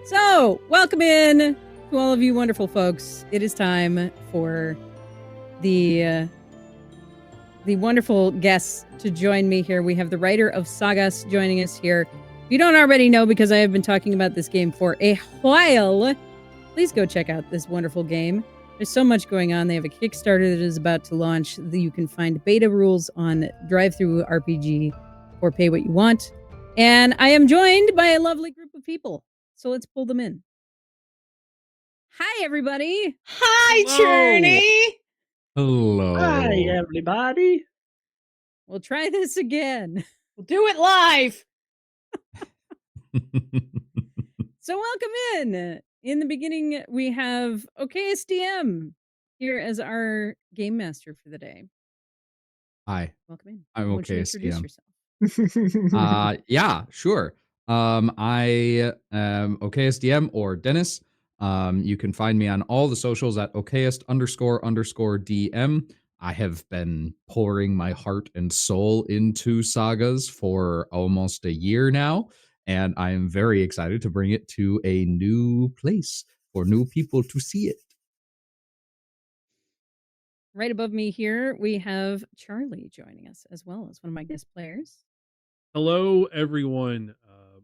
So, welcome in to all of you wonderful folks. It is time for the wonderful guests to join me here. We have the writer of SAGAS joining us here. If you don't already know, because I have been talking about this game for a while, please go check out this wonderful game. There's so much going on. They have a Kickstarter that is about to launch. You can find beta rules on Drive-Thru RPG or pay what you want. And I am joined by a lovely group of people. So let's pull them in. Hi, everybody. Hi, Churney. Hello. Hi, everybody. We'll try this again. We'll do it live. So welcome in. In the beginning, we have OKSDM here as our game master for the day. Hi. Welcome in. I'm Why don't you introduce OKSDM. yourself? Yeah, sure. I am OKSDM or Dennis. You can find me on all the socials at okayest__DM. I have been pouring my heart and soul into Sagas for almost a year now, and I am very excited to bring it to a new place for new people to see it. Right above me here, we have Charlie joining us as well as one of my guest players. Hello, everyone.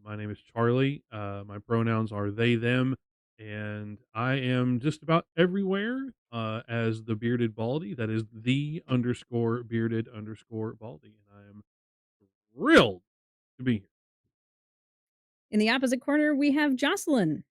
My name is Charlie. My pronouns are they, them, and I am just about everywhere as the bearded baldy. That is the_bearded_baldy. And I am thrilled to be here. In the opposite corner, we have Jocelyn.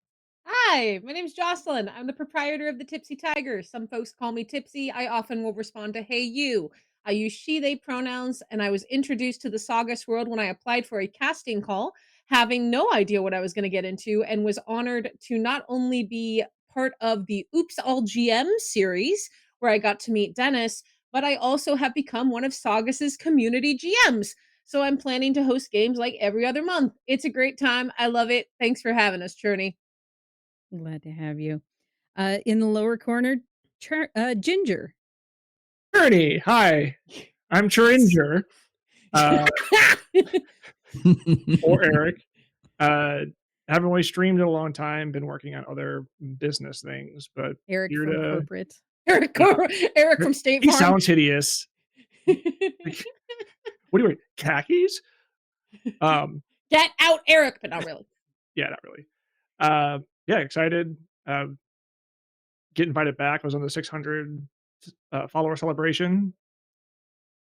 Hi, my name's Jocelyn. I'm the proprietor of the Tipsy Tiger. Some folks call me Tipsy. I often will respond to hey, you. I use she, they pronouns, and I was introduced to the Sagas world when I applied for a casting call, having no idea what I was going to get into, and was honored to not only be part of the Oops All GM series, where I got to meet Dennis, but I also have become one of Sagas's community GMs. So I'm planning to host games like every other month. It's a great time. I love it. Thanks for having us, Churney. Glad to have you. In the lower corner, Ginger. Ernie, hi. I'm Churinger. Or Eric. Haven't really streamed in a long time. Been working on other business things, but Eric here from to corporate. Eric from State he Farm. sounds hideous. What do you wear? Khakis? Get out, Eric, but not really. Yeah, not really. Yeah, excited. Get invited back. I was on the 600 follower celebration.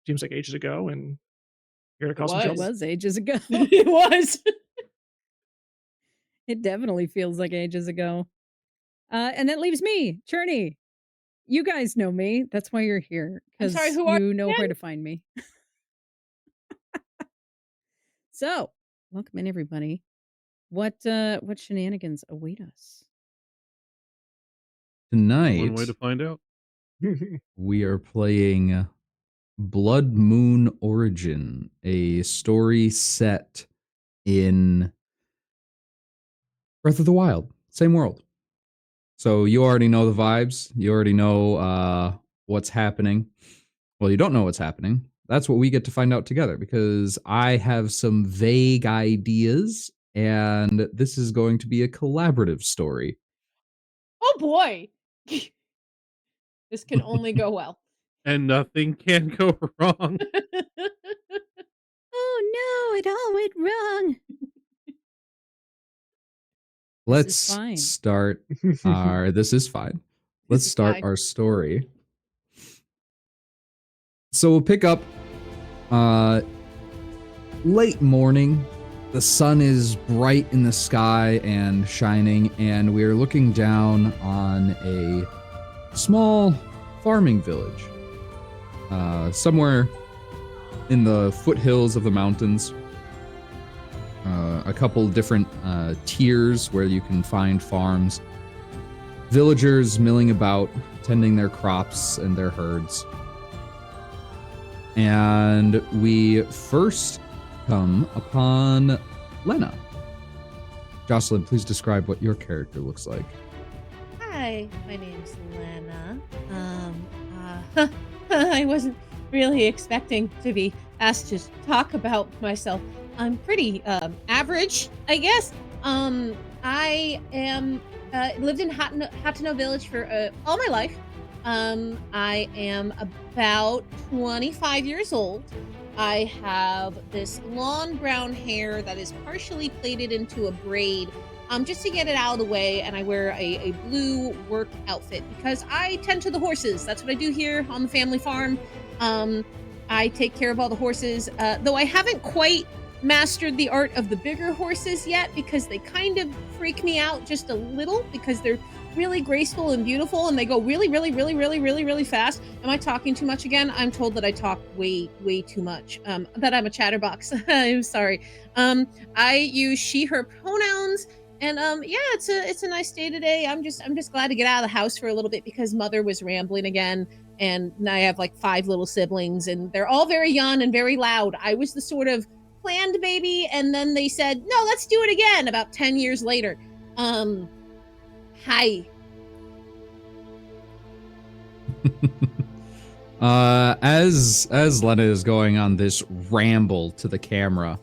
Seems like ages ago, and here to cause some It trouble. was ages ago. It was. It definitely feels like ages ago. And that leaves me, Churney. You guys know me. That's why you're here. I'm sorry, Because who are you you know again? where to find me. So, welcome in, everybody. What shenanigans await us? Tonight, One way to find out. we are playing Blood Moon Origin, a story set in Breath of the Wild, same world. So you already know the vibes. You already know what's happening. Well, you don't know what's happening. That's what we get to find out together, because I have some vague ideas, and this is going to be a collaborative story. Oh boy. This can only go well. And nothing can go wrong. Oh no, it all went wrong. Let's fine. start our. This is fine. Let's is start fine. our story. So we'll pick up late morning. The sun is bright in the sky and shining, and we're looking down on a small farming village. Somewhere in the foothills of the mountains. A couple different tiers where you can find farms. Villagers milling about, tending their crops and their herds. And we first come upon Lena. Jocelyn, please describe what your character looks like. Hi, my name's Lena. I wasn't really expecting to be asked to talk about myself. I'm pretty average, I guess. I am lived in Hateno Village for all my life. I am about 25 years old. I have this long brown hair that is partially plaited into a braid, just to get it out of the way, and I wear a blue work outfit because I tend to the horses. That's what I do here on the family farm. I take care of all the horses, though I haven't quite mastered the art of the bigger horses yet because they kind of freak me out just a little because they're really graceful and beautiful and they go really fast. Am I talking too much again? I'm told that I talk way too much, that I'm a chatterbox. I'm sorry. I use she her pronouns, and yeah, it's a nice day today. I'm just glad to get out of the house for a little bit because mother was rambling again, and now I have like 5 little siblings and they're all very young and very loud. I was the sort of planned baby, and then they said, no, let's do it again about 10 years later. Hi. As Lena is going on this ramble to the camera,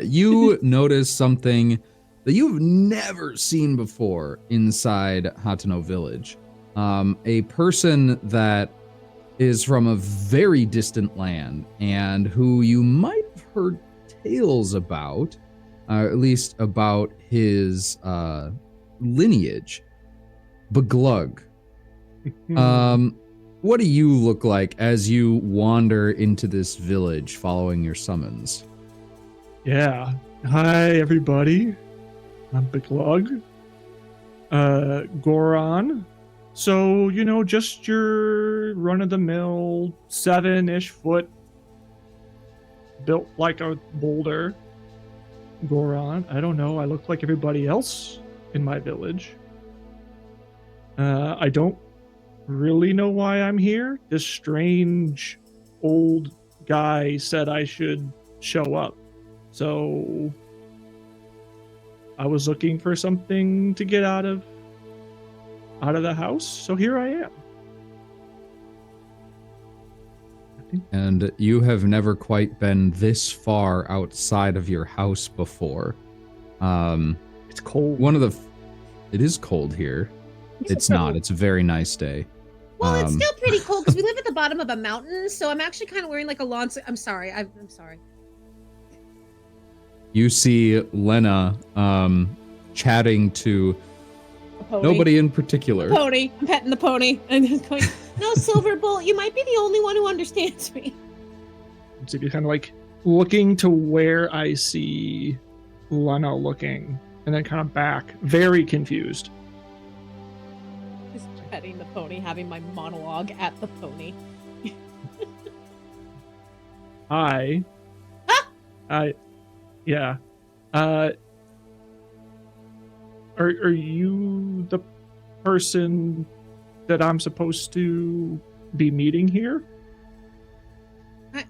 you notice something that you've never seen before inside Hateno Village. A person that is from a very distant land and who you might have heard tales about, at least about his lineage, Beglug. What do you look like as you wander into this village following your summons? Yeah. Hi, everybody. I'm Beglug. Goron. So, you know, just your run-of-the-mill 7-ish foot built like a boulder Goron. I don't know. I look like everybody else in my village. I don't really know why I'm here. This strange old guy said I should show up. So I was looking for something to get out of the house, so here I am. And you have never quite been this far outside of your house before. It's cold. It is cold here. It's not. It's a very nice day. Well, it's still pretty cold because we live at the bottom of a mountain, so I'm actually kind of wearing like a lawn. I'm sorry. I'm sorry. You see Lena chatting to nobody in particular. The pony. I'm petting the pony and just going, no, Silverbolt, you might be the only one who understands me. So you're kind of like looking to where I see Lena looking, and then kind of back, very confused. Just petting the pony, having my monologue at the pony. Yeah. Are you the person that I'm supposed to be meeting here?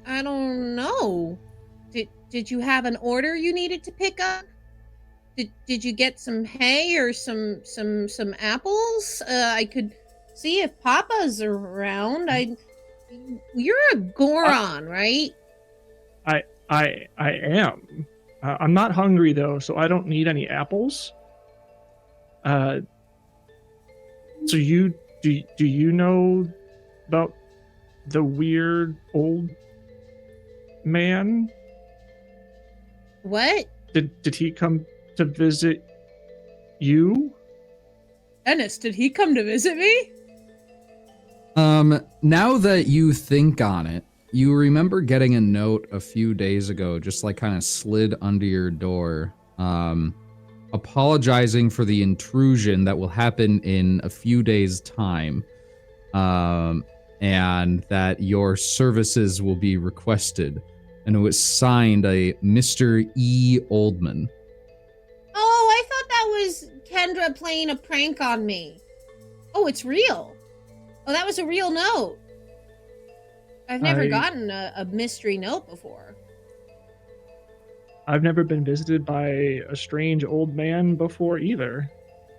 I don't know. Did you have an order you needed to pick up? Did you get some hay or some apples? I could see if Papa's around. You're a Goron, right? I am. I'm not hungry though, so I don't need any apples. So do you know about the weird old man? What? Did he come to visit you? Dennis, did he come to visit me? Now that you think on it, you remember getting a note a few days ago, just like kind of slid under your door, apologizing for the intrusion that will happen in a few days' time, and that your services will be requested. And it was signed a Mr. E. Oldman. Oh, I thought that was Kendra playing a prank on me. Oh, it's real. Oh, that was a real note. I've never gotten a mystery note before. I've never been visited by a strange old man before either,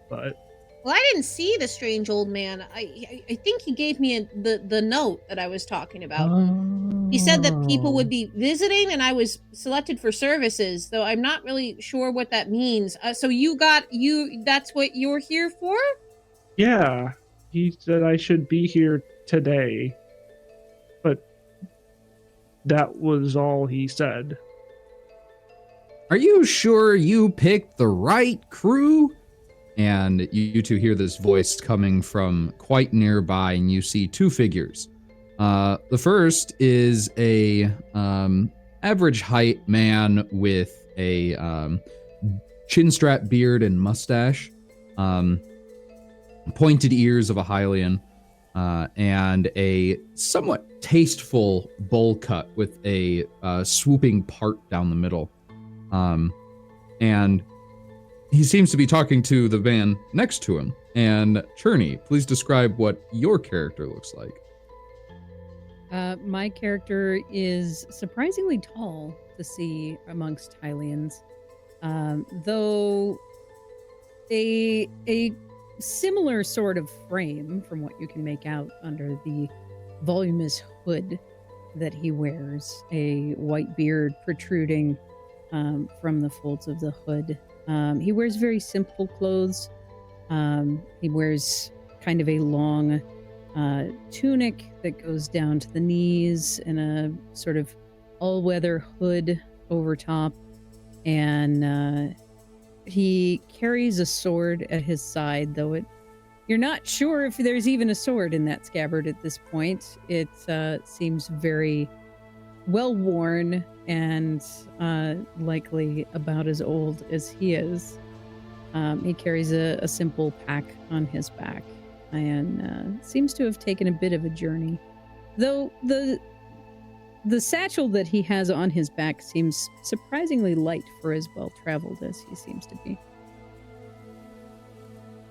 but... Well, I didn't see the strange old man. I think he gave me the note that I was talking about. He said that people would be visiting, and I was selected for services, though I'm not really sure what that means. So that's what you're here for? Yeah, he said I should be here today, but that was all he said. Are you sure you picked the right crew? And you two hear this voice coming from quite nearby, and you see two figures. The first is a average height man with a chin strap beard and mustache, pointed ears of a Hylian, and a somewhat tasteful bowl cut with a swooping part down the middle. And he seems to be talking to the man next to him. And Cherney, please describe what your character looks like. My character is surprisingly tall to see amongst Hylians, though a similar sort of frame from what you can make out under the voluminous hood that he wears, a white beard protruding from the folds of the hood. He wears very simple clothes. He wears kind of a long tunic that goes down to the knees and a sort of all-weather hood over top. And he carries a sword at his side, though you're not sure if there's even a sword in that scabbard at this point. It seems very well worn and likely about as old as he is. He carries a simple pack on his back and seems to have taken a bit of a journey. Though the satchel that he has on his back seems surprisingly light for as well-traveled as he seems to be.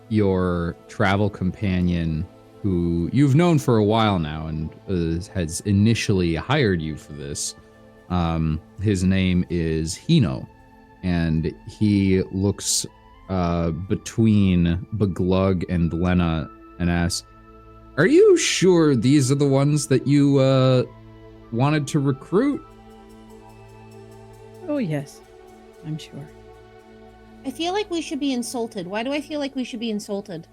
Your travel companion, who you've known for a while now and has initially hired you for this, his name is Hino, and he looks between Beglug and Lena and asks, "Are you sure these are the ones that you wanted to recruit?" Oh yes, I'm sure. I feel like we should be insulted. Why do I feel like we should be insulted?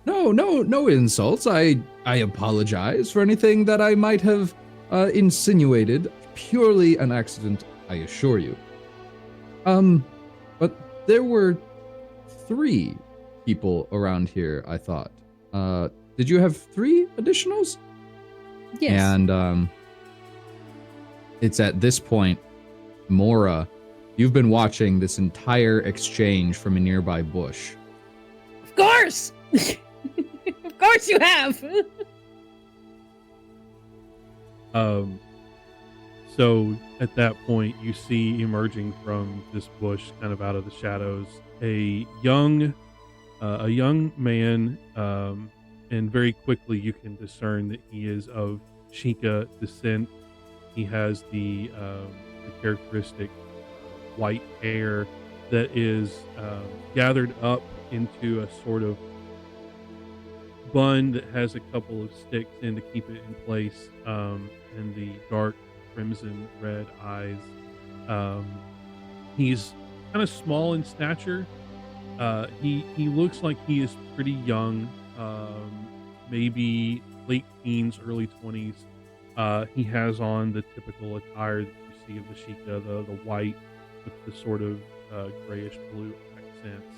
No insults. I apologize for anything that I might have insinuated. Purely an accident, I assure you. But there were 3 people around here, I thought. Did you have 3 additionals? Yes. And it's at this point, Mora, you've been watching this entire exchange from a nearby bush. Of course! Of course you have! So at that point, you see emerging from this bush, kind of out of the shadows, a young man, and very quickly you can discern that he is of Sheikah descent. He has the characteristic white hair that is gathered up into a sort of bun that has a couple of sticks in to keep it in place, and the dark crimson red eyes. He's kind of small in stature. He looks like he is pretty young, maybe late teens, early 20s. He has on the typical attire that you see of the Sheikah, the white with the sort of grayish blue accents.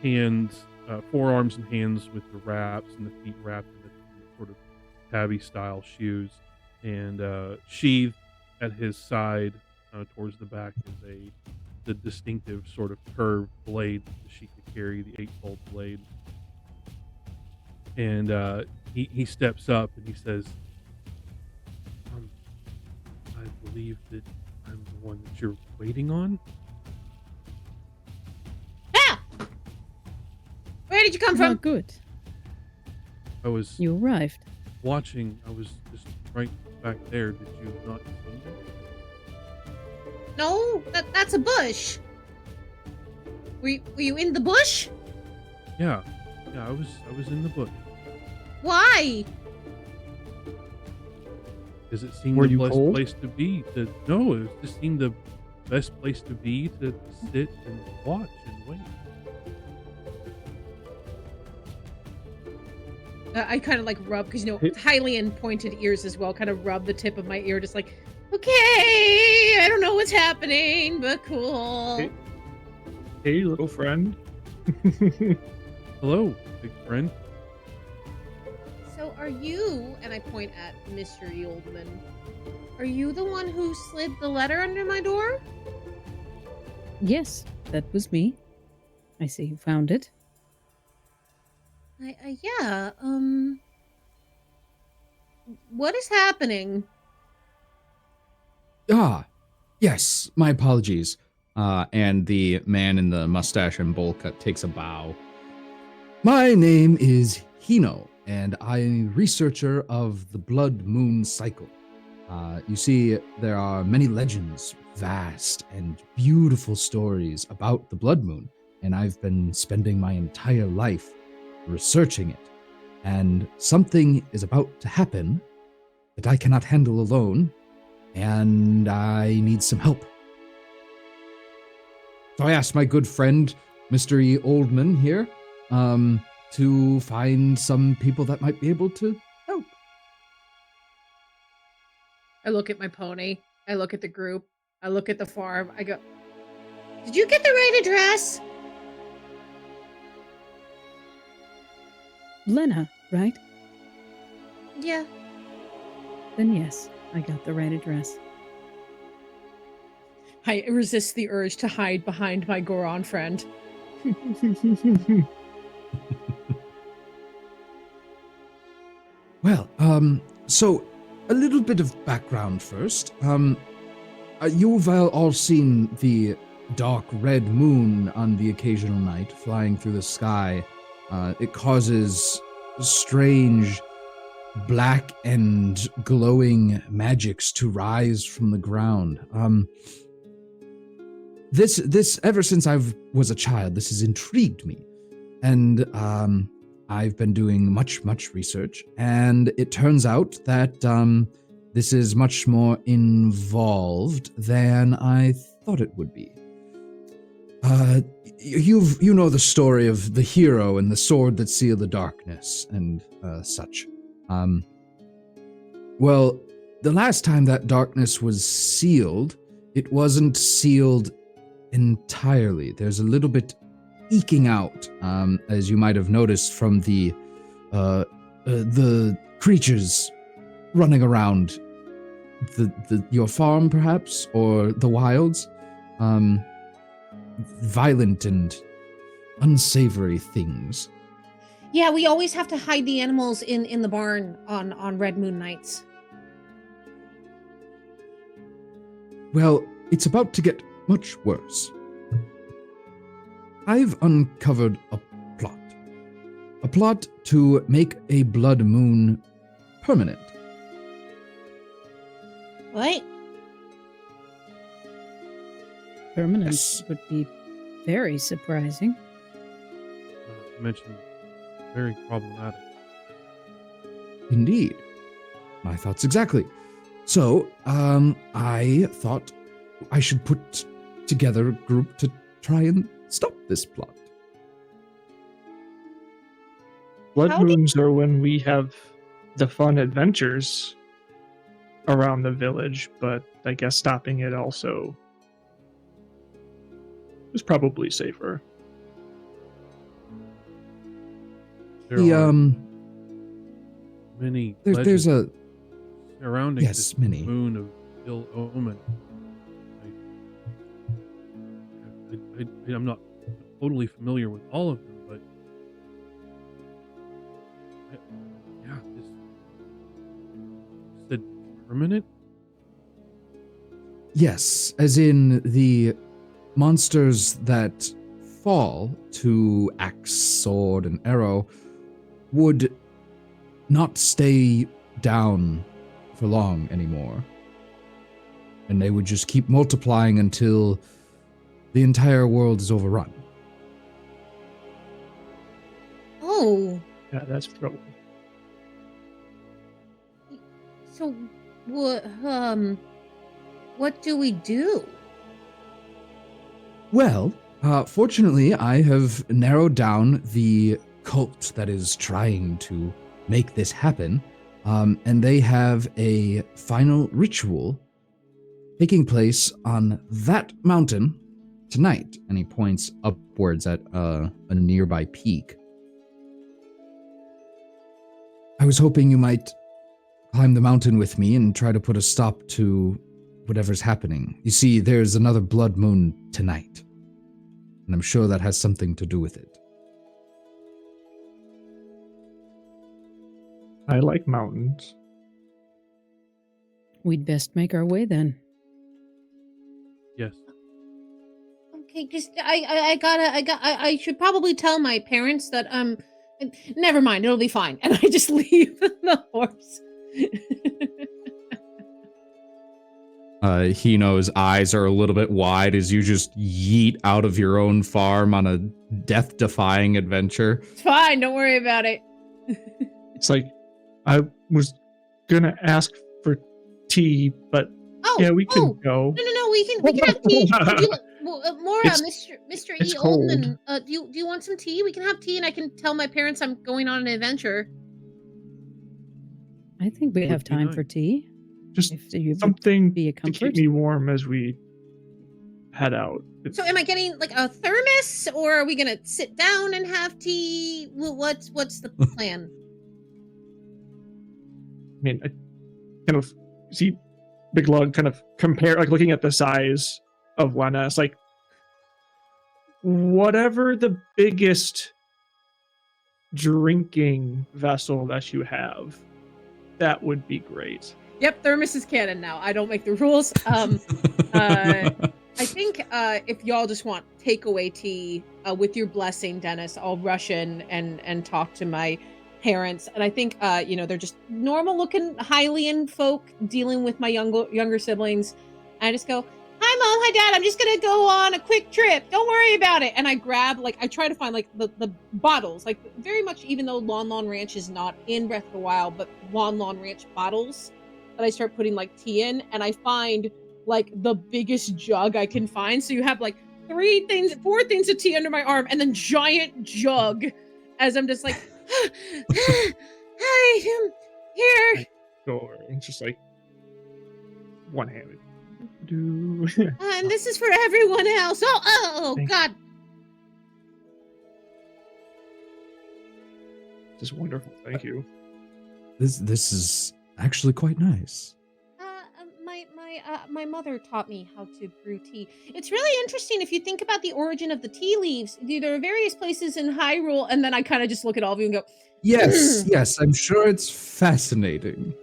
Hands, forearms and hands with the wraps, and the feet wrapped in the sort of tabby style shoes. And sheathed at his side, towards the back, is the distinctive sort of curved blade that the Sheikah carry, the 8-fold blade. And he steps up and he says, "I believe that I'm the one that you're waiting on." Ah! Where did you come from? Not good. I was You arrived. watching. I was just right back there. Did you not see me? No, that's a bush. Were you in the bush? Yeah, I was in the bush. Why? Because it seemed Were the you best cold? place to be. No, it just seemed the best place to be to sit and watch and wait. I kind of like rub because Hey- Hylian pointed ears as well. Kind of rub the tip of my ear, just like, okay, I don't know what's happening, but cool. Hey, little friend. Hello, big friend. So are you? And I point at Mr. Yieldman. Are you the one who slid the letter under my door? Yes, that was me. I see you found it. Yeah. What is happening? Ah, yes, my apologies. And the man in the mustache and bowl cut takes a bow. My name is Hino, and I am a researcher of the Blood Moon cycle. You see, there are many legends, vast and beautiful stories about the Blood Moon, and I've been spending my entire life researching it. And something is about to happen that I cannot handle alone, and I need some help. So I asked my good friend, Mr. E. Oldman here, to find some people that might be able to help. I look at my pony. I look at the group. I look at the farm. I go, did you get the right address? Lena, right? Yeah. Then yes, I got the right address. I resist the urge to hide behind my Goron friend. Well, so a little bit of background first. You've all seen the dark red moon on the occasional night flying through the sky. It causes strange black and glowing magics to rise from the ground. This ever since I was a child, this has intrigued me, and I've been doing much research, and it turns out that this is much more involved than I thought it would be. You know the story of the hero and the sword that sealed the darkness and such. Well, the last time that darkness was sealed, it wasn't sealed entirely. There's a little bit eking out, as you might have noticed from the creatures running around your farm, perhaps, or the wilds. Violent and unsavory things. Yeah, we always have to hide the animals in the barn on Red Moon nights. Well, it's about to get much worse. I've uncovered a plot to make a blood moon permanent. What? Permanence Yes. would be very surprising. You mentioned very problematic. Indeed. My thoughts exactly. So, I thought I should put together a group to try and stop this plot. Blood How did- moons are when we have the fun adventures around the village, but I guess stopping it also is probably safer. There The, are many there's a surrounding yes, this many. moon of ill omen. I'm not totally familiar with all of them, but yeah, this said permanent. Yes, as in the monsters that fall to axe, sword, and arrow would not stay down for long anymore. And they would just keep multiplying until the entire world is overrun. Oh, Yeah, that's trouble. so what do we do? Well, fortunately, I have narrowed down the cult that is trying to make this happen, and they have a final ritual taking place on that mountain tonight. And he points upwards at a nearby peak. I was hoping you might climb the mountain with me and try to put a stop to whatever's happening. You see, there's another blood moon tonight, and I'm sure that has something to do with it. I like mountains. We'd best make our way then. Yes. Okay, just I should probably tell my parents that never mind, it'll be fine. And I just leave the horse. Hino's eyes are a little bit wide as you just yeet out of your own farm on a death-defying adventure. It's fine, don't worry about it. It's like, I was gonna ask for tea, but yeah, we can go. No, we can have tea. Mora, Mr. it's E. cold. Oldman, do you want some tea? We can have tea, and I can tell my parents I'm going on an adventure. I think we have time for tea. Just If you something be a to comfort. keep me warm as we head out. So am I getting like a thermos, or are we gonna sit down and have tea? What's the plan? I mean, I kind of see Big Lug kind of compare, like looking at the size of Lena. It's like, whatever the biggest drinking vessel that you have, that would be great. Yep, thermos is canon now. I don't make the rules. I think if y'all just want takeaway tea with your blessing, Dennis, I'll rush in and talk to my parents. And I think they're just normal looking Hylian folk dealing with my younger siblings. And I just go, "Hi mom, hi dad, I'm just gonna go on a quick trip. Don't worry about it." And I grab, like, I try to find like the bottles, like very much, even though Lon Lon Ranch is not in Breath of the Wild, but Lon Lon Ranch bottles that I start putting like tea in, and I find like the biggest jug I can find. So you have like 4 things of tea under my arm, and then giant jug as I'm just like, "Hi, I'm here." Or it's just like one-handed. And this is for everyone else. Oh God. This is wonderful. Thank you. This is actually quite nice. My mother taught me how to brew tea. It's really interesting if you think about the origin of the tea leaves. There are various places in Hyrule, and then I kind of just look at all of you and go, Yes, I'm sure it's fascinating.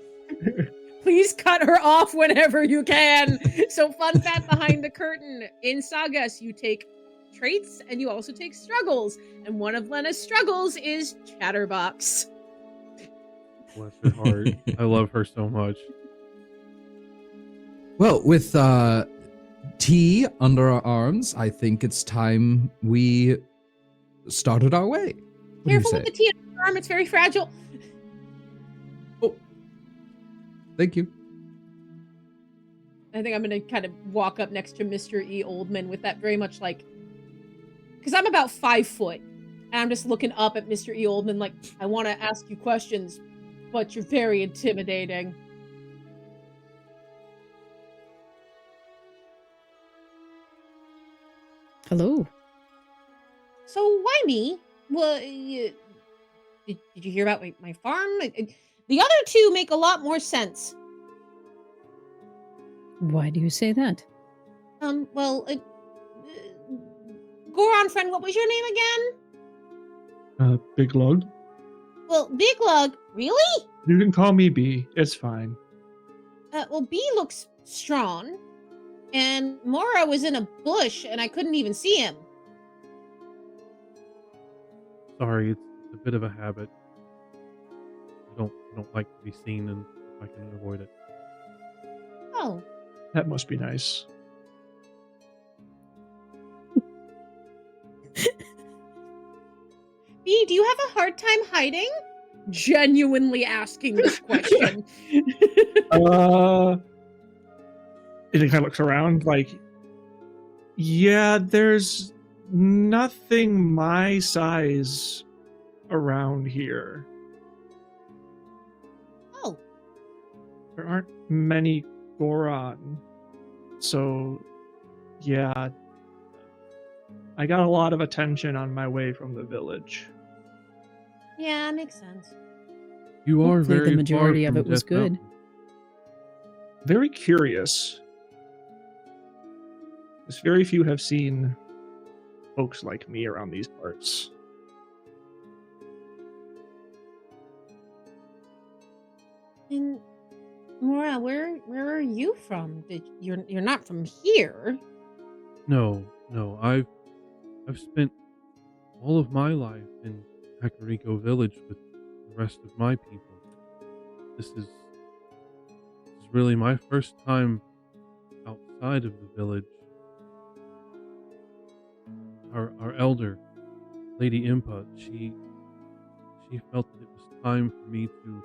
"Please cut her off whenever you can." So, fun fact behind the curtain: in Sagas, you take traits and you also take struggles, and one of Lena's struggles is Chatterbox. Bless her heart. I love her so much. Well, with tea under our arms, I think it's time we started our way. What do you Careful say? with the tea on your arm; it's very fragile. Oh, thank you. I think I'm gonna kind of walk up next to Mr. E. Oldman with that very much like, because I'm about 5 foot, and I'm just looking up at Mr. E. Oldman like, "I want to ask you questions, but you're very intimidating." Hello. So why me? Well, did you hear about my farm? The other two make a lot more sense. Why do you say that? Well, Goron friend, what was your name again? Big Lug. Well, Big Lug. Really? You can call me B. It's fine. Well, B looks strong, and Mora was in a bush, and I couldn't even see him. Sorry, it's a bit of a habit. I don't like to be seen, and I can avoid it. Oh. That must be nice. B, do you have a hard time hiding? genuinely asking this question. And he kind of looks around like, yeah, there's nothing my size around here. Oh, There aren't many Goron. So, yeah, I got a lot of attention on my way from the village. yeah, makes sense. You are Hopefully very the majority far of from it was Death good. Mountain. Very curious. As very few have seen folks like me around these parts. And Mora, where are you from? You're not from here. No, I've spent all of my life in Kakariko Village with the rest of my people. This is really my first time outside of the village. Our elder, Lady Impa, she felt that it was time for me to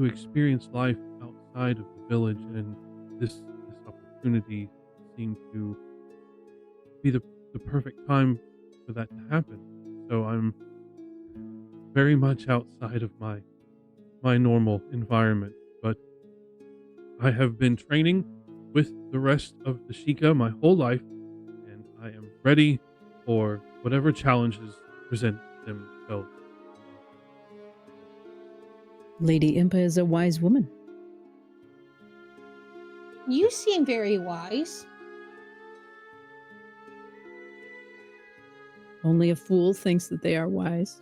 experience life outside of the village, and this opportunity seemed to be the perfect time for that to happen. So I'm very much outside of my normal environment, but I have been training with the rest of the Sheikah my whole life, and I am ready for whatever challenges present themselves. Lady Impa is a wise woman. You seem very wise. Only a fool thinks that they are wise.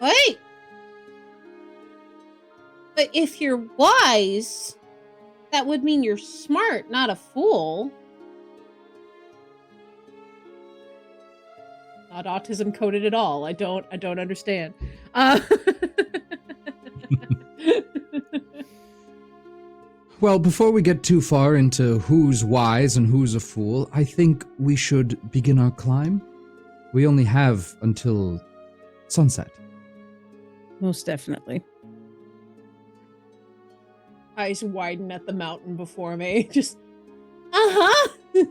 Wait! But if you're wise, that would mean you're smart, not a fool. Not autism coded at all. I don't understand. Well, before we get too far into who's wise and who's a fool, I think we should begin our climb. We only have until sunset. Most definitely. Eyes widen at the mountain before me. Just, uh-huh. And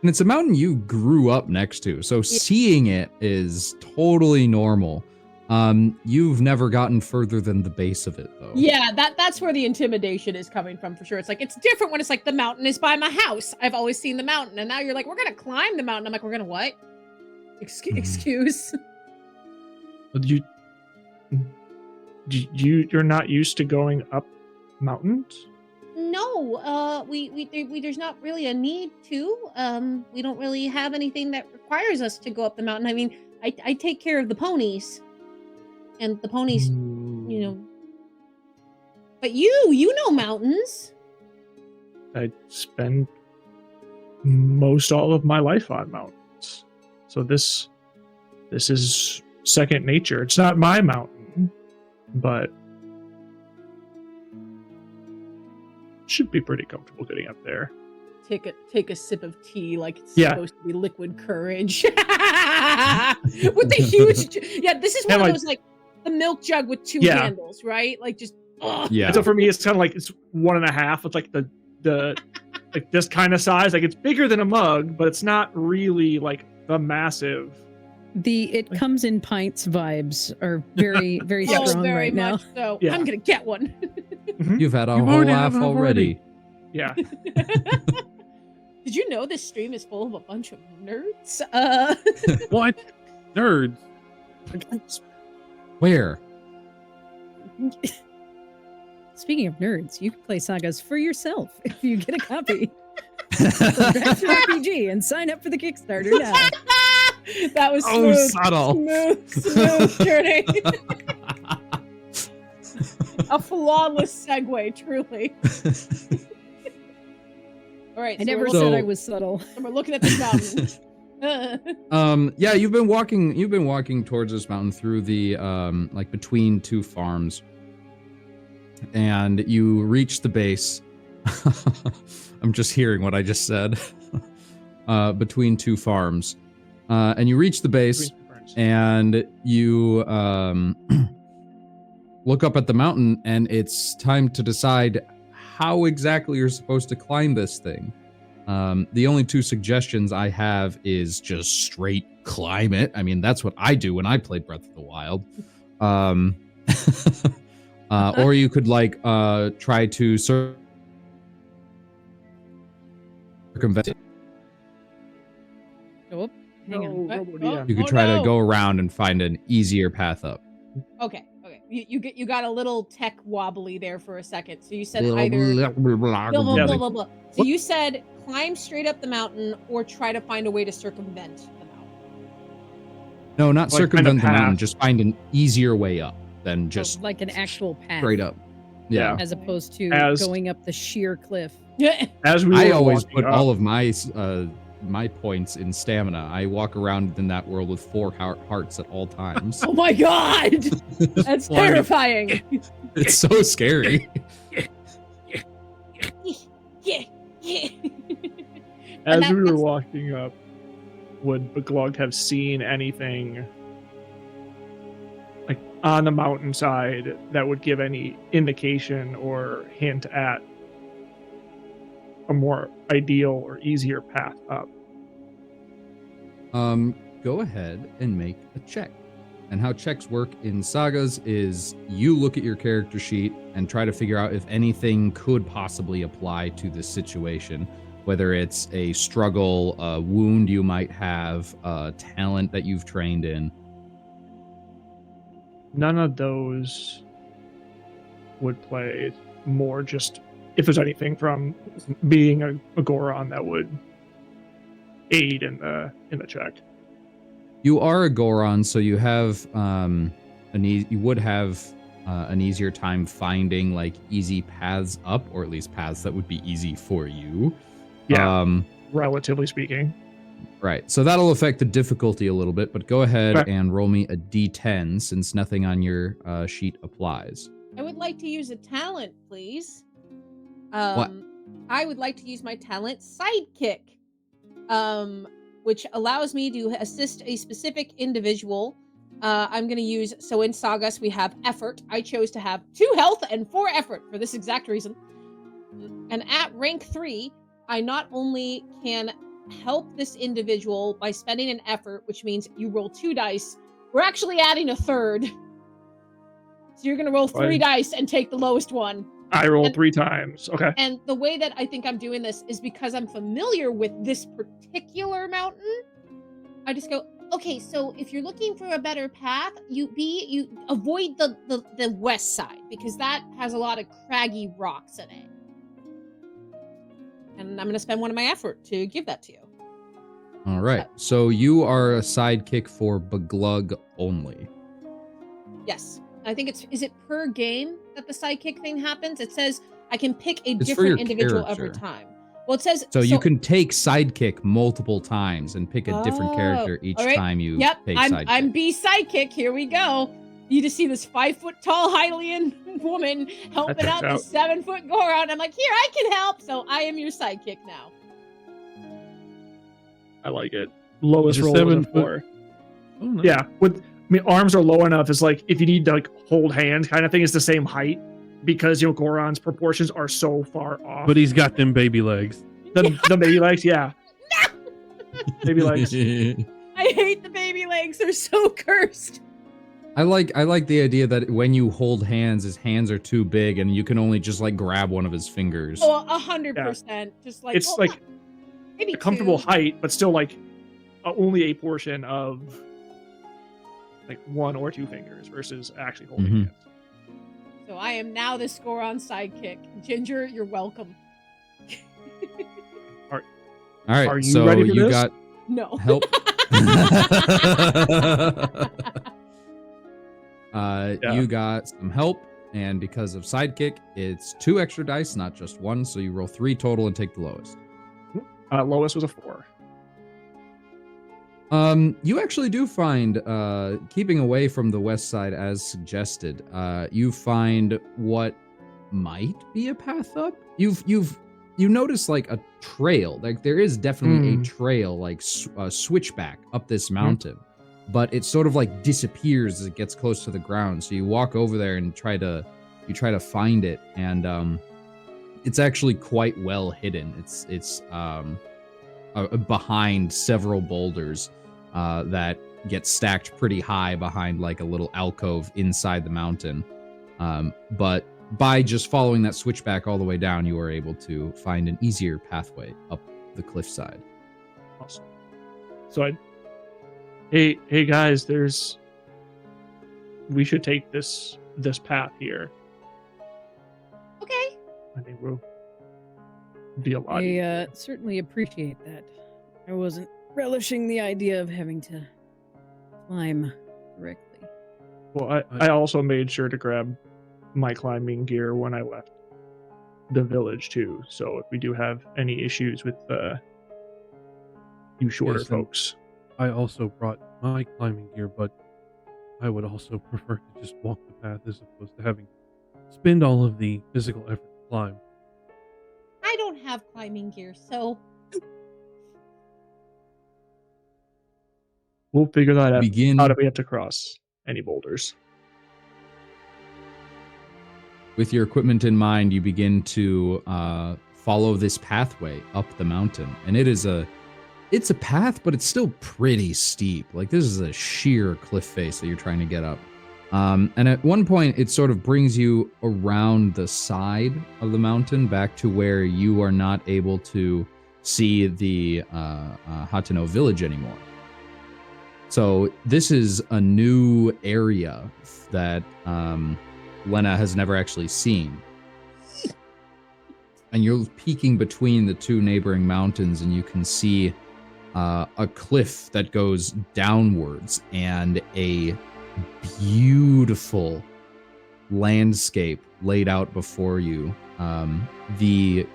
it's a mountain you grew up next to, so seeing it is totally normal. You've never gotten further than the base of it, though. Yeah, that's where the intimidation is coming from, for sure. It's like, it's different when it's like, the mountain is by my house. I've always seen the mountain, and now you're like, we're gonna climb the mountain. I'm like, we're gonna what? Excuse? But you're not used to going up mountains? No, we there's not really a need to. We don't really have anything that requires us to go up the mountain. I mean, I take care of the ponies, and the ponies, you know. But you know mountains. I spend most all of my life on mountains, so this is second nature. It's not my mountain, but should be pretty comfortable getting up there. Take a sip of tea like it's Yeah. supposed to be liquid courage. With the huge, yeah. This is one of those like the milk jug with two handles, right? Like just. Ugh. Yeah. And so for me, it's kind of like it's 1.5. It's like the like this kind of size. Like it's bigger than a mug, but it's not really like the massive. It comes in pints vibes are very, very Oh, strong very right now. much so. Yeah. I'm gonna get one. You've had a You've whole already laugh have one already. Yeah. Did you know this stream is full of a bunch of nerds? What? Nerds? Where? Speaking of nerds, you can play Sagas for yourself if you get a copy from TTRPG and sign up for the Kickstarter now. That was Oh, smooth. subtle. Smooth journey. A flawless segue, truly. All right, I so never we're said So- I was subtle. we're looking at this mountain. Yeah, you've been walking towards this mountain through the like between two farms. And you reach the base. I'm just hearing what I just said. Between two farms. And you reach the base, and you look up at the mountain, and it's time to decide how exactly you're supposed to climb this thing. The only two suggestions I have is just straight climb it. I mean, that's what I do when I play Breath of the Wild. Or you could like try to circumvent it. Oh, hang on. Yeah. You could try to go around and find an easier path up. Okay. You got a little tech wobbly there for a second. So you said either blah, blah, blah, blah. So you said climb straight up the mountain or try to find a way to circumvent the mountain. No, not Like circumvent the find a mountain. path. Just find an easier way up than just like an actual path, straight up. Yeah. as opposed to As- going up the sheer cliff. Yeah. As we I were always walking put up, all of my points in stamina. I walk around in that world with 4 hearts at all times. Oh my god! That's Flying. terrifying. It's so scary. Yeah. as we were that's- walking up, would Beglug have seen anything like on the mountainside that would give any indication or hint at a more ideal or easier path up? Go ahead and make a check. And how checks work in Sagas is you look at your character sheet and try to figure out if anything could possibly apply to this situation. Whether it's a struggle, a wound you might have, a talent that you've trained in. None of those would play. More just if there's anything from being a Goron that would aid in the check. You are a Goron, so you have you would have an easier time finding like easy paths up, or at least paths that would be easy for you. Yeah, relatively speaking. Right. So that'll affect the difficulty a little bit, but go ahead Okay. and roll me a d10 since nothing on your sheet applies. I would like to use a talent, please. What? I would like to use my talent Sidekick, which allows me to assist a specific individual. I'm going to use, so in Sagas we have effort. I chose to have 2 health and 4 effort for this exact reason. And at rank 3, I not only can help this individual by spending an effort, which means you roll 2 dice. We're actually adding a third. So you're going to roll 3 Fine. dice and take the lowest one. I rolled And- 3 times. Okay. And the way that I think I'm doing this is because I'm familiar with this particular mountain. I just go, okay, so if you're looking for a better path, you avoid the west side because that has a lot of craggy rocks in it. And I'm going to spend one of my effort to give that to you. All right. So you are a sidekick for Beglug only. Yes. I think is it per game that the sidekick thing happens? It says I can pick a It's for your different individual every character. time. Well, it says So you can take sidekick multiple times and pick a different Oh, character each all right. time you Yep, take I'm sidekick. B sidekick. Here we go. You just see this 5-foot-tall Hylian woman helping checks out the out. 7-foot Goron. I'm like, here, I can help. So I am your sidekick now. I like it. Lowest Just roll was a 7 foot. 4. Oh, nice. Yeah, arms are low enough. It's like if you need to like hold hands, kind of thing. It's the same height because Goron's proportions are so far off. But he's got them baby legs. the baby legs, yeah, baby legs. I hate the baby legs. They're so cursed. I like the idea that when you hold hands, his hands are too big and you can only just like grab one of his fingers. Oh, 100%. Just like It's like maybe a comfortable 2. height, but still like only a portion of like 1 or 2 fingers versus actually holding Mhm. hands. So I am now the Goron sidekick. Ginger, you're welcome. All right, Are you so ready for you this? got No. help. Yeah. You got some help, and because of sidekick, it's 2 extra dice, not just 1. So you roll 3 total and take the lowest. Lowest was a 4. You actually do find, keeping away from the west side as suggested, you find what might be a path up. You notice like a trail, like there is definitely a trail, like a switchback up this mountain. but it sort of like disappears as it gets close to the ground. So you walk over there and try to find it, and it's actually quite well hidden. It's behind several boulders that get stacked pretty high behind like a little alcove inside the mountain. But by just following that switchback all the way down, you are able to find an easier pathway up the cliffside. Awesome. So hey guys, we should take this path here. Okay. I think we'll be a lot. I certainly appreciate that. I wasn't relishing the idea of having to climb directly. Well, I also made sure to grab my climbing gear when I left the village too. So if we do have any issues with you shorter Yes, and folks, I also brought my climbing gear, but I would also prefer to just walk the path as opposed to having to spend all of the physical effort to climb. I don't have climbing gear, so we'll figure that out. Begin How do we have to cross any boulders? with your equipment in mind. You begin to follow this pathway up the mountain, and it's a path, but it's still pretty steep. Like, this is a sheer cliff face that you're trying to get up. And at one point, it sort of brings you around the side of the mountain back to where you are not able to see the Hateno village anymore. So this is a new area that Lena has never actually seen. And you're peeking between the two neighboring mountains, and you can see a cliff that goes downwards and a beautiful landscape laid out before you. The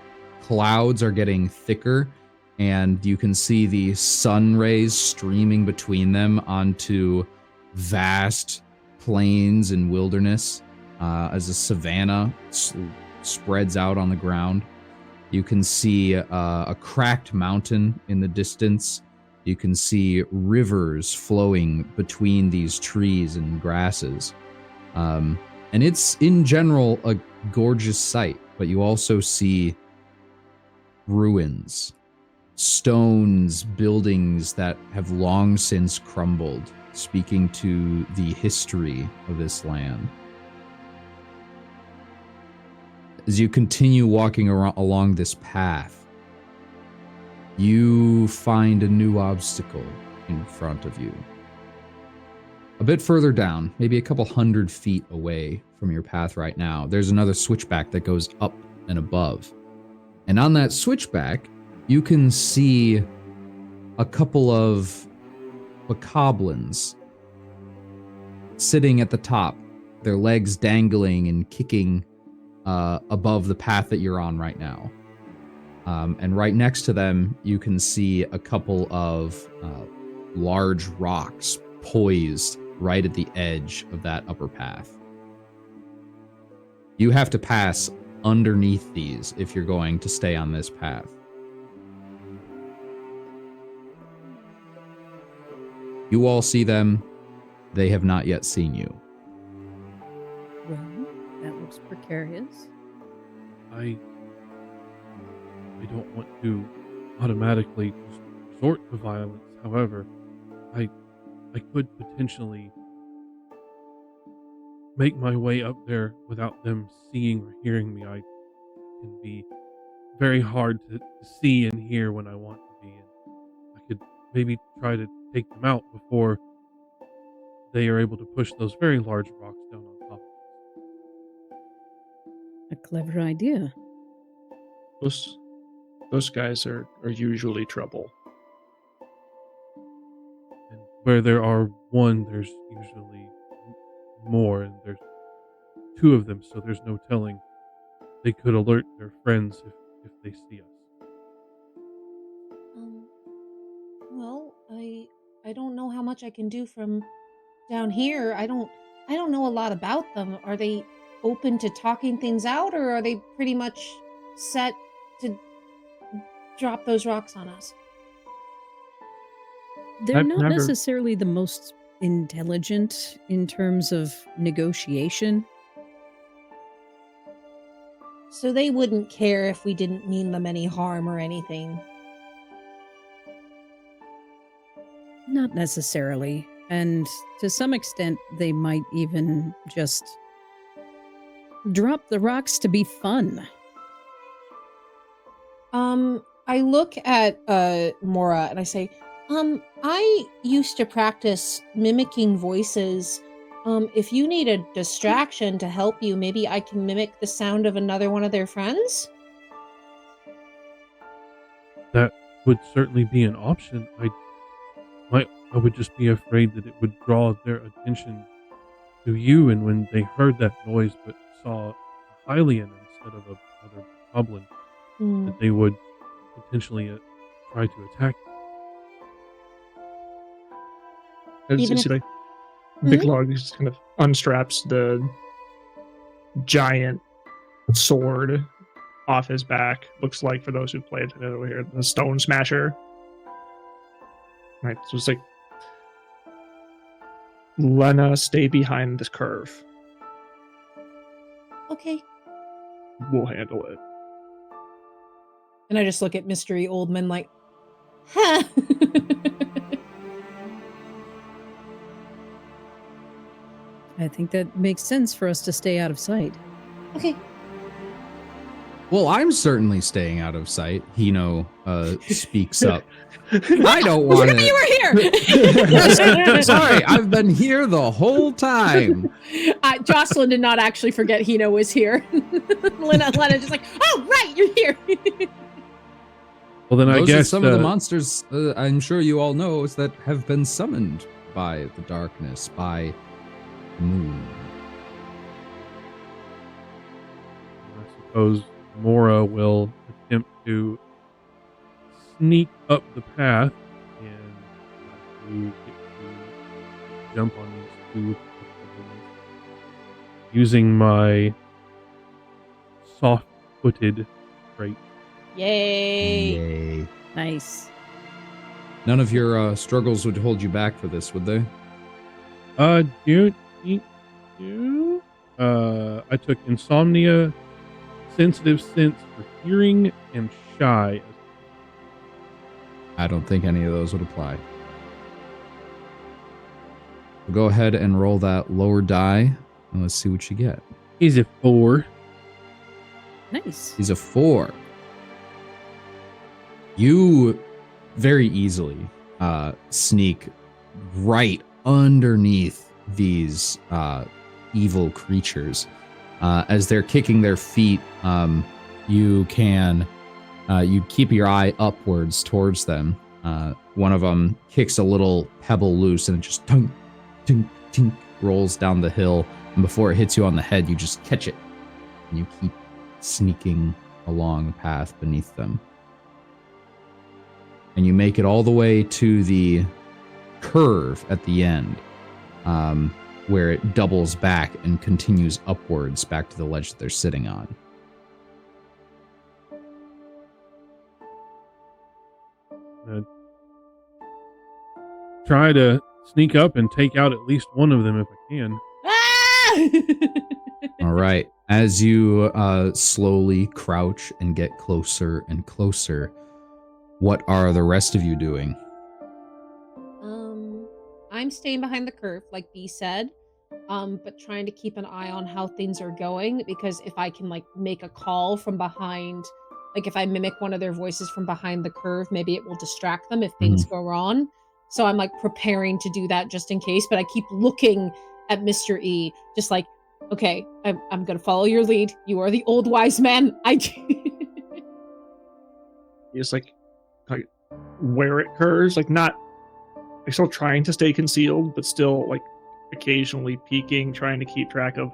clouds are getting thicker, and you can see the sun rays streaming between them onto vast plains and wilderness as a savanna spreads out on the ground. You can see a cracked mountain in the distance. You can see rivers flowing between these trees and grasses. And it's, in general, a gorgeous sight, but you also see ruins, stones, buildings that have long since crumbled, speaking to the history of this land. As you continue walking along this path, you find a new obstacle in front of you. A bit further down, maybe a couple 100 feet away from your path right now, there's another switchback that goes up and above. And on that switchback, you can see a couple of bokoblins sitting at the top, their legs dangling and kicking above the path that you're on right now. And right next to them, you can see a couple of large rocks poised right at the edge of that upper path. You have to pass underneath these if you're going to stay on this path. You all see them. They have not yet seen you. Well, that looks precarious. I don't want to automatically just resort to violence. However, I could potentially make my way up there without them seeing or hearing me. I can be very hard to see and hear when I want to be, and I could maybe try to take them out before they are able to push those very large rocks down on top. A clever idea. Those guys are usually trouble. And where there are one, there's usually more, and there's two of them, so there's no telling. They could alert their friends if they see us. Well, I don't know how much I can do from down here. I don't know a lot about them. Are they open to talking things out, or are they pretty much set to drop those rocks on us? They're I've not never- necessarily the most intelligent in terms of negotiation. So they wouldn't care if we didn't mean them any harm or anything. Not necessarily. And to some extent, they might even just drop the rocks to be fun. I look at Mora and I say, I used to practice mimicking voices. If you need a distraction to help you, maybe I can mimic the sound of another one of their friends? That would certainly be an option. I would just be afraid that it would draw their attention to you, and when they heard that noise but saw a Hylian instead of another goblin, that they would potentially try to attack you. As Even you if- see, like, Big Log just kind of unstraps the giant sword off his back. Looks like, for those who played it over here, the Stone Smasher. Right, so it's like, Lena, stay behind this curve. Okay. We'll handle it. And I just look at Mystery Oldman like, huh. I think that makes sense for us to stay out of sight. Okay. Well, I'm certainly staying out of sight. Hino speaks up. I don't want You were here! to. Sorry, I've been here the whole time. Jocelyn did not actually forget Hino was here. Lena just like, oh, right, you're here. Well, then Those I guess are some of the monsters I'm sure you all know that have been summoned by the darkness, by the moon. I suppose Mora will attempt to sneak up the path and to get to jump on these two using my soft-footed trait. Yay. Yay. Nice. None of your struggles would hold you back for this, would they? Do you? I took insomnia, sensitive sense for hearing, and shy. I don't think any of those would apply. Go ahead and roll that lower die, and let's see what you get. He's a 4. Nice. He's a 4. You very easily sneak right underneath these evil creatures. As they're kicking their feet, you can you keep your eye upwards towards them. One of them kicks a little pebble loose, and it just tink, tink, tink, rolls down the hill. And before it hits you on the head, you just catch it, and you keep sneaking along the path beneath them. And you make it all the way to the curve at the end, where it doubles back and continues upwards back to the ledge that they're sitting on. Try to sneak up and take out at least one of them if I can. Ah! All right. As you slowly crouch and get closer and closer, what are the rest of you doing? I'm staying behind the curve, like B said, but trying to keep an eye on how things are going, because if I can like make a call from behind, like if I mimic one of their voices from behind the curve, maybe it will distract them if things go wrong. So I'm like preparing to do that just in case, but I keep looking at Mr. E, just like, okay, I'm gonna follow your lead. You are the old wise man. Just like where it occurs, like not like still trying to stay concealed, but still like occasionally peeking, trying to keep track of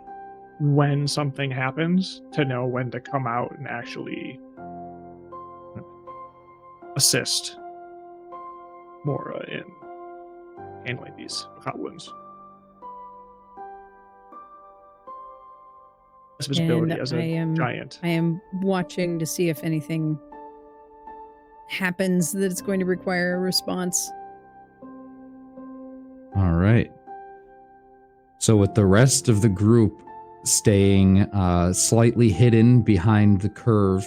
when something happens to know when to come out and actually assist Mora in handling these goblins. That's his ability And as a giant. I am watching to see if anything happens that it's going to require a response. All right. So with the rest of the group staying slightly hidden behind the curve,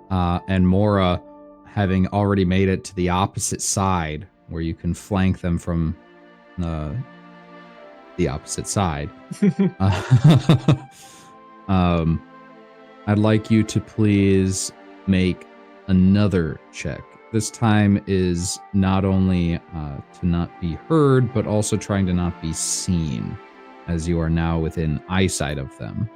and Mora having already made it to the opposite side, where you can flank them from the opposite side. I'd like you to please make another check. This time is not only to not be heard, but also trying to not be seen, as you are now within eyesight of them.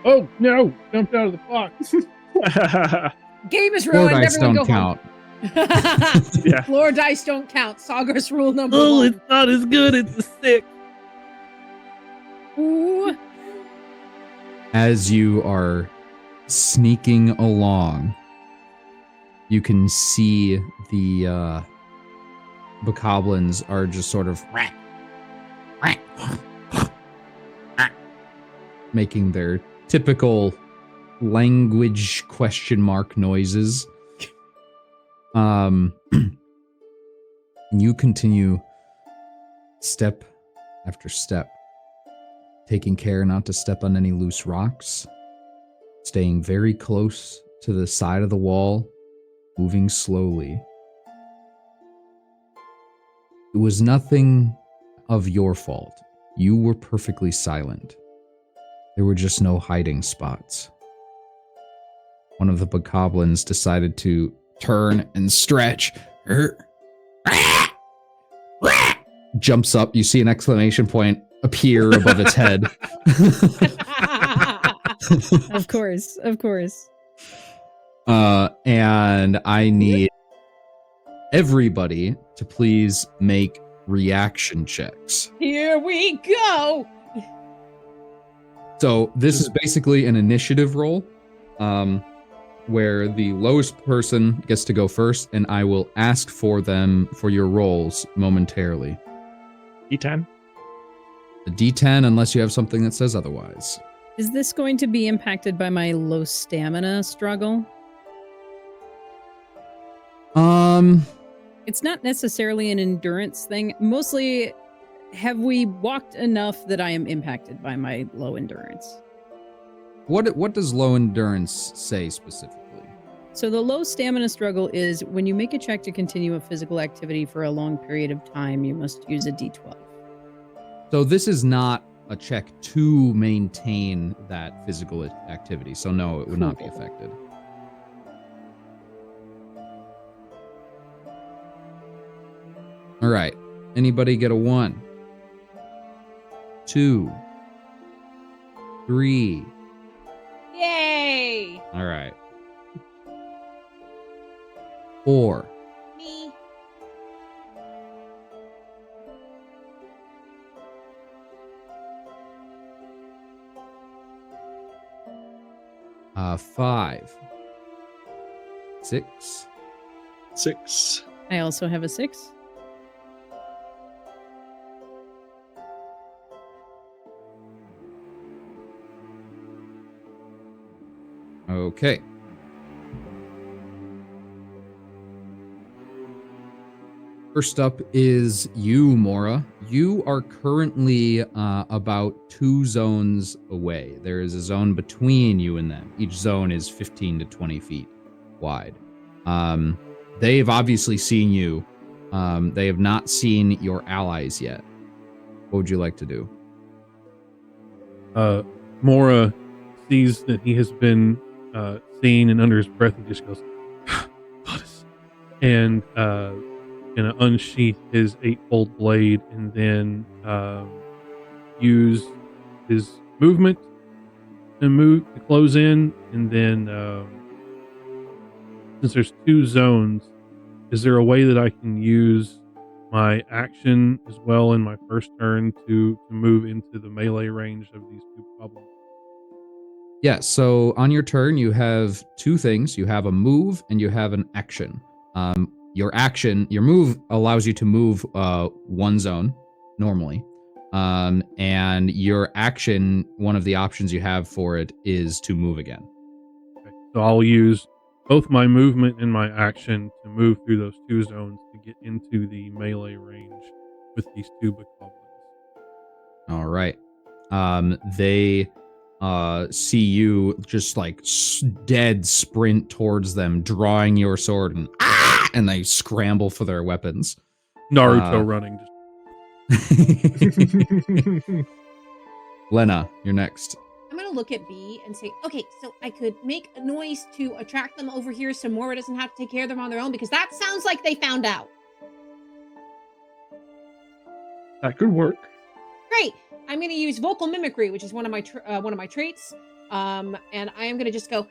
Oh no! Jumped out of the box. Game is Four ruined. dice Everyone don't go count. home. Yeah. Floor dice don't count. Sagas rule number Oh, one. it's not as good. It's a 6. Ooh. As you are sneaking along, you can see the bokoblins are just sort of making their typical language question mark noises. And you continue step after step, taking care not to step on any loose rocks, staying very close to the side of the wall, moving slowly. It was nothing of your fault. You were perfectly silent. There were just no hiding spots. One of the bokoblins decided to turn and stretch. Jumps up. You see an exclamation point appear above its head. Of course. Of course. And I need everybody to please make reaction checks. Here we go. So this is basically an initiative roll, where the lowest person gets to go first, and I will ask for them for your rolls momentarily. D10. A D10, unless you have something that says otherwise. Is this going to be impacted by my low stamina struggle? It's not necessarily an endurance thing. Mostly, have we walked enough that I am impacted by my low endurance? What does low endurance say specifically? So the low stamina struggle is when you make a check to continue a physical activity for a long period of time, you must use a D12. So this is not a check to maintain that physical activity. So no, it would not be affected. All right. Anybody get a 1? 2. 3. Yay. All right. 4. Me. 5. 6. 6. I also have a 6. Okay. First up is you, Mora. You are currently about 2 zones away. There is a zone between you and them. Each zone is 15 to 20 feet wide. They've obviously seen you. They have not seen your allies yet. What would you like to do? Mora sees that he has been seen, and under his breath he just goes, "Goddess," and gonna unsheath his 8-fold blade, and then use his movement to close in, and then since there's 2 zones, is there a way that I can use my action as well in my first turn to move into the melee range of these 2 goblins? Yeah, so on your turn, you have 2 things. You have a move and you have an action. Your move allows you to move 1 zone normally. And your action, one of the options you have for it is to move again. Okay. So I'll use both my movement and my action to move through those 2 zones to get into the melee range with these 2 bokoblins. All right. They see you just like dead sprint towards them, drawing your sword, and they scramble for their weapons. Naruto running. Lena, you're next. I'm gonna look at B and say, okay, so I could make a noise to attract them over here so Mora doesn't have to take care of them on their own, because that sounds like they found out. That could work. Great. I'm gonna use vocal mimicry, which is one of my traits. And I am gonna just go,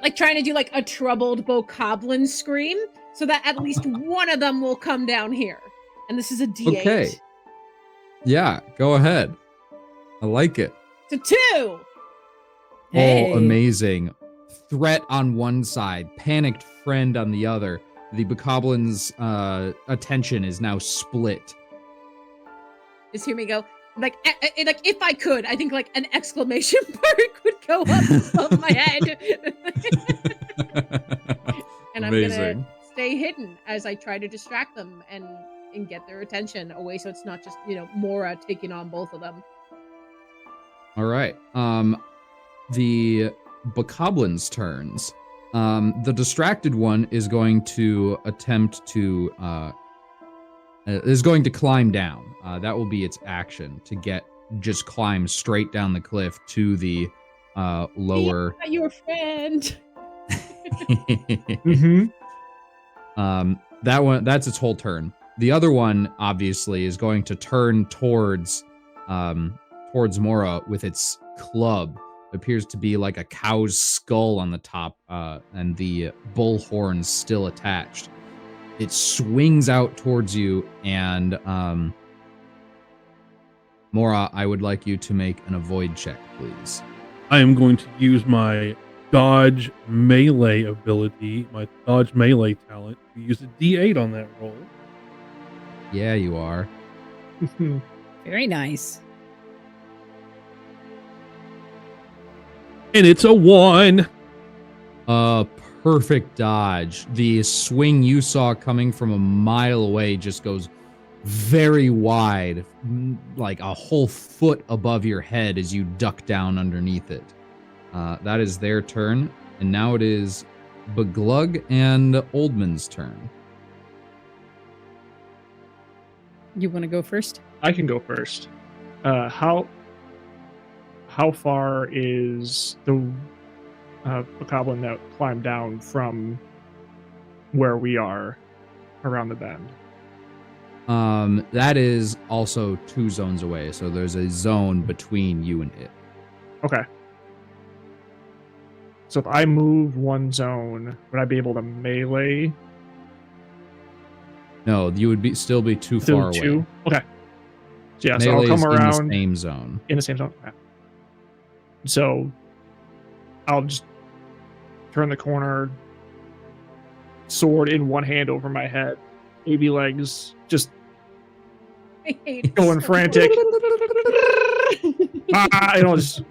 like trying to do like a troubled bokoblin scream, so that at least one of them will come down here. And this is a D8. Okay. Yeah, go ahead. I like it. It's a 2. Hey. Oh, amazing. Threat on one side, panicked friend on the other. The bokoblin's attention is now split. Just hear me go, like if I could, I think like an exclamation mark would go up above my head. And I'm gonna stay hidden as I try to distract them and get their attention away, so it's not just, Mora taking on both of them. All right. The bokoblin's turns. The distracted one is going to attempt to climb down. That will be its action to just climb straight down the cliff to the lower. Yeah, your friend. That's its whole turn. The other one obviously is going to turn towards Mora with its club. It appears to be like a cow's skull on the top, and the bull horns still attached. It swings out towards you, and Mora, I would like you to make an avoid check, please. I am going to use my dodge melee ability, my dodge melee talent, to use a D8 on that roll. Yeah, you are. Very nice. And it's a 1. Perfect dodge. The swing you saw coming from a mile away just goes very wide, like a whole foot above your head as you duck down underneath it. That is their turn, and now it is Beglug and Oldman's turn. You want to go first? I can go first. How far is the bokoblin that climbed down from where we are around the bend? That is also 2 zones away, so there's a zone between you and it. Okay. So if I move one zone, would I be able to melee? No, you would still be too far away. Okay. So yeah, Melee so I'll come is around in the same zone. In the same zone. Okay. So I'll just turn the corner, sword in one hand over my head, baby legs just going frantic. Just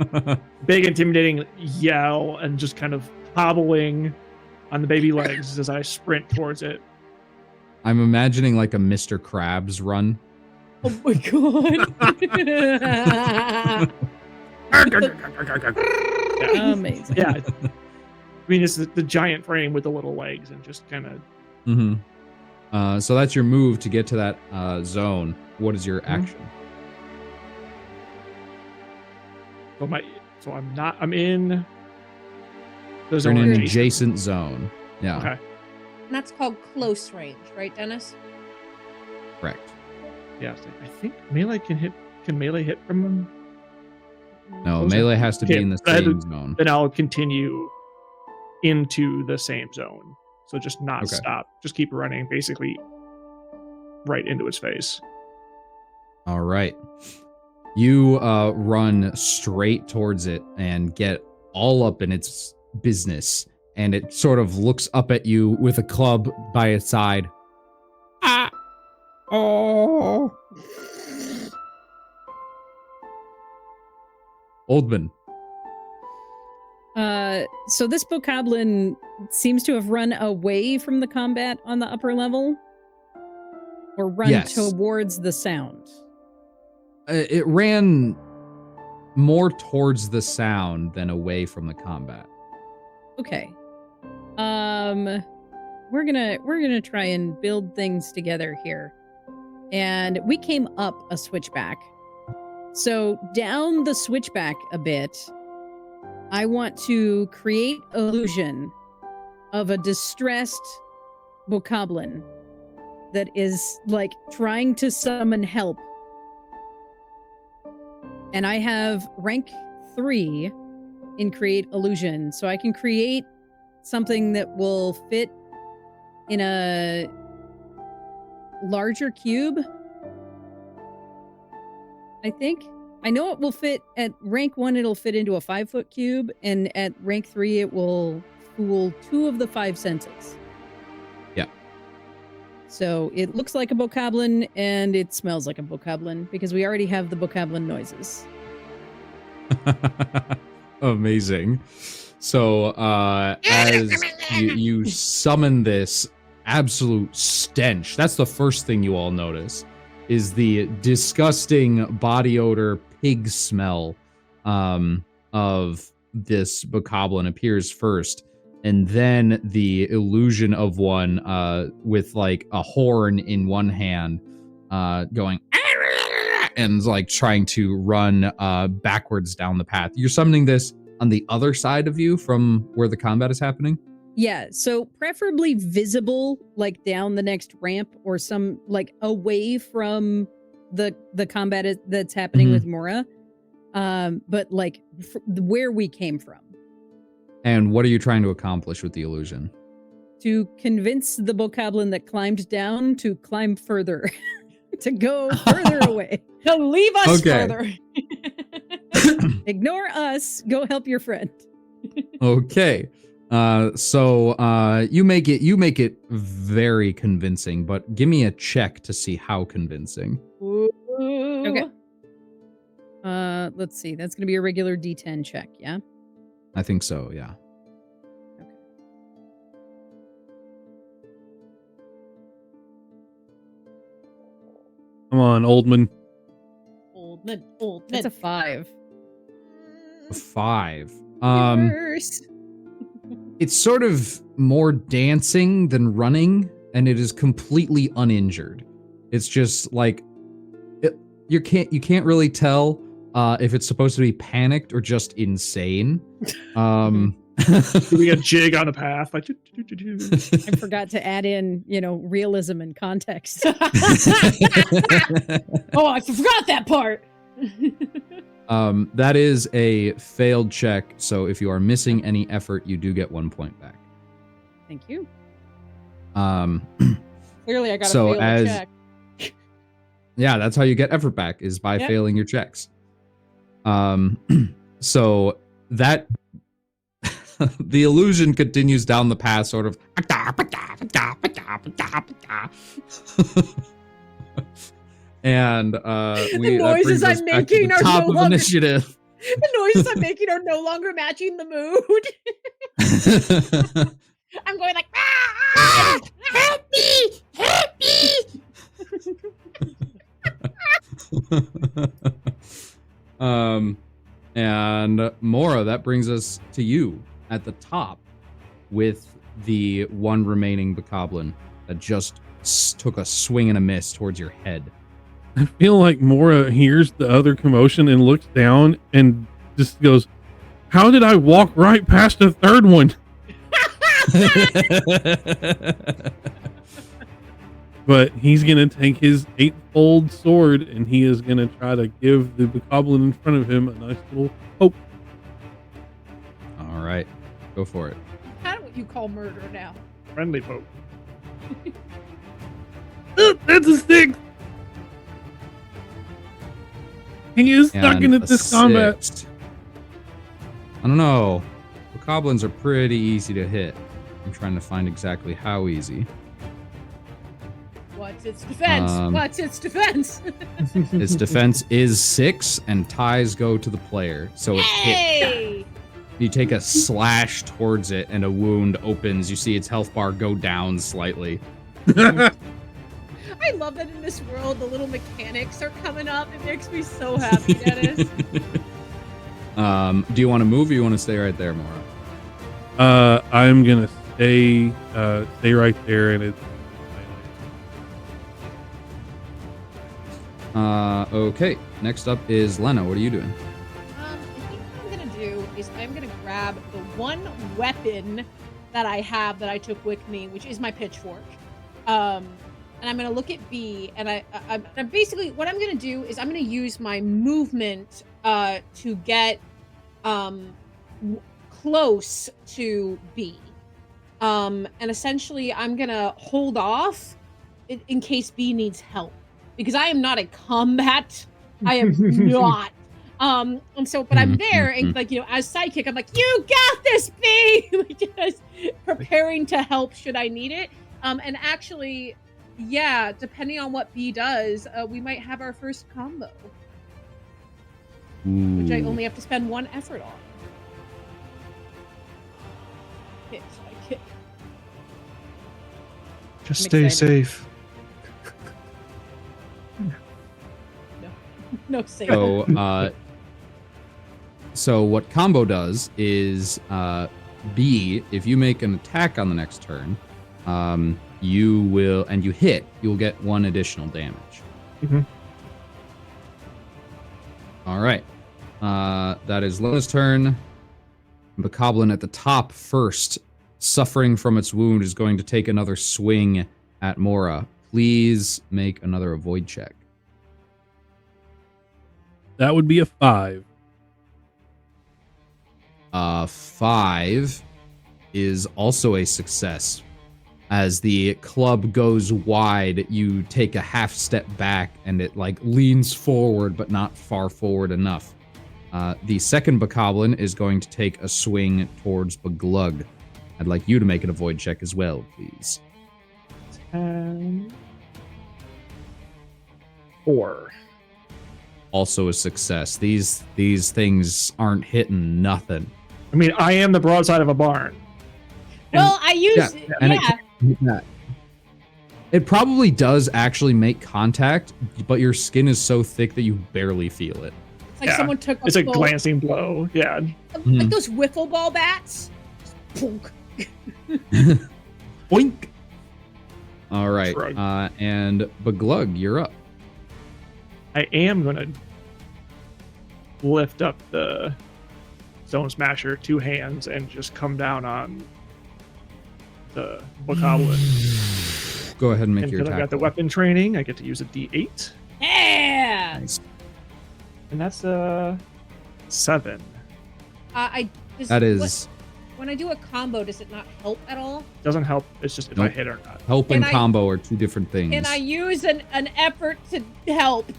big intimidating yell and just kind of hobbling on the baby legs as I sprint towards it. I'm imagining like a Mr. Krabs run. Oh my god. Yeah. Amazing. Yeah. I mean, it's the giant frame with the little legs and just kind of. Mm-hmm. So that's your move to get to that zone. What is your action? I'm in the You're zone. in an adjacent zone. Yeah. Okay. And that's called close range, right, Dennis? Correct. Yeah, so I think melee can melee hit from them? No, melee has to be in the same zone. Then I'll continue into the same zone. So just not stop. Just keep running basically right into its face. All right. You run straight towards it and get all up in its business. And it sort of looks up at you with a club by its side. Ah! Oh! Oldman. So this bokoblin seems to have run away from the combat on the upper level, or run Yes. towards the sound. It ran more towards the sound than away from the combat. Okay. We're gonna try and build things together here. And we came up a switchback. So down the switchback a bit, I want to create illusion of a distressed bokoblin that is like trying to summon help. And I have rank 3 in create illusion, so I can create something that will fit in a larger cube. I think. I know it will fit at rank 1, it'll fit into a 5-foot cube, and at rank 3 it will fool 2 of the 5 senses. Yeah. So it looks like a bokoblin and it smells like a bokoblin because we already have the bokoblin noises. Amazing. So as you summon this absolute stench, that's the first thing you all notice, is the disgusting body odor pig smell of this bokoblin appears first, and then the illusion of one with like a horn in one hand going and like trying to run backwards down the path. You're summoning this on the other side of you from where the combat is happening? Yeah, so preferably visible, like down the next ramp or some like away from the combat that's happening with Mora, but like where we came from. And what are you trying to accomplish with the illusion? To convince the bokoblin that climbed down to climb further, to go further away. To leave us further. Ignore us. Go help your friend. Okay. So you make it very convincing, but give me a check to see how convincing. Ooh. Okay. Let's see. That's going to be a regular D10 check, yeah? I think so, yeah. Okay. Come on, Oldman. Oldman. That's a 5. A 5. Reverse. It's sort of more dancing than running, and it is completely uninjured. It's just like you can't really tell if it's supposed to be panicked or just insane. Doing a jig on a path, like. I forgot to add in, realism and context. Oh, I forgot that part. That is a failed check, so if you are missing any effort, you do get 1 point back. Thank you. Clearly, I got to So fail as- a check. Yeah, that's how you get effort back, is by Yep. failing your checks. So that the illusion continues down the path, sort of. And The noises I'm making are top no of longer- initiative. The noises I'm making are no longer matching the mood. I'm going like, help me, help me. And Mora, that brings us to you at the top with the one remaining bokoblin that just took a swing and a miss towards your head. I feel like Mora hears the other commotion and looks down and just goes, "How did I walk right past the third one?" But he's going to take his 8-fold sword and he is going to try to give the bokoblin in front of him a nice little poke. All right, go for it. Kind of what you call murder now. Friendly poke. That's a 6. He is stuck And in a this combat. 6. I don't know. Bokoblins are pretty easy to hit. I'm trying to find exactly how easy. What? What's its defense? What's its defense? Its defense is 6, and ties go to the player. So it hits. Hey! You take a slash towards it, and a wound opens. You see its health bar go down slightly. I love that in this world, the little mechanics are coming up. It makes me so happy, Dennis. Do you want to move, or you want to stay right there, Mora? I'm gonna stay right there, and it's Okay. Next up is Lena. What are you doing? I think what I'm gonna do is I'm gonna grab the one weapon that I have that I took with me, which is my pitchfork. And I'm gonna look at B, and I'm basically what I'm gonna do is I'm gonna use my movement to get close to B. And essentially I'm gonna hold off in case B needs help, because I am not a combat. I am not. And so, but I'm there, and like, you know, as sidekick, I'm like, you got this, B! Like, just preparing to help should I need it. And actually, yeah, depending on what B does, we might have our first combo, which I only have to spend 1 effort on. Hit, sidekick. Just I'm stay excited. safe. No save. So what combo does is B, if you make an attack on the next turn, you will, and you hit, you'll get 1 additional damage. All right. That is Lena's turn. The Bokoblin at the top first, suffering from its wound, is going to take another swing at Mora. Please make another avoid check. that would be a 5. 5 is also a success. As the club goes wide, you take a half step back, and it like leans forward, but not far forward enough. The second Bokoblin is going to take a swing towards Beglug. I'd like you to make an avoid check as well, please. 10. 4. Also a success. These things aren't hitting nothing. I mean, I am the broadside of a barn. Well, I use and it can't hit that. It probably does actually make contact, but your skin is so thick that you barely feel it. It's like someone took It's a full- glancing blow. Yeah. like those wiffle ball bats. Punk. Boink. All right. Shrug. And Beglug, you're up. I am going to lift up the Stone Smasher 2 hands and just come down on the Bokoblin. Go ahead and make And your because I attack. got the weapon training, I get to use a D8. Yeah. Nice. And that's a 7. That is When I do a combo, does it not help at all? Doesn't help. It's just if I Nope. hit or not. help and Can I- combo are 2 different things. Can I use an effort to help?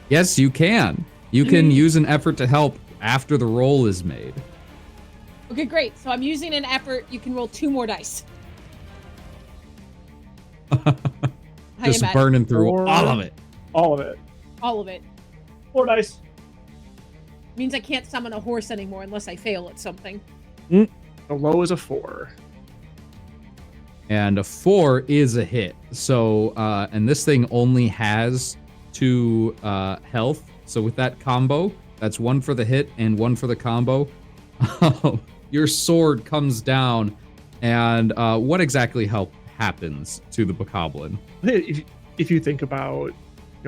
Yes, you can. You can use an effort to help after the roll is made. Okay, great. So I'm using an effort. You can roll 2 more dice. I Just imagine. burning through Or- all of it. All of it. All of it. 4 dice. Means I can't summon a horse anymore unless I fail at something. The low is a 4. And a 4 is a hit. So, and this thing only has 2 health. So with that combo, that's 1 for the hit and 1 for the combo. Your sword comes down, and what exactly happens to the Bokoblin? If you think about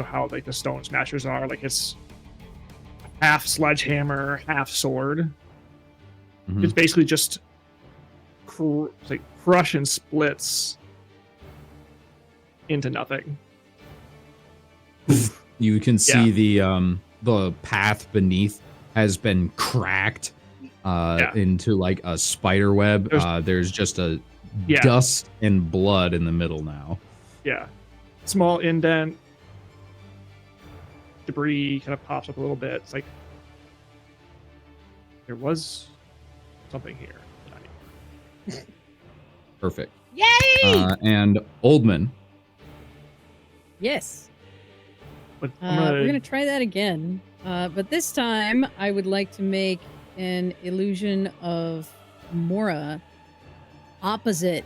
how like the Stone Smashers are, like it's half sledgehammer, half sword. Mhm. It's basically just like crush and splits into nothing. You can see the path beneath has been cracked into like a spider web. There's just a dust and blood in the middle now. Yeah. Small indent. Debris kind of pops up a little bit. It's like there was something here. Perfect. Yay! And Oldman, Yes. But We're gonna try that again. But this time I would like to make an illusion of Mora opposite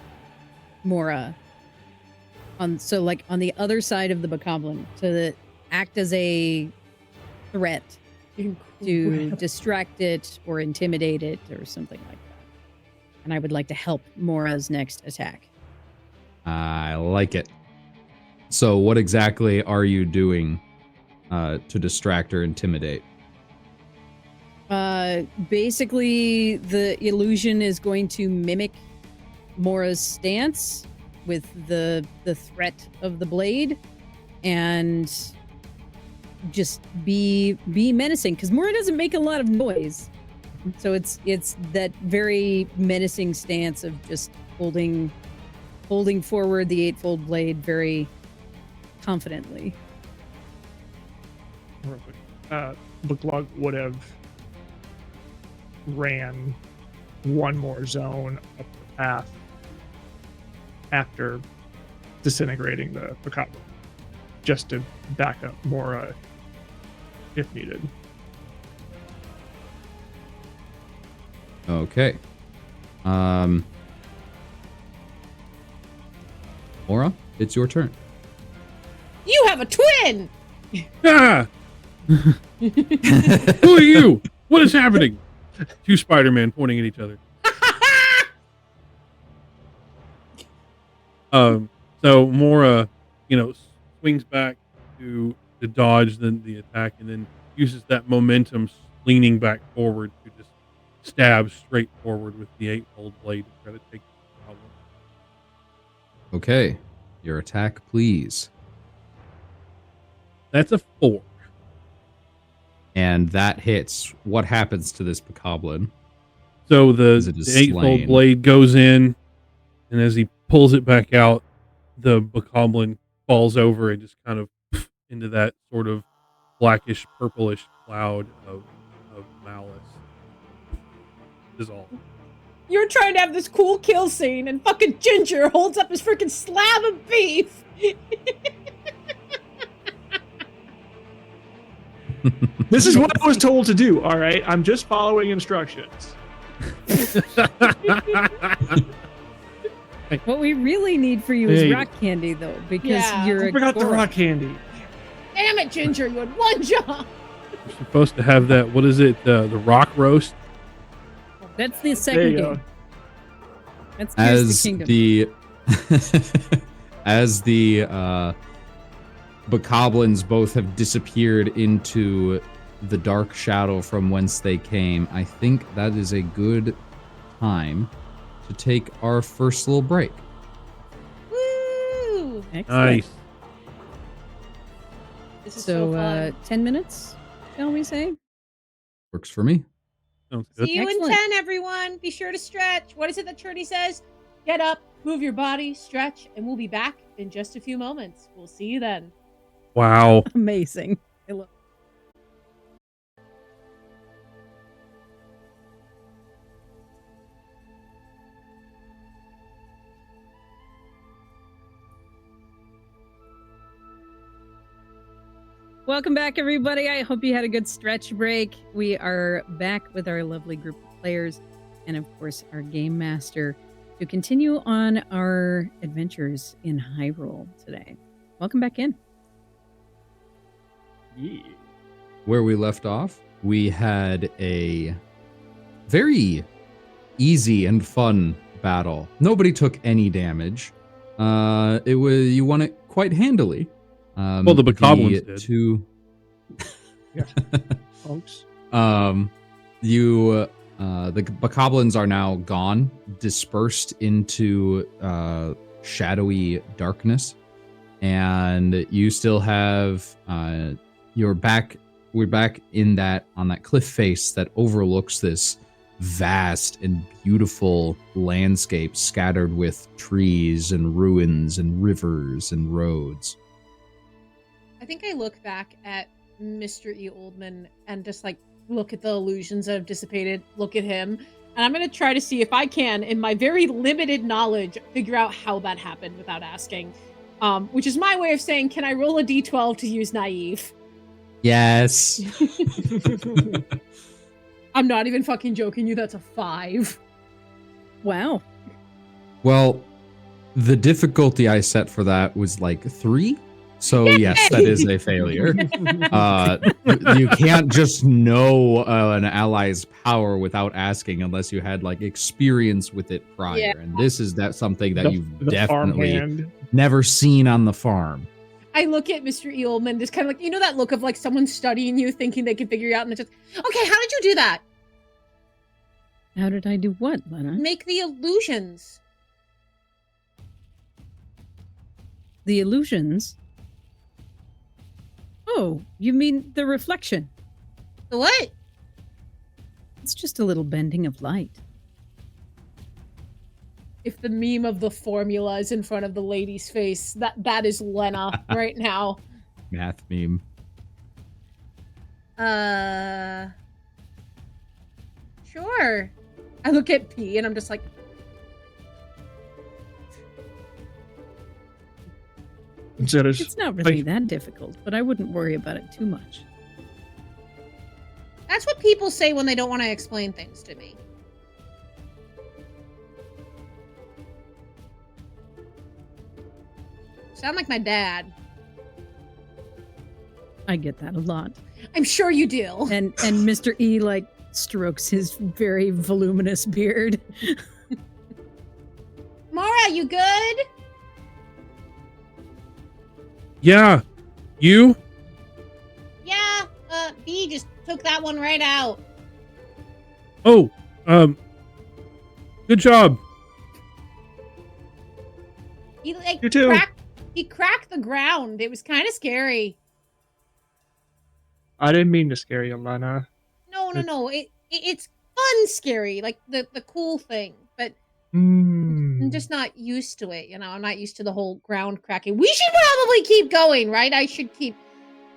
Mora. So like on the other side of the bokoblin to act as a threat to distract it or intimidate it or something like that. And I would like to help Mora's next attack. I like it. So what exactly are you doing to distract or intimidate? Basically, the illusion is going to mimic Mora's stance with the threat of the blade and just be menacing, because Mora doesn't make a lot of noise. So it's that very menacing stance of just holding forward the eightfold blade very confidently. real quick, Buklug would have ran one more zone up the path after disintegrating the bokoblin, just to back up Mora if needed. Okay. Mora, it's your turn. You have a twin! Ah! Who are you? What is happening? Two Spider-Man pointing at each other. So Mora, swings back to dodge the attack, and then uses that momentum, leaning back forward to just stab straight forward with the eightfold blade to try to take the problem. Okay. Your attack, please. That's a 4. And that hits. What happens to this bokoblin? So the Is it just eightfold slain? blade goes in, and as he pulls it back out, the bokoblin falls over and just kind of into that sort of blackish, purplish cloud of malice. Dissolve. You're trying to have this cool kill scene, and fucking Ginger holds up his freaking slab of beef. This is what I was told to do, all right? I'm just following instructions. What we really need for you is rock candy, though, because you're I forgot the rock candy. Damn it, Ginger, you had one job. You're supposed to have that, what is it, the rock roast? That's the There second you game. go. That's Tears of the Kingdom. As the bokoblins both have disappeared into the dark shadow from whence they came, I think that is a good time to take our first little break. Woo! Excellent. Nice. This is so fun. 10 minutes, shall we say? Works for me. Sounds good. See you Excellent. in 10, everyone. Be sure to stretch. What is it that Trudy says? Get up, move your body, stretch, and we'll be back in just a few moments. We'll see you then. Wow. Amazing. I love Welcome back, everybody. I hope you had a good stretch break. We are back with our lovely group of players and, of course, our game master to continue on our adventures in Hyrule today. Welcome back in. Yeah. Where we left off, we had a very easy and fun battle. Nobody took any damage. You won it quite handily. Well, the bokoblins did. Yeah. Folks. The bokoblins are now gone, dispersed into shadowy darkness, and you still have we're back in on that cliff face that overlooks this vast and beautiful landscape scattered with trees and ruins and rivers and roads. I think I look back at Mr. E. Oldman and just look at the illusions that have dissipated, look at him, and I'm going to try to see if I can, in my very limited knowledge, figure out how that happened without asking. which is my way of saying, can I roll a d12 to use naive? Yes. I'm not even fucking joking you. That's a 5. Wow. Well, the difficulty I set for that was like 3. So yes, that is a failure. You can't just know an ally's power without asking unless you had like experience with it prior. Yeah. And this is something that you've The definitely farmhand. never seen on the farm. I look at Mr. Eelman, just kind of like, you know that look of like someone studying you, thinking they can figure you out, and it's just, okay, how did you do that? How did I do what, Lena? Make the illusions. The illusions? Oh, you mean the reflection? The what? It's just a little bending of light. If the meme of the formula is in front of the lady's face, that is Lena right now. Math meme. Sure. I look at P and I'm just like, It's not really that difficult, but I wouldn't worry about it too much. that's what people say when they don't want to explain things to me. Sound like my dad. I get that a lot. I'm sure you do. And Mr. E like strokes his very voluminous beard. Mara, you good? Yeah. You? Yeah, B just took that one right out. Oh, good job. He like You too. cracked the ground. It was kind of scary. I didn't mean to scare you, Lena. No. It's fun scary, like the cool thing. But Hmm. I'm just not used to it, you know. I'm not used to the whole ground cracking. We should probably keep going, right? I should keep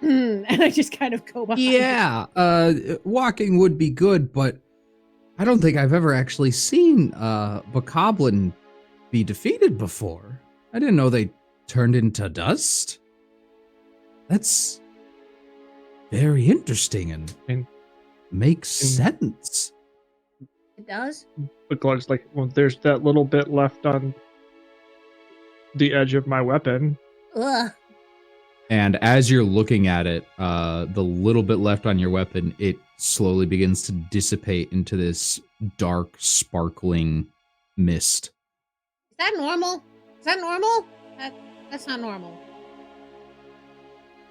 and I just kind of go behind. Yeah, walking would be good, but I don't think I've ever actually seen Bokoblin be defeated before. I didn't know they turned into dust. That's very interesting and makes sense. It does. But Glug's like, well, there's that little bit left on the edge of my weapon. Ugh. And as you're looking at it, the little bit left on your weapon, it slowly begins to dissipate into this dark, sparkling mist. Is that normal? Is that normal? That's not normal.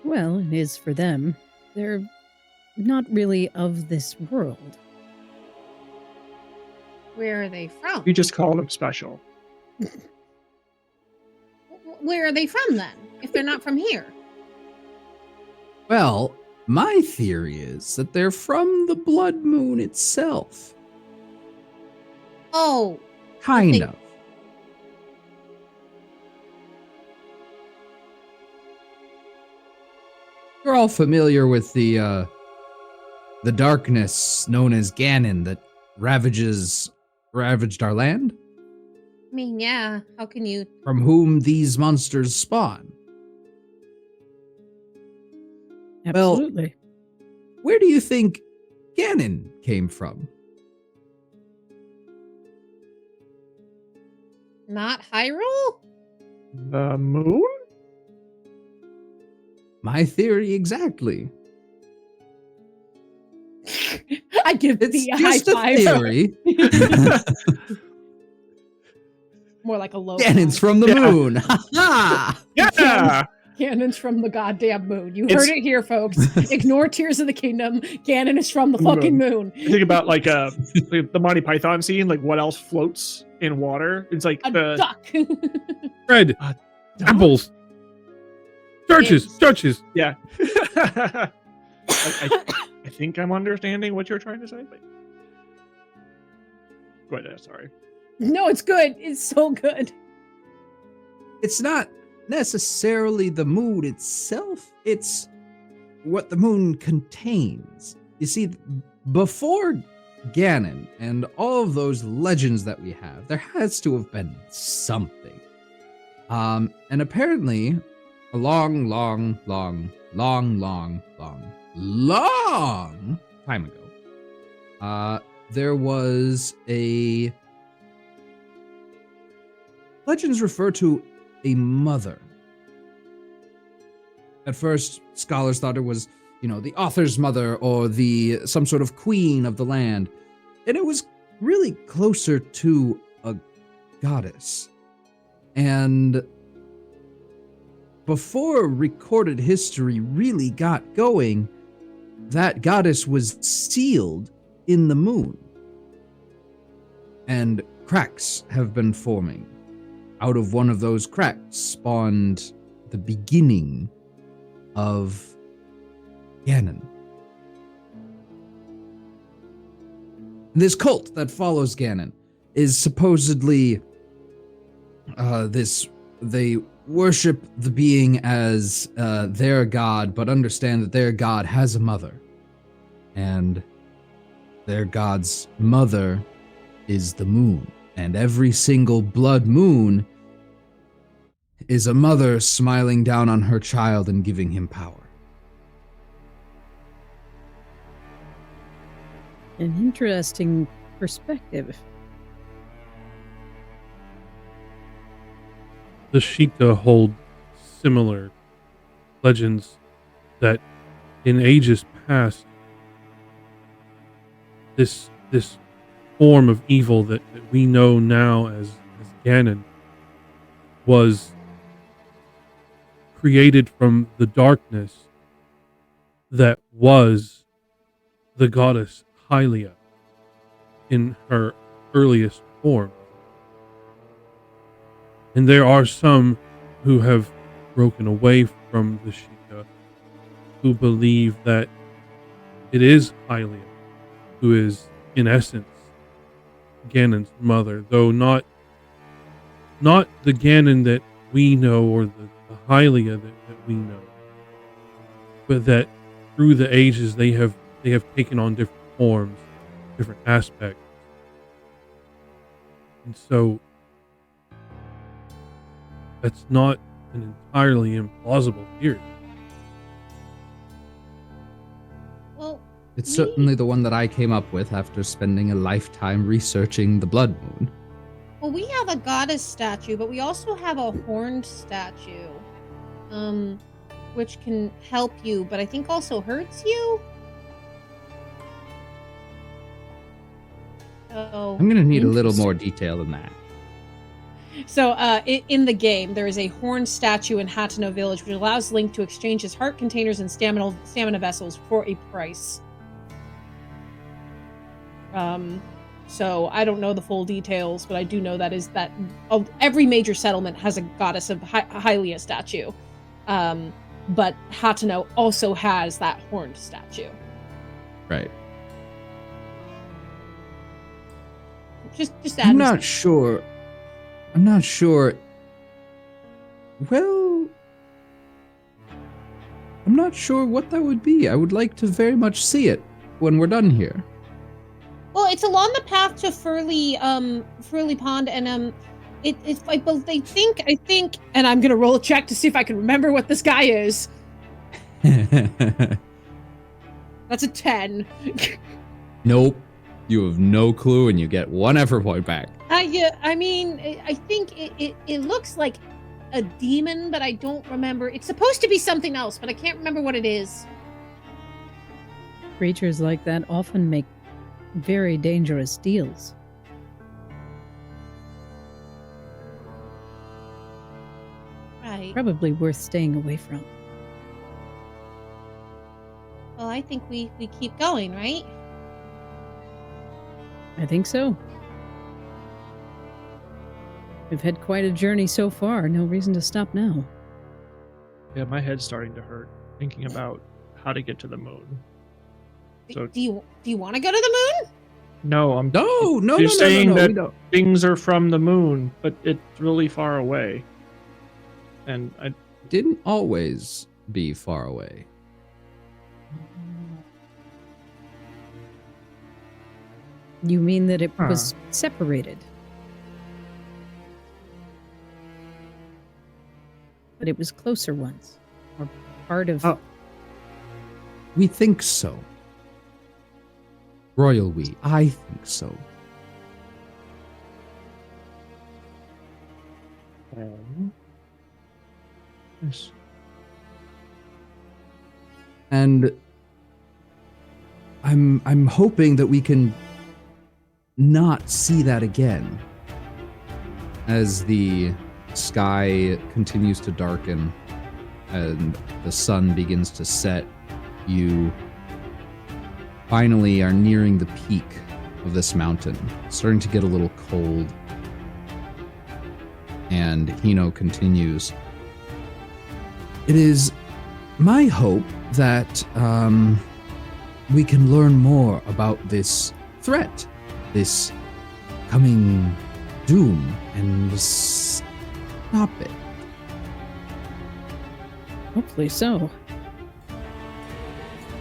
Well, it is for them. They're not really of this world. Where are they from? You just call them special. Where are they from then? If they're not from here? Well, my theory is that they're from the Blood Moon itself. Oh, Kind of. You're all familiar with the darkness known as Ganon that ravaged our land? I mean, yeah. How can you? From whom these monsters spawn. Absolutely. Where do you think Ganon came from? Not Hyrule? The moon? My theory exactly. I give It's the high just a five. theory. More like a low. Ganon's from the moon. Ha-ha! Yeah! Ganon's from the goddamn moon. You It's- heard it here, folks. Ignore Tears of the Kingdom. Ganon is from the fucking moon. Think about like the Monty Python scene, like what else floats in water? It's like A the duck. Bread. Apples. Churches. Yeah. I think I'm understanding what you're trying to say. But... Go ahead, sorry. No, it's good. It's so good. It's not necessarily the moon itself, it's what the moon contains. You see, before Ganon and all of those legends that we have, there has to have been something. And apparently, a long time ago, there was a legends refer to a mother. At first, scholars thought it was, the author's mother or some sort of queen of the land. And it was really closer to a goddess. And before recorded history really got going, that goddess was sealed in the moon. And cracks have been forming. Out of one of those cracks spawned the beginning of Ganon. This cult that follows Ganon is supposedly they worship the being as their god, but understand that their god has a mother. And their god's mother is the moon. And every single blood moon is a mother smiling down on her child and giving him power. An interesting perspective. The Sheikah hold similar legends that in ages past, this form of evil that we know now as Ganon was created from the darkness that was the goddess Hylia in her earliest form. And there are some who have broken away from the Sheikah who believe that it is Hylia who is, in essence, Ganon's mother, though not the Ganon that we know or the Hylia that we know, but that through the ages they have taken on different forms, different aspects. And so that's not an entirely implausible theory. Well, It's certainly the one that I came up with after spending a lifetime researching the Blood Moon. well, we have a goddess statue, but we also have a horned statue, which can help you, but I think also hurts you. Oh, I'm gonna need a little more detail than that. So, in the game, there is a horned statue in Hateno Village, which allows Link to exchange his heart containers and stamina vessels for a price. So I don't know the full details, but I do know that every major settlement has a goddess of Hylia statue. But Hateno also has that horned statue. Right. Just I'm not sure. Well, I'm not sure what that would be. I would like to very much see it when we're done here. Well, it's along the path to Furley Pond, and it's like both. I think, and I'm gonna roll a check to see if I can remember what this guy is. That's a 10. Nope. You have no clue, and you get 1 effort point back. Yeah, I mean, I think it looks like a demon, but I don't remember. It's supposed to be something else, but I can't remember what it is. Creatures like that often make very dangerous deals. Right. Probably worth staying away from. Well, I think we keep going, right? I think so. We've had quite a journey so far. No reason to stop now. Yeah, my head's starting to hurt thinking about how to get to the moon. So Do you want to go to the moon? no, I'm No. You're saying we that don't. things are from the moon, but it's really far away. And I Didn't always be far away. You mean that it was separated? that it was closer once, or part of. Oh. We think so. Royal we. I think so. Yes. And I'm hoping that we can not see that again as the sky continues to darken and the sun begins to set. You finally are nearing the peak of this mountain, starting to get a little cold. And Hino continues. It is my hope that we can learn more about this threat, this coming doom, and stop it. Hopefully so.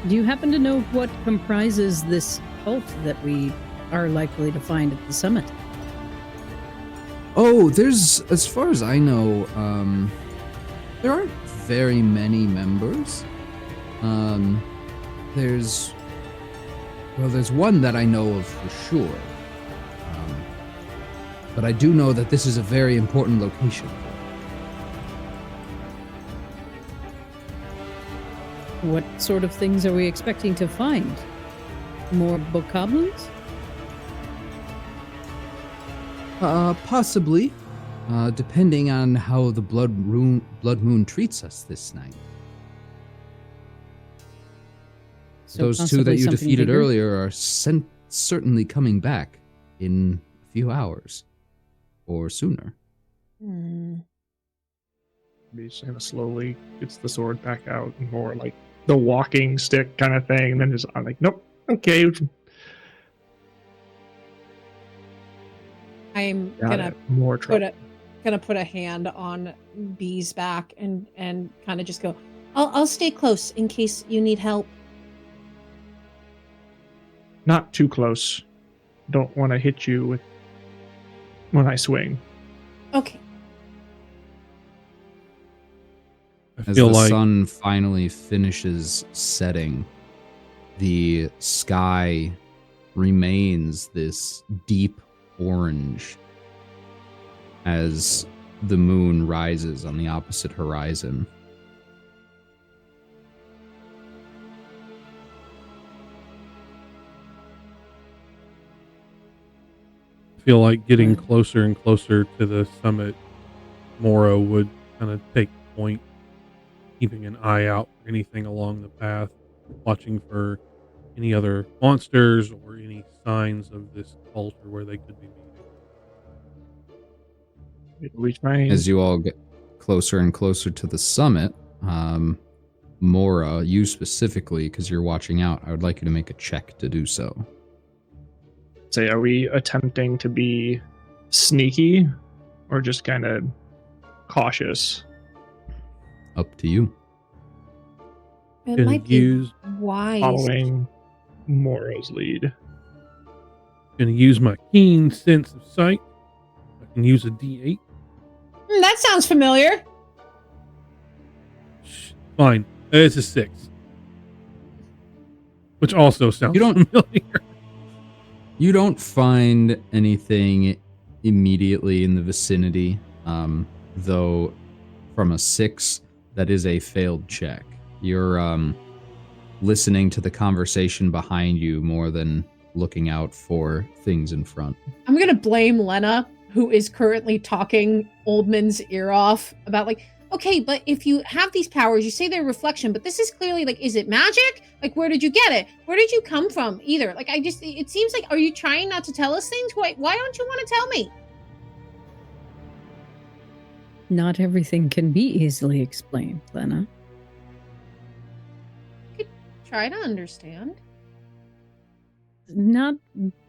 Do you happen to know what comprises this cult that we are likely to find at the summit? Oh, there's, as far as I know, there aren't very many members. There's one that I know of for sure. But I do know that this is a very important location. What sort of things are we expecting to find? More bokoblins? Possibly, depending on how the blood moon treats us this night. So those two possibly that you something defeated bigger? earlier are certainly coming back in a few hours or sooner. He's kind of slowly gets the sword back out, and more like the walking stick kind of thing, and then I'm like, nope, okay. I'm Got gonna it. More trouble. put a hand on B's back and kind of just go, I'll stay close in case you need help. Not too close. Don't want to hit you when I swing. Okay. I As feel the like sun finally finishes setting, the sky remains this deep orange as the moon rises on the opposite horizon. I feel like getting closer and closer to the summit, Mora would kind of take point, keeping an eye out for anything along the path, watching for any other monsters or any signs of this cult or where they could be meeting. We try. As you all get closer and closer to the summit, Mora, you specifically, because you're watching out, I would like you to make a check to do so. Say, are we attempting to be sneaky or just kind of cautious? Up to you. It Gonna might be use wise. Following Mora's lead. gonna use my keen sense of sight. I can use a D8. That sounds familiar. Fine, it's a 6, which also sounds You don't- familiar. You don't find anything immediately in the vicinity, though from a 6, that is a failed check. You're listening to the conversation behind you more than looking out for things in front. I'm going to blame Lena, who is currently talking Oldman's ear off about like, okay, but if you have these powers, you say they're reflection, but this is clearly like, is it magic? Like, where did you get it? Where did you come from? Either. Like, it seems like, are you trying not to tell us things? Why don't you want to tell me? Not everything can be easily explained, Lena. Try to understand. Not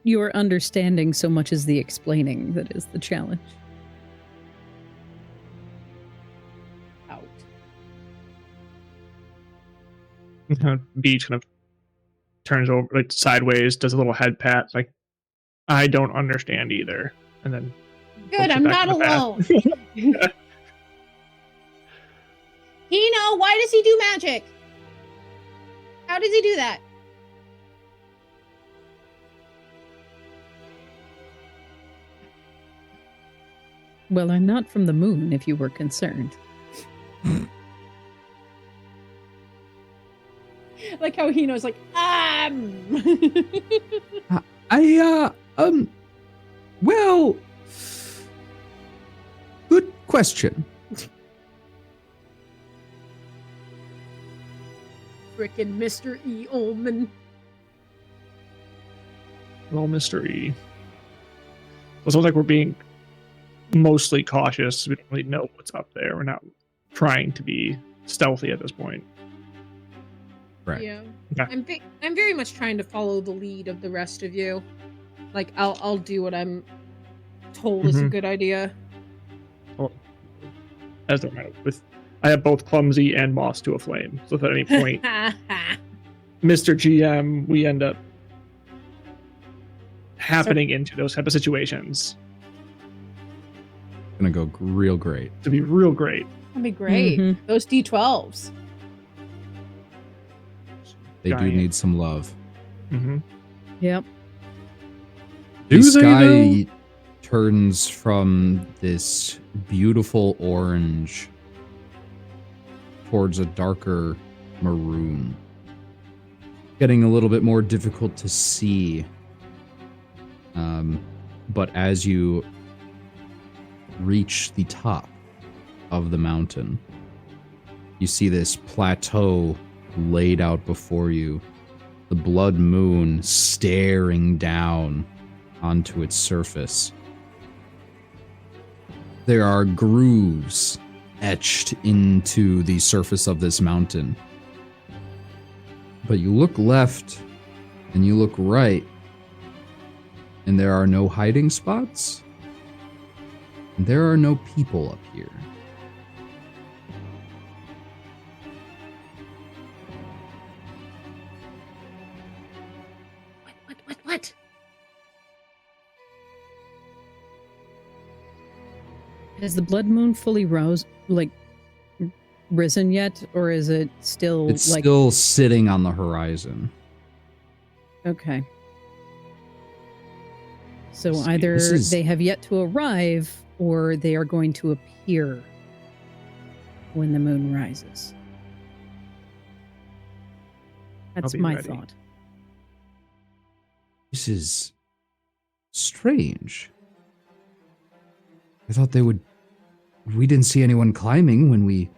your understanding so much as the explaining that is the challenge. Out. Beach kind of turns over like sideways, does a little head pat, like, I don't understand either. And then Good, puts it I'm back not in the path. alone. Hino, why does he do magic? How does he do that? Well, I'm not from the moon, if you were concerned. Like how Hino's like, Well, good question. Frickin' Mr. E. Ullman. Well, mystery. It sounds like we're being mostly cautious. We don't really know what's up there. We're not trying to be stealthy at this point. Right. Yeah. Okay. I'm very much trying to follow the lead of the rest of you. Like I'll do what I'm told is a good idea. Well, as they're with, I have both clumsy and moss to a flame. So if at any point, Mr. GM, we end up happening into those type of situations, Gonna go real great. to be real great. That'd be great. Mhm. Those D12s. They do Giant. need some love. Mm-hmm. Yep. Do The they, sky turns from this beautiful orange towards a darker maroon, getting a little bit more difficult to see. But as you reach the top of the mountain, you see this plateau laid out before you, the blood moon staring down onto its surface. There are grooves etched into the surface of this mountain. But you look left and you look right, and there are no hiding spots. And there are no people up here. What? Has the blood moon fully risen yet, or is it still It's still sitting on the horizon. Okay. So See, either this is- they have yet to arrive, or they are going to appear when the moon rises. That's be my ready. thought. This is strange. I thought they would... We didn't see anyone climbing when we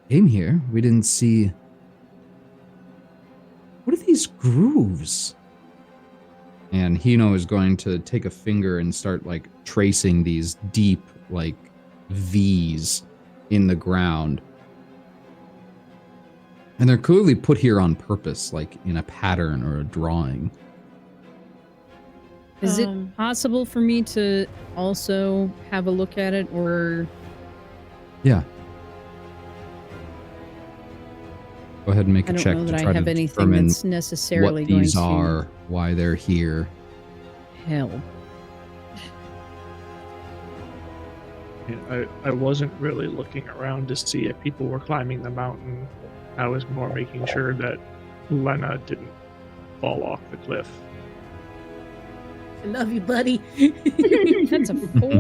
came here. We didn't see... What are these grooves? And Hino is going to take a finger and start, like, tracing these deep, like, V's in the ground. And they're clearly put here on purpose, like in a pattern or a drawing. Is it possible for me to also have a look at it, or... Yeah. Go ahead and make I a don't check know to that I try have to anything determine that's necessarily what going these to are, why they're here. hell. Yeah, I wasn't really looking around to see if people were climbing the mountain. I was more making sure that Lena didn't fall off the cliff. I love you, buddy. That's a 4?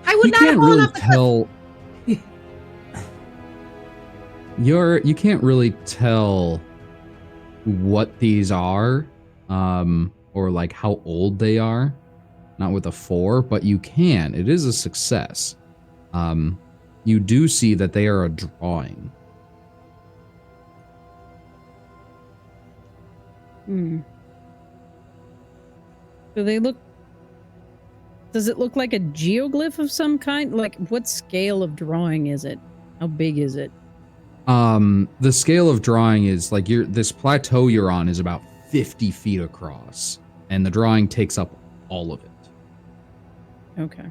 I would You not have can't fallen really off the cliff. tell. You can't really tell what these are, or like how old they are. Not with a 4, but you can. It is a success. You do see that they are a drawing. Hmm. Do they look... Does it look like a geoglyph of some kind? Like, what scale of drawing is it? How big is it? The scale of drawing is like this plateau you're on is about 50 feet across, and the drawing takes up all of it. Okay.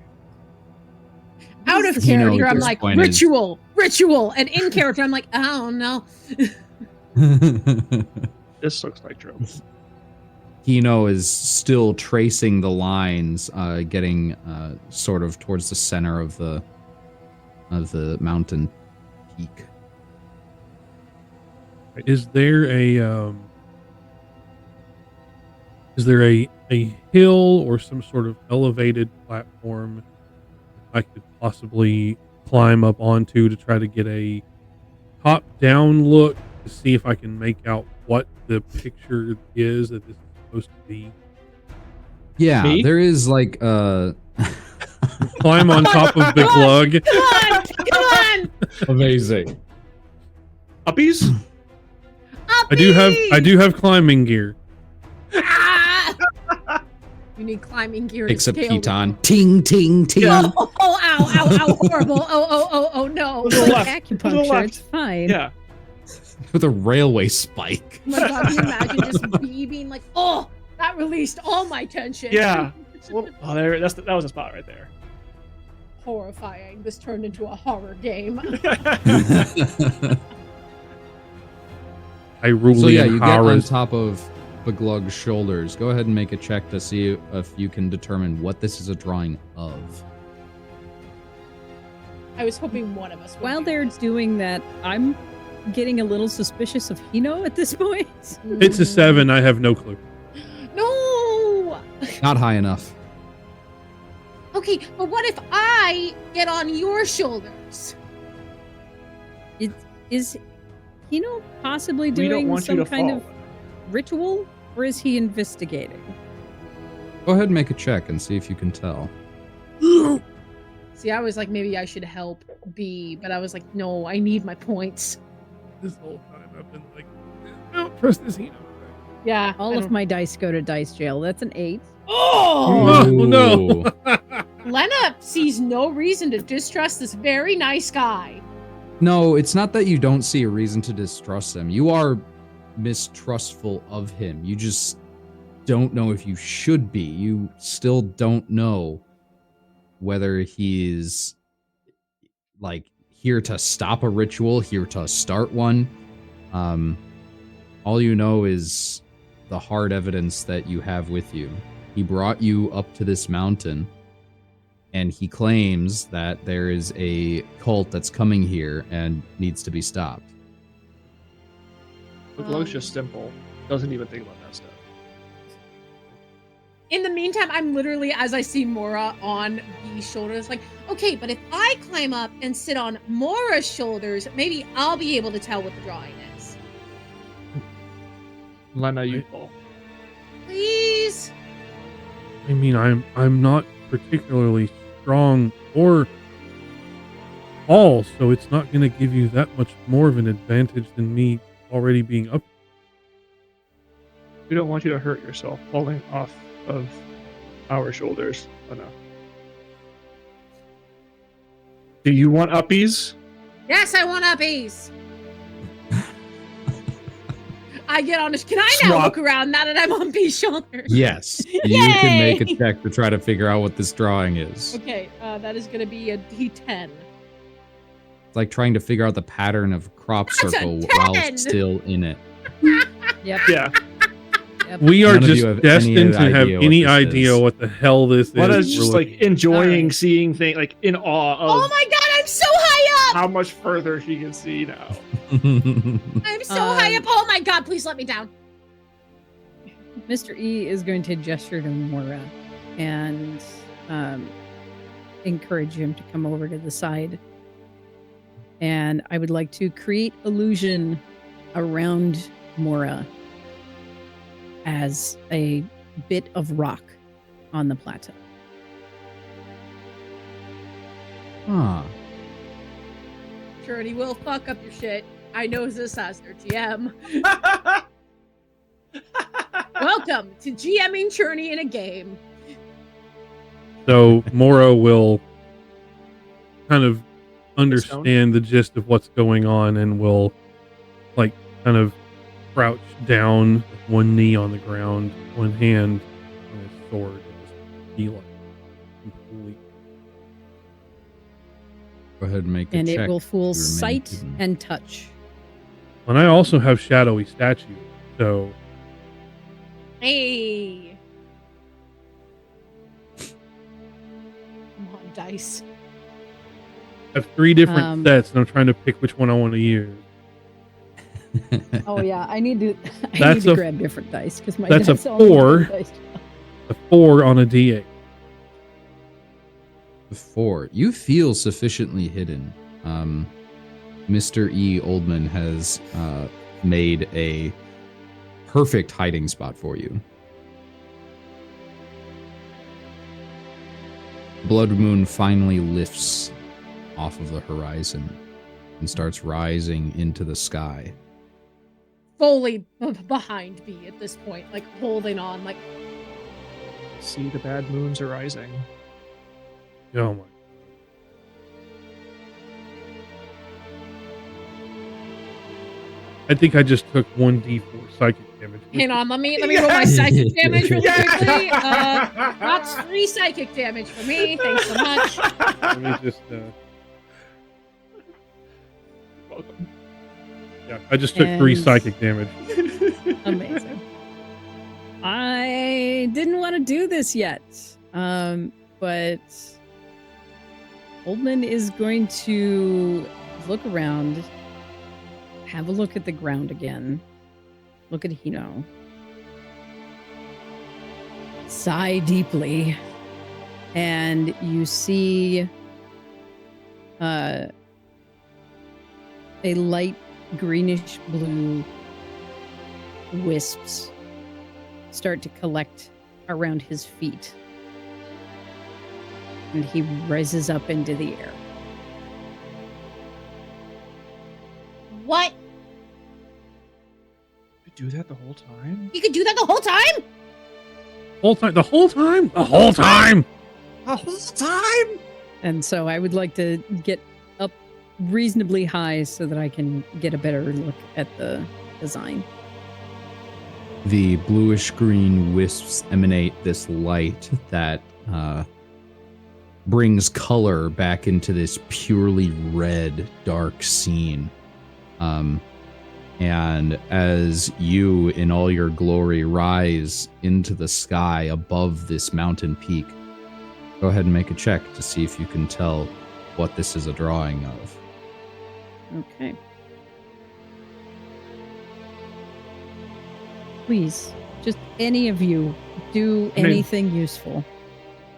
Out of You know, character, at I'm this like, point is- ritual. And in character, I'm like, oh no. This looks like trouble. Hino is still tracing the lines, getting sort of towards the center of the mountain peak. Is there a hill or some sort of elevated platform I could possibly climb up onto to try to get a top-down look to see if I can make out what the picture is that this is supposed to be? Yeah, Me? there is like Climb on top of the glug. Come on! Come on! amazing. Uppies? I do have climbing gear. Ah! You need climbing gear. Picks to up scale Keaton. with. Ting, ting, ting. Oh, ow, ow, horrible. Oh, no. To the Like left. To the acupuncture, left. it's fine. Yeah. With a railway spike. Oh my God, can you imagine just me being like, oh, that released all my tension. Yeah. Well, oh, there. That was a spot right there. Horrifying. This turned into a horror game. Hyrule So yeah, you get on horrors. top of Beglug's shoulders. Go ahead and make a check to see if you can determine what this is a drawing of. I was hoping one of us would While do they're this. doing that, I'm getting a little suspicious of Hino at this point. It's a 7. I have no clue. No! Not high enough. Okay, but what if I get on your shoulders? Is Hino possibly We don't doing want you some to kind fall. of ritual, or is he investigating? Go ahead and make a check and see if you can tell. See, I was like, maybe I should help B, but I was like, no, I need my points. This whole time I've been like, I don't trust this Hino. Yeah. All of my dice go to dice jail. That's an 8. Oh! Oh, no. Lena sees no reason to distrust this very nice guy. No, it's not that you don't see a reason to distrust him. You are mistrustful of him. You just don't know if you should be. You still don't know whether he's like here to stop a ritual, here to start one. All you know is the hard evidence that you have with you. He brought you up to this mountain, and he claims that there is a cult that's coming here and needs to be stopped. Beglug's just simple. Doesn't even think about that stuff. In the meantime, I'm literally, as I see Mora on B's shoulders, like, okay, but if I climb up and sit on Mora's shoulders, maybe I'll be able to tell what the drawing is. Lena, you fall. Please? I mean, I'm not particularly strong or tall, so it's not going to give you that much more of an advantage than me already being up. We don't want you to hurt yourself falling off of our shoulders. Oh no. Do you want uppies? Yes, I want uppies. I get on this. Can I now Swap. look around now that I'm on B's shoulders? Yes, you Yay! can make a check to try to figure out what this drawing is. Okay, that is going to be a D10. It's like trying to figure out the pattern of a crop That's a circle while 10! still in it. Yep. Yeah. Yep. We are None of just you have destined to any have idea what any this idea is. what the hell this is. Lena's we're just like looking at. enjoying Alright. seeing things, like in awe Oh of my god, I'm so high up! how much further she can see now. I'm so high Um, up. Oh my god, please let me down. Mr. E is going to gesture to Mora and encourage him to come over to the side. And I would like to create illusion around Mora as a bit of rock on the plateau. Huh. Sure, and he will fuck up your shit. I know this as their GM. Welcome to GMing Journey in a game. So Mora will kind of understand the gist of what's going on and will like kind of crouch down with one knee on the ground, one hand on his sword, and just be like completely. Go ahead and make a And check. it will fool to remain sight hidden. and touch. And I also have shadowy statue, so Hey. Come on, dice. I have 3 different sets, and I'm trying to pick which one I want to use. Oh yeah, I need to. I That's need to a- grab different dice because my that's a dice all need 4. different dice. A 4 on a D8. Before you feel sufficiently hidden, Mr. E. Oldman has made a perfect hiding spot for you. Blood moon finally lifts off of the horizon and starts rising into the sky. Fully behind me at this point, like holding on, like See the bad moons are rising. Oh my. I think I just took 1d4 psychic damage. hang on, let me roll my psychic damage really Yes! quickly. That's 3 psychic damage for me. Thanks so much. Let me just. Welcome. Yeah, I just took 3 And- psychic damage. Amazing. I didn't want to do this yet, but Oldman is going to look around, have a look at the ground again, look at Hino, sigh deeply, and you see a light greenish blue wisps start to collect around his feet. And he rises up into the air. What? You do that the whole time? You could do that the whole time? The whole time? The whole time! The whole time? And so I would like to get up reasonably high so that I can get a better look at the design. The bluish green wisps emanate this light that brings color back into this purely red, dark scene. And as you, in all your glory, rise into the sky above this mountain peak, go ahead and make a check to see if you can tell what this is a drawing of. Okay. Please, just any of you, do I mean- anything useful.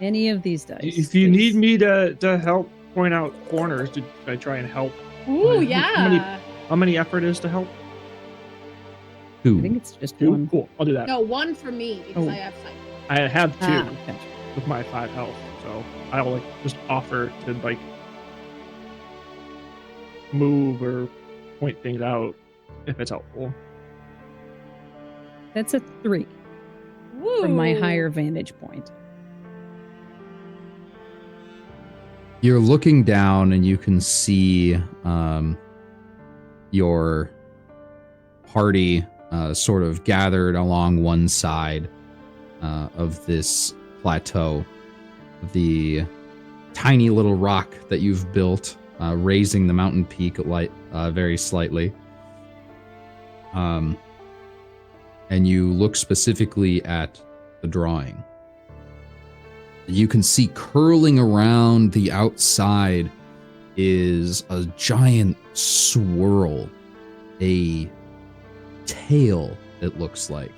Any of these dice. If you please. need me to help point out corners, should I try and help? Ooh, How many- yeah. How many effort is to help? I 2. think it's just 2? one. Cool, I'll do that. No, 1 for me because Oh. I have sight. I have 2 Ah, gotcha. with my 5 health, so I will just offer to move or point things out if it's helpful. That's a 3 Woo. from my higher vantage point. You're looking down and you can see your party sort of gathered along one side of this plateau. The tiny little rock that you've built, raising the mountain peak very slightly. And you look specifically at the drawing. You can see curling around the outside is a giant swirl, a tail, it looks like.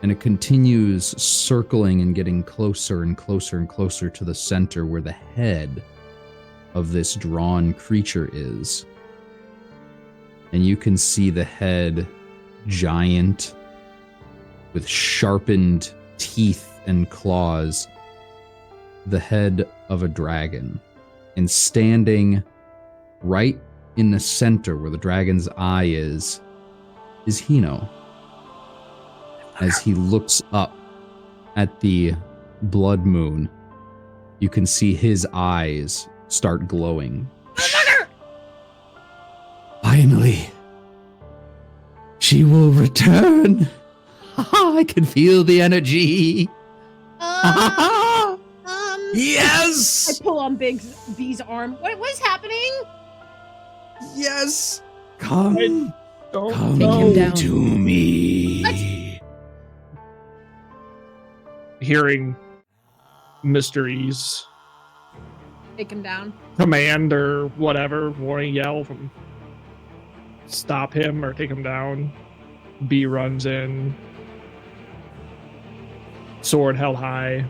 And it continues circling and getting closer and closer and closer to the center where the head of this drawn creature is. And you can see the head giant with sharpened teeth and claws, the head of a dragon. And standing right in the center where the dragon's eye is Hino. As he looks up at the blood moon, you can see his eyes start glowing. Finally, she will return. I can feel the energy. I Yes! pull on B's arm. What is happening? Yes! Come Don't Come Take him down. to me. hearing Mystery's Take him down. command or whatever, warning yell from stop him or take him down. B runs in, sword held high.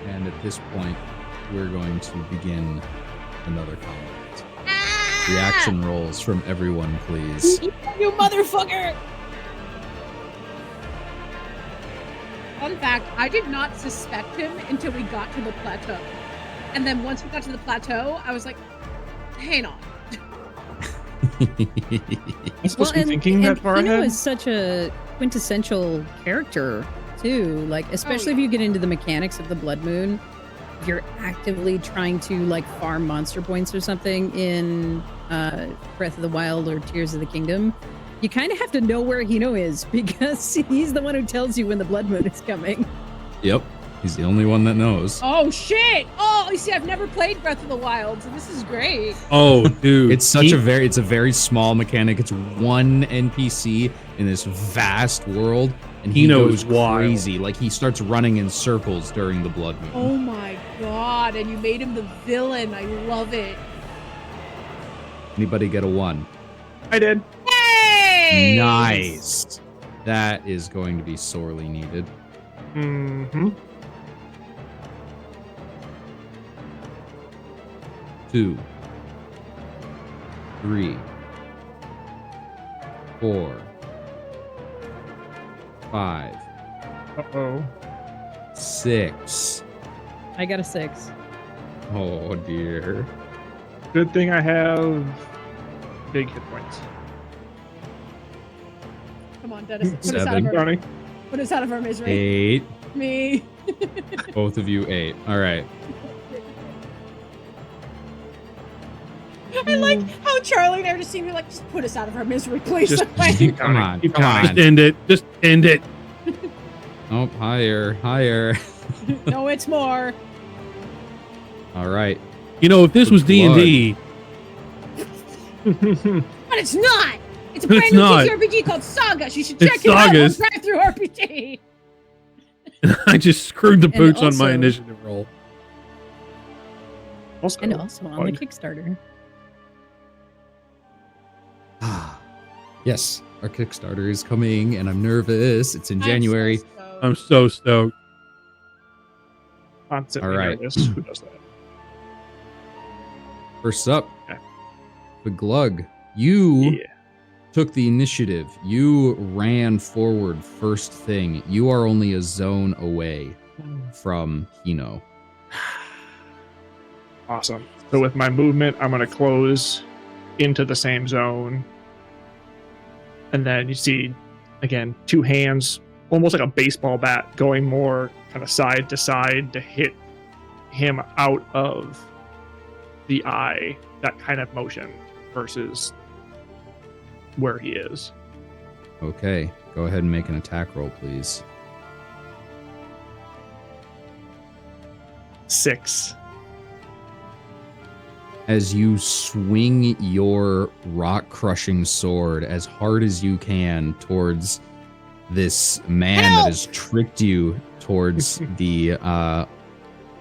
And at this point, we're going to begin another combat. Reaction rolls from everyone, please. You motherfucker! Fun fact, I did not suspect him until we got to the plateau. And then once we got to the plateau, I was like, hang on. I'm supposed to be thinking that far Hino ahead. is such a quintessential character too. Like, especially if you get into the mechanics of the Blood Moon, if you're actively trying to like farm monster points or something in Breath of the Wild or Tears of the Kingdom, you kind of have to know where Hino is because he's the one who tells you when the Blood Moon is coming. Yep, he's the only one that knows. Oh shit! Oh, you see, I've never played Breath of the Wild, so this is great. Oh, dude. It's a very small mechanic. It's one NPC in this vast world, and he Hino goes is wild. crazy. Like he starts running in circles during the Blood Moon. Oh my god, and you made him the villain. I love it. Anybody get a 1? I did. Hey! Nice. That is going to be sorely needed. Mm-hmm. 2, 3, 4, 5, Uh-oh. 6. I got a 6. Oh dear. Good thing I have big hit points. Come on, Dennis. Put us, 7. Johnny. put us out of our misery. 8. Me. Both of you 8. All right. I like how Charlie and I are just seeing me like, just put us out of our misery, please. Just Like, keep Come counting, on, keep come counting. on. Just end it. Just end it. Oh, higher. no, it's more. All right. You know, if this was D&D, But it's not. It's a But brand it's new not. TTRPG called Sagas. You should It's check it out on Sagas. Drive Through RPG. I just screwed the pooch on my also- initiative roll. Also, And also on the plug. Kickstarter. Yes, our Kickstarter is coming, and I'm nervous. It's in January. I'm so stoked. Constantly All right. nervous. Who does that? First up, Okay. the Glug. You Yeah. took the initiative. You ran forward first thing. You are only a zone away from Hino. Awesome. So with my movement, I'm going to close into the same zone. And then you see, again, 2 hands, almost like a baseball bat, going more kind of side to side to hit him out of the eye. That kind of motion versus where he is. Okay, go ahead and make an attack roll, please. 6. As you swing your rock-crushing sword as hard as you can towards this man that has tricked you towards the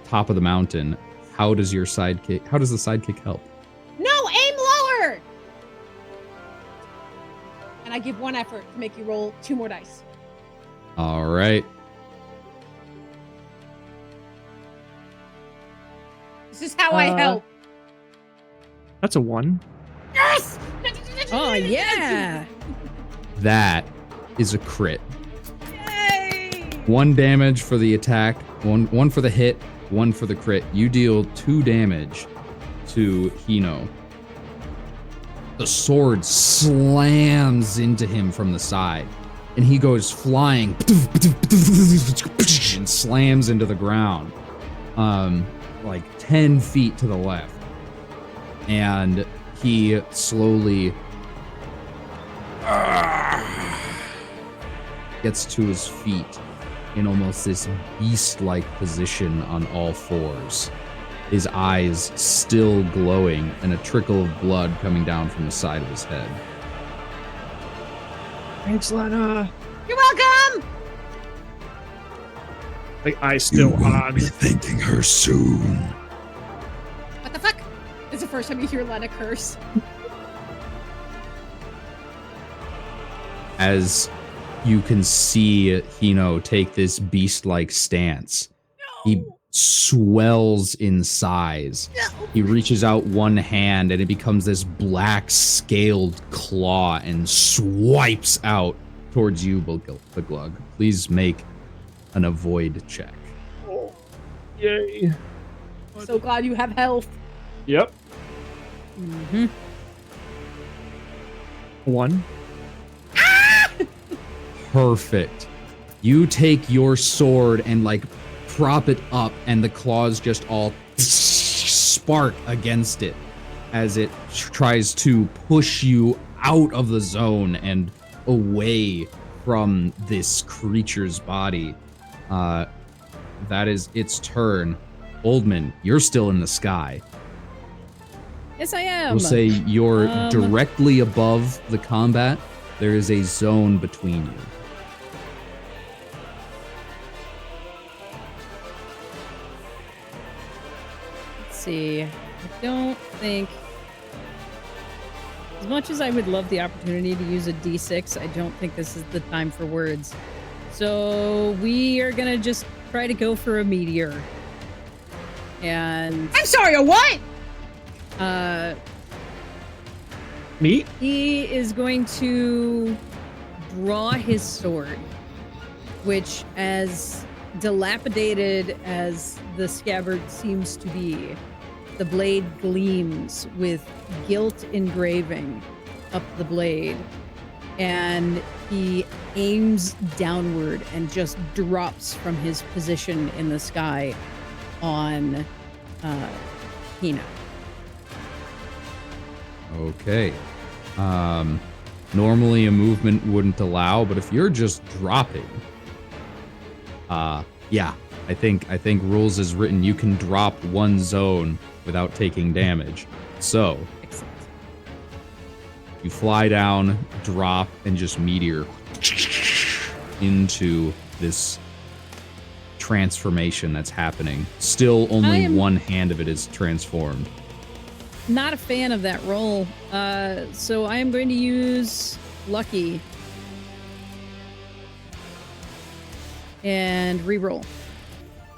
top of the mountain, how does the sidekick help? No, aim lower. And I give 1 effort to make you roll 2 more dice. All right. This is how I help. That's a 1. Yes! Oh, yeah. That is a crit. Yay! 1 damage for the attack, one for the hit, 1 for the crit. You deal 2 damage to Hino. The sword slams into him from the side, and he goes flying and slams into the ground, like 10 feet to the left. And he slowly gets to his feet in almost this beast-like position on all 4s. His eyes still glowing and a trickle of blood coming down from the side of his head. Thanks, Lena. You're welcome! like eyes still on. thanking her soon. What the fuck? It's the first time you hear Lena curse. As you can see Hino take this beast-like stance, he swells in size. He reaches out one hand and it becomes this black scaled claw and swipes out towards you, Glug. Please make an avoid check. Oh, yay. So glad you have health. Yep. Mm-hmm. 1. Perfect. You take your sword and like prop it up and the claws just all spark against it as it tries to push you out of the zone and away from this creature's body. That is its turn. Oldman, you're still in the sky. Yes, I am. We'll say you're directly above the combat. There is a zone between you. Let's see. I don't think, as much as I would love the opportunity to use a D6, I don't think this is the time for words. So we are gonna just try to go for a meteor. And I'm sorry, a what? Meat? he is going to draw his sword, which, as dilapidated as the scabbard seems to be, the blade gleams with gilt engraving up the blade, and he aims downward and just drops from his position in the sky on Hina. Okay. Normally a movement wouldn't allow, but if you're just dropping, yeah, I think rules is written. You can drop one zone without taking damage. So Excellent. you fly down, drop, and just meteor into this transformation that's happening. Still, only one hand of it is transformed. Not a fan of that roll. So I am going to use Lucky and re-roll.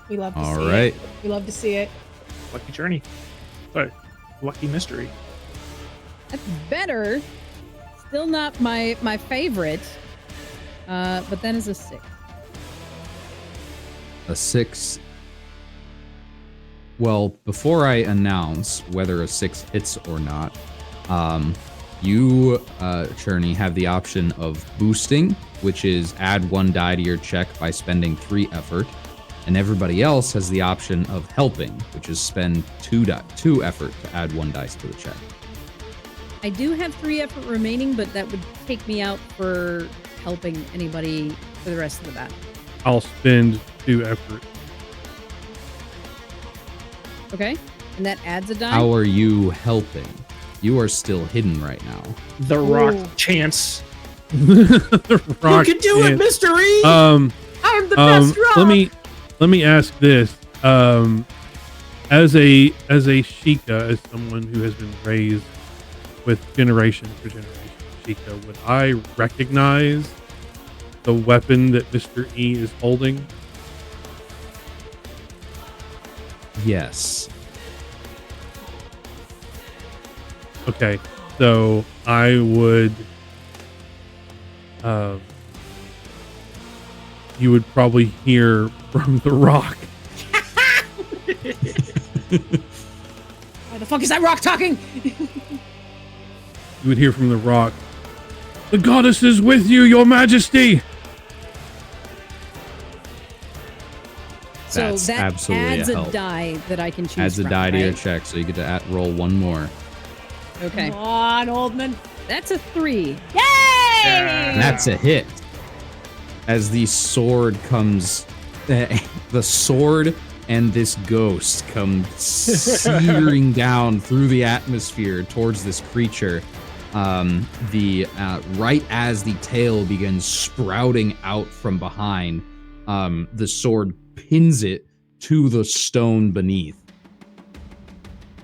We love to All see right. it. We love to see it. Lucky journey. Sorry. Lucky mystery. That's better. Still not my favorite. But that is a 6. A 6. Well, before I announce whether a 6 hits or not, you, Cherney, have the option of boosting, which is add 1 die to your check by spending 3 effort, and everybody else has the option of helping, which is spend 2 effort to add 1 dice to the check. I do have 3 effort remaining, but that would take me out for helping anybody for the rest of the battle. I'll spend 2 effort. Okay? And that adds a die? How are you helping? You are still hidden right now. The rock Ooh. chance. The rock You can do it, chance. mystery! I'm the best rock. Let me ask this. As a Sheikah, as someone who has been raised with generation for generation Sheikah, would I recognize the weapon that Mr. E is holding? Yes. Okay, so I would. You would probably hear from the rock. Why the fuck is that rock talking? You would hear from the rock. The goddess is with you, your majesty. So That's that absolutely adds a a help. die that I can choose Adds a from, die to your right? check, so you get to roll 1 more. Okay. Come on, Oldman. That's a 3. Yay! Yeah. That's a hit. As the sword comes, the sword and this ghost come searing down through the atmosphere towards this creature. Right as the tail begins sprouting out from behind, the sword pins it to the stone beneath.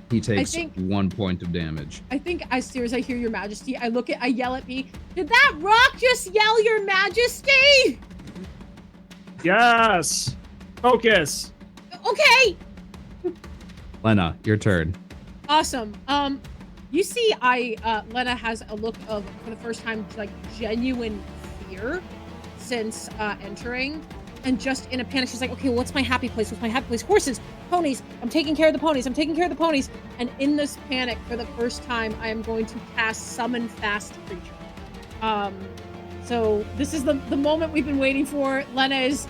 He takes think- 1 point of damage. I think as soon as I hear your majesty, I yell at B, did that rock just yell your majesty? Yes. Focus. Okay. Lena, your turn. Awesome. You see, Lena has a look of, for the first time, like genuine fear since entering, and just in a panic, she's like, "Okay, well, what's my happy place? What's my happy place? Horses, ponies. I'm taking care of the ponies. I'm taking care of the ponies." And in this panic, for the first time, I am going to cast Summon Fast Creature. So this is the moment we've been waiting for. Lena is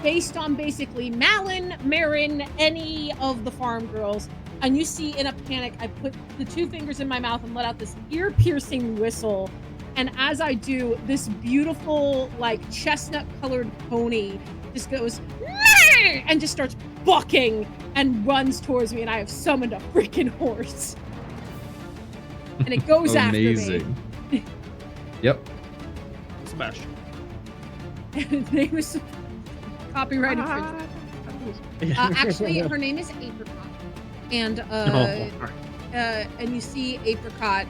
based on basically Malin, Marin, any of the farm girls. And you see in a panic, I put the 2 fingers in my mouth and let out this ear-piercing whistle. And as I do, this beautiful, like, chestnut-colored pony just goes, "Neigh!" and just starts bucking and runs towards me, and I have summoned a freaking horse. And it goes after me. Amazing. Yep. Sebastian. His name is copyright infringement. Actually, her name is Apricot. And and you see Apricot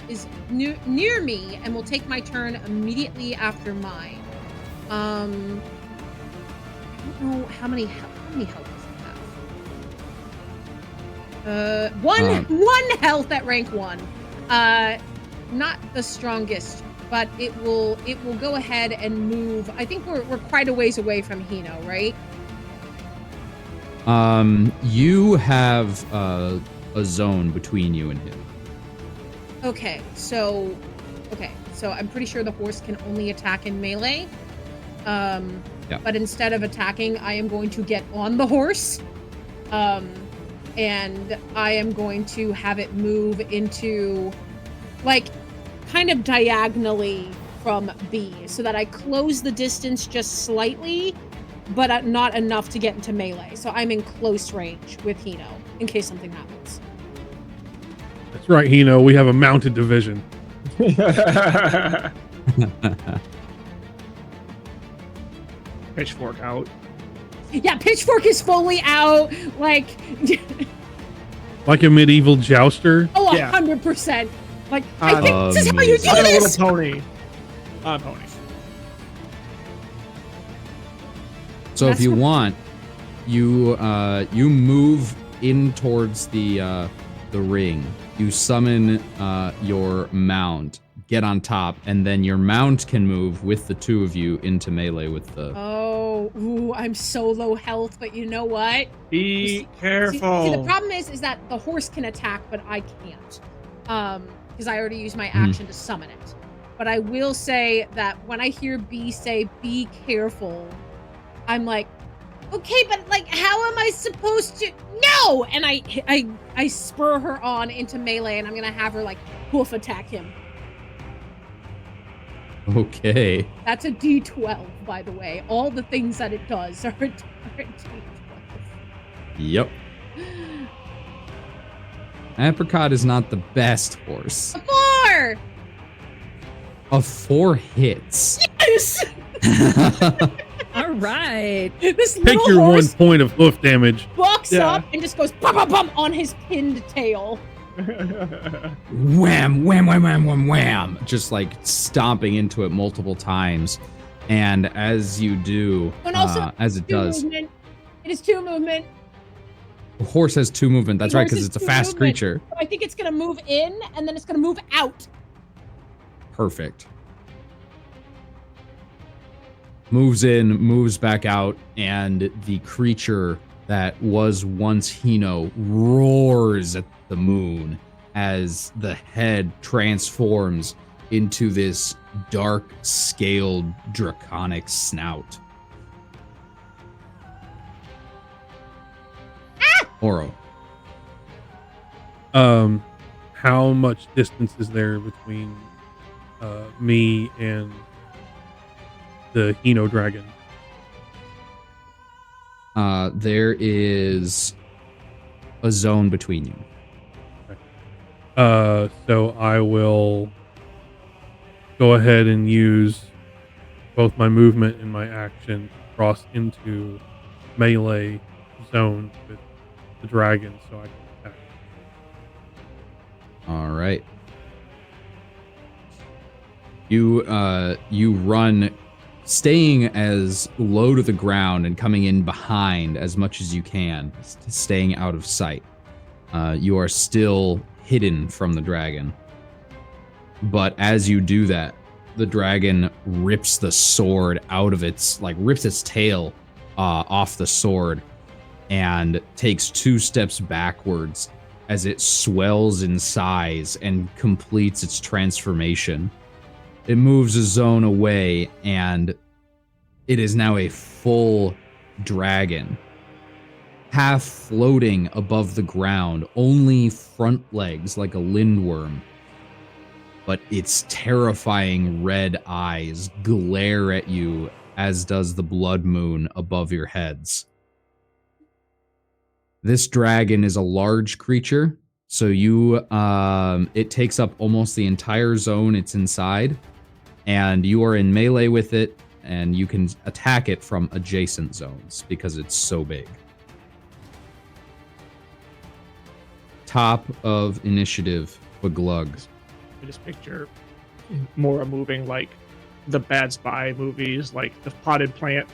is near me and will take my turn immediately after mine. I don't know how many health does it have. One health at rank 1. Not the strongest, but it will go ahead and move. I think we're quite a ways away from Hino, right? You have a zone between you and him. Okay, so I'm pretty sure the horse can only attack in melee. Yeah. But instead of attacking, I am going to get on the horse. And I am going to have it move into, like, kind of diagonally from B, so that I close the distance just slightly, but not enough to get into melee. So I'm in close range with Hino, in case something happens. That's right, Hino. We have a mounted division. Pitchfork out. Yeah, Pitchfork is fully out. Like a medieval jouster. Oh, Yeah. 100%. Like, I think this is how you do I'm a this. little pony. Pony. So if you want, you move in towards the ring. You summon your mount, get on top, and then your mount can move with the 2 of you into melee with the. Oh, ooh, I'm so low health, but you know what? Be careful. See, the problem is that the horse can attack, but I can't. Because I already used my action to summon it. But I will say that when I hear B say, "Be careful," I'm like, okay, but like, how am I supposed to? No! And I spur her on into melee, and I'm gonna have her like hoof attack him. Okay. That's a D12, by the way. All the things that it does are a D12. Yep. Apricot is not the best horse. A 4! A 4 hits. Yes! All right. This Take little your 1 horse point of hoof damage. walks up and just goes bum bum bum on his pinned tail. Wham, wham, wham, wham, wham, wham. Just like stomping into it multiple times. And as you do, And also, as it does, movement. It is 2 movement. the horse has 2 movement. That's The right, horse because has it's a 2 fast movement. creature. So I think it's going to move in, and then it's going to move out. Perfect. Moves in, moves back out, and the creature that was once Hino roars at the moon as the head transforms into this dark, scaled, draconic snout. Oro. How much distance is there between me and the Hino dragon? There is a zone between you. So I will go ahead and use both my movement and my action to cross into melee zone with the dragon, so I can attack. All right. You run, staying as low to the ground and coming in behind as much as you can, staying out of sight. You are still hidden from the dragon. But as you do that, the dragon rips the sword out of rips its tail off the sword and takes 2 steps backwards as it swells in size and completes its transformation. It moves a zone away, and it is now a full dragon, half floating above the ground, only front legs like a lindworm. But its terrifying red eyes glare at you, as does the blood moon above your heads. This dragon is a large creature, so it takes up almost the entire zone it's inside, and you are in melee with it, and you can attack it from adjacent zones because it's so big. Top of initiative for Glugs. I just picture more moving like the Bad Spy movies, like the potted plant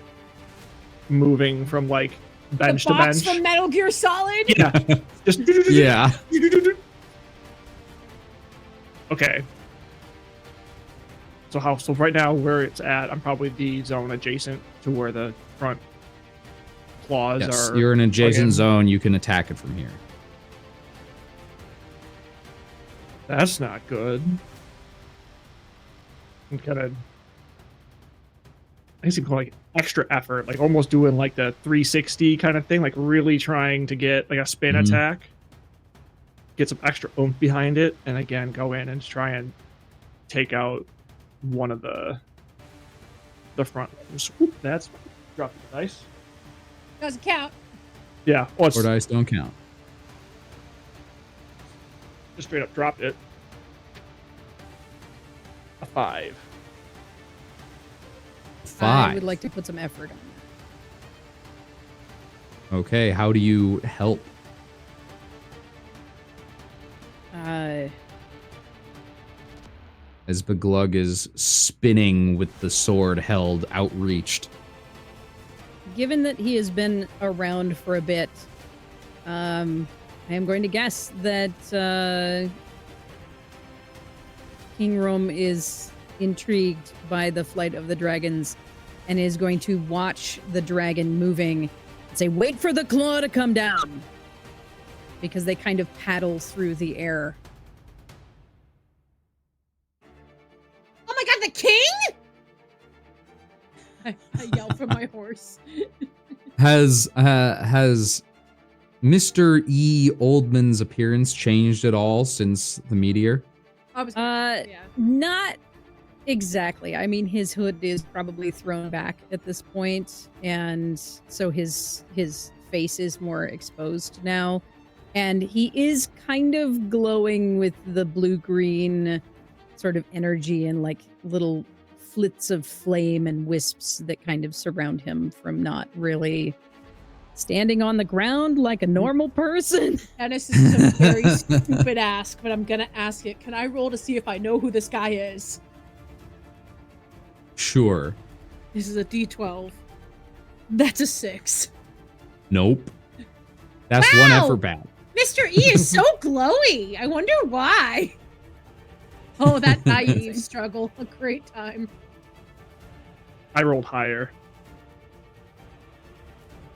moving from like bench the to box bench. from Metal Gear Solid. Yeah, just Yeah. Okay. So right now where it's at, I'm probably the zone adjacent to where the front claws Yes, are. you're in an adjacent again. zone. You can attack it from here. That's not good. I'm kind of. I guess you call like extra effort, like almost doing like the 360 kind of thing, like really trying to get like a spin attack, get some extra oomph behind it, and again go in and try and take out one of the front. Swoop, that's drop the dice. Doesn't count. Yeah, well, it's Or dice don't count. just straight up dropped it. A 5. 5. I would like to put some effort on that. Okay, how do you help? As Beglug is spinning with the sword held outreached. Given that he has been around for a bit, I am going to guess that King Rome is intrigued by the flight of the dragons and is going to watch the dragon moving and say, "Wait for the claw to come down," because they kind of paddle through the air. Oh my god, the king! I yell from my horse. Has Mr. E. Oldman's appearance changed at all since the meteor? I was Yeah. Not exactly. I mean, his hood is probably thrown back at this point, and so his face is more exposed now, and he is kind of glowing with the blue-green sort of energy and like little flits of flame and wisps that kind of surround him from not really standing on the ground like a normal person. And this is a very stupid ask, but I'm gonna ask it. Can I roll to see if I know who this guy is? Sure. This is a D12. That's a 6. Nope. That's Wow! one effort bad. Mr. E is so glowy. I wonder why. Oh, that naive struggle. A great time. I rolled higher.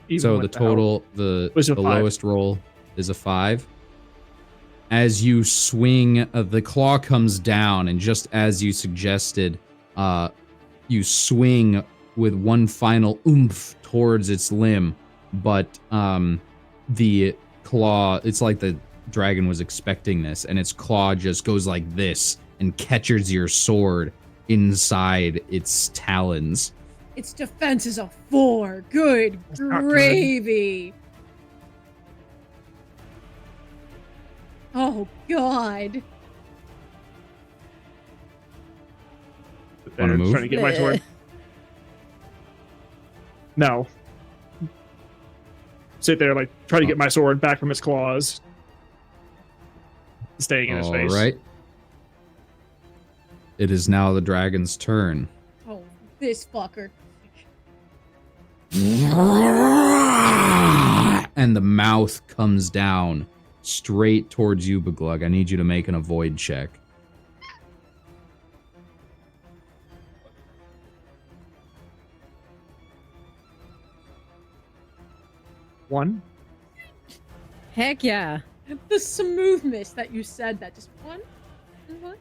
Even So the with help. total, the Was a 5. lowest roll is a 5. As you swing, the claw comes down, and just as you suggested, you swing with one final oomph towards its limb, but the claw, it's like the dragon was expecting this, and its claw just goes like this and catches your sword inside its talons. Its defense is a 4. Good not good. gravy. Oh, God. Wanna move? Trying to get my sword. No. sit there, like try to get my sword back from its claws, staying in his face. All right. It is now the dragon's turn. Oh, this fucker. And the mouth comes down straight towards you, Beglug. I need you to make an avoid check. One. Heck yeah. The smoothness that you said that. Just one. What?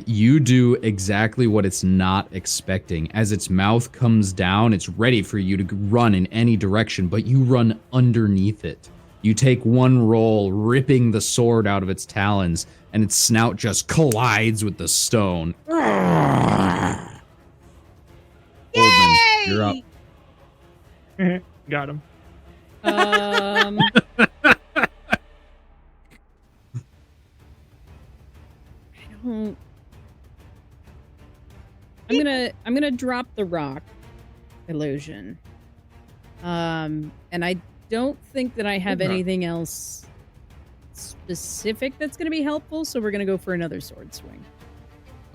You do exactly what it's not expecting. As its mouth comes down, it's ready for you to run in any direction, but you run underneath it. You take one roll, ripping the sword out of its talons, and its snout just collides with the stone. Oldman, you're up. Got him. I don't. I'm gonna drop the rock illusion. And I don't think that I have Okay. anything else specific that's gonna be helpful, so we're gonna go for another sword swing.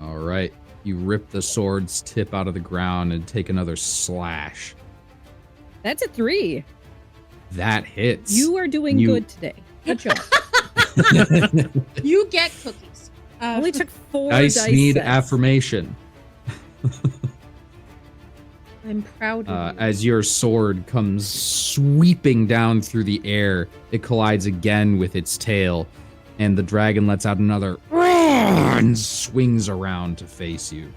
All right. You rip the sword's tip out of the ground and take another slash. That's a 3. That hits. You are doing You- good today. Good job. You get cookies. Only took 4 Dice dice need sets. affirmation. I'm proud of you. As your sword comes sweeping down through the air, it collides again with its tail, and the dragon lets out another roar and swings around to face you.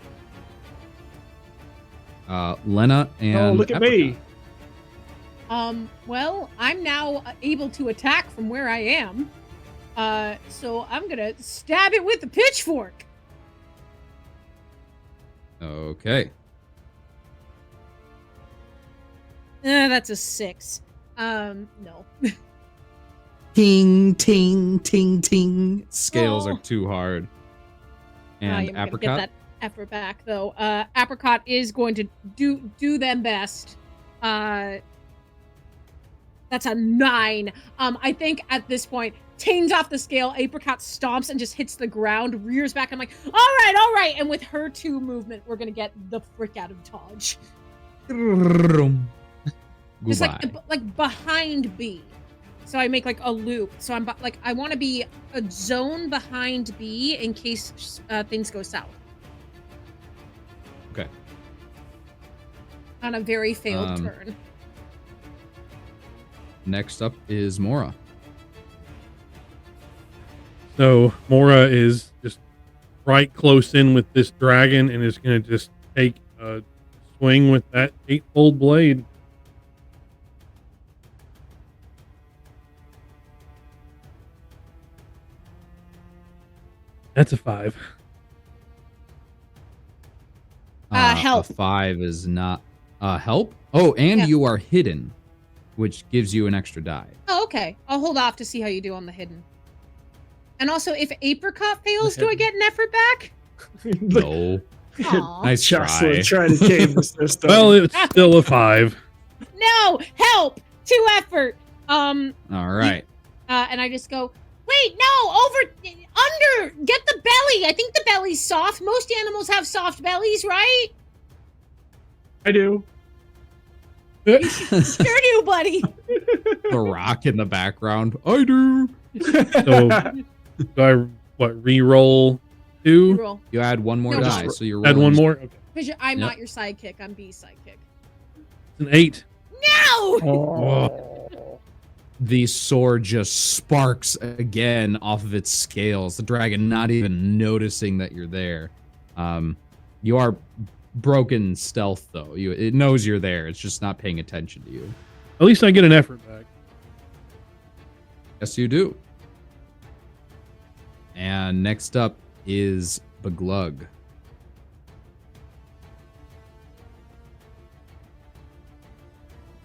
Lena and Oh, look at me. Well, I'm now able to attack from where I am. So I'm gonna stab it with the pitchfork. Okay. That's a 6. No. Ting, ting, ting, ting. Scales Oh. are too hard. And I'm gonna apricot. get that effort back though. Apricot is going to do them best. That's a 9. I think at this point, tings off the scale, Apricot stomps and just hits the ground, rears back. I'm like, all right. And with her 2 movement, we're gonna get the frick out of dodge. Just Goodbye. like behind B. So I make like a loop. So I'm like, I want to be a zone behind B in case things go south. Okay. On a very failed Um, turn. Next up is Mora. So Mora is just right close in with this dragon and is going to just take a swing with that 8-fold blade. That's a 5. Help. A 5 is not help. Oh, and Yeah. you are hidden, which gives you an extra die. Oh, okay. I'll hold off to see how you do on the hidden. And also, if Apricot fails, do I get an effort back? No. Aw. Nice Jocelyn try. trying to game the system. Well, it's still a 5. No, help! 2 effort. All right. And I just go, wait, no, under, get the belly. I think the belly's soft. Most animals have soft bellies, right? I do. Sure do, buddy. The rock in the background. I do. So, do I, re-roll 2? Roll. You add one more No, die, just so you're Add one rolling- more? Okay. Because I'm Yep. not your sidekick. I'm B's sidekick. It's an 8. No! Oh. The sword just sparks again off of its scales. The dragon not even noticing that you're there. You are broken stealth though. It knows you're there. It's just not paying attention to you. At least I get an effort back. Yes, you do. And next up is Beglug.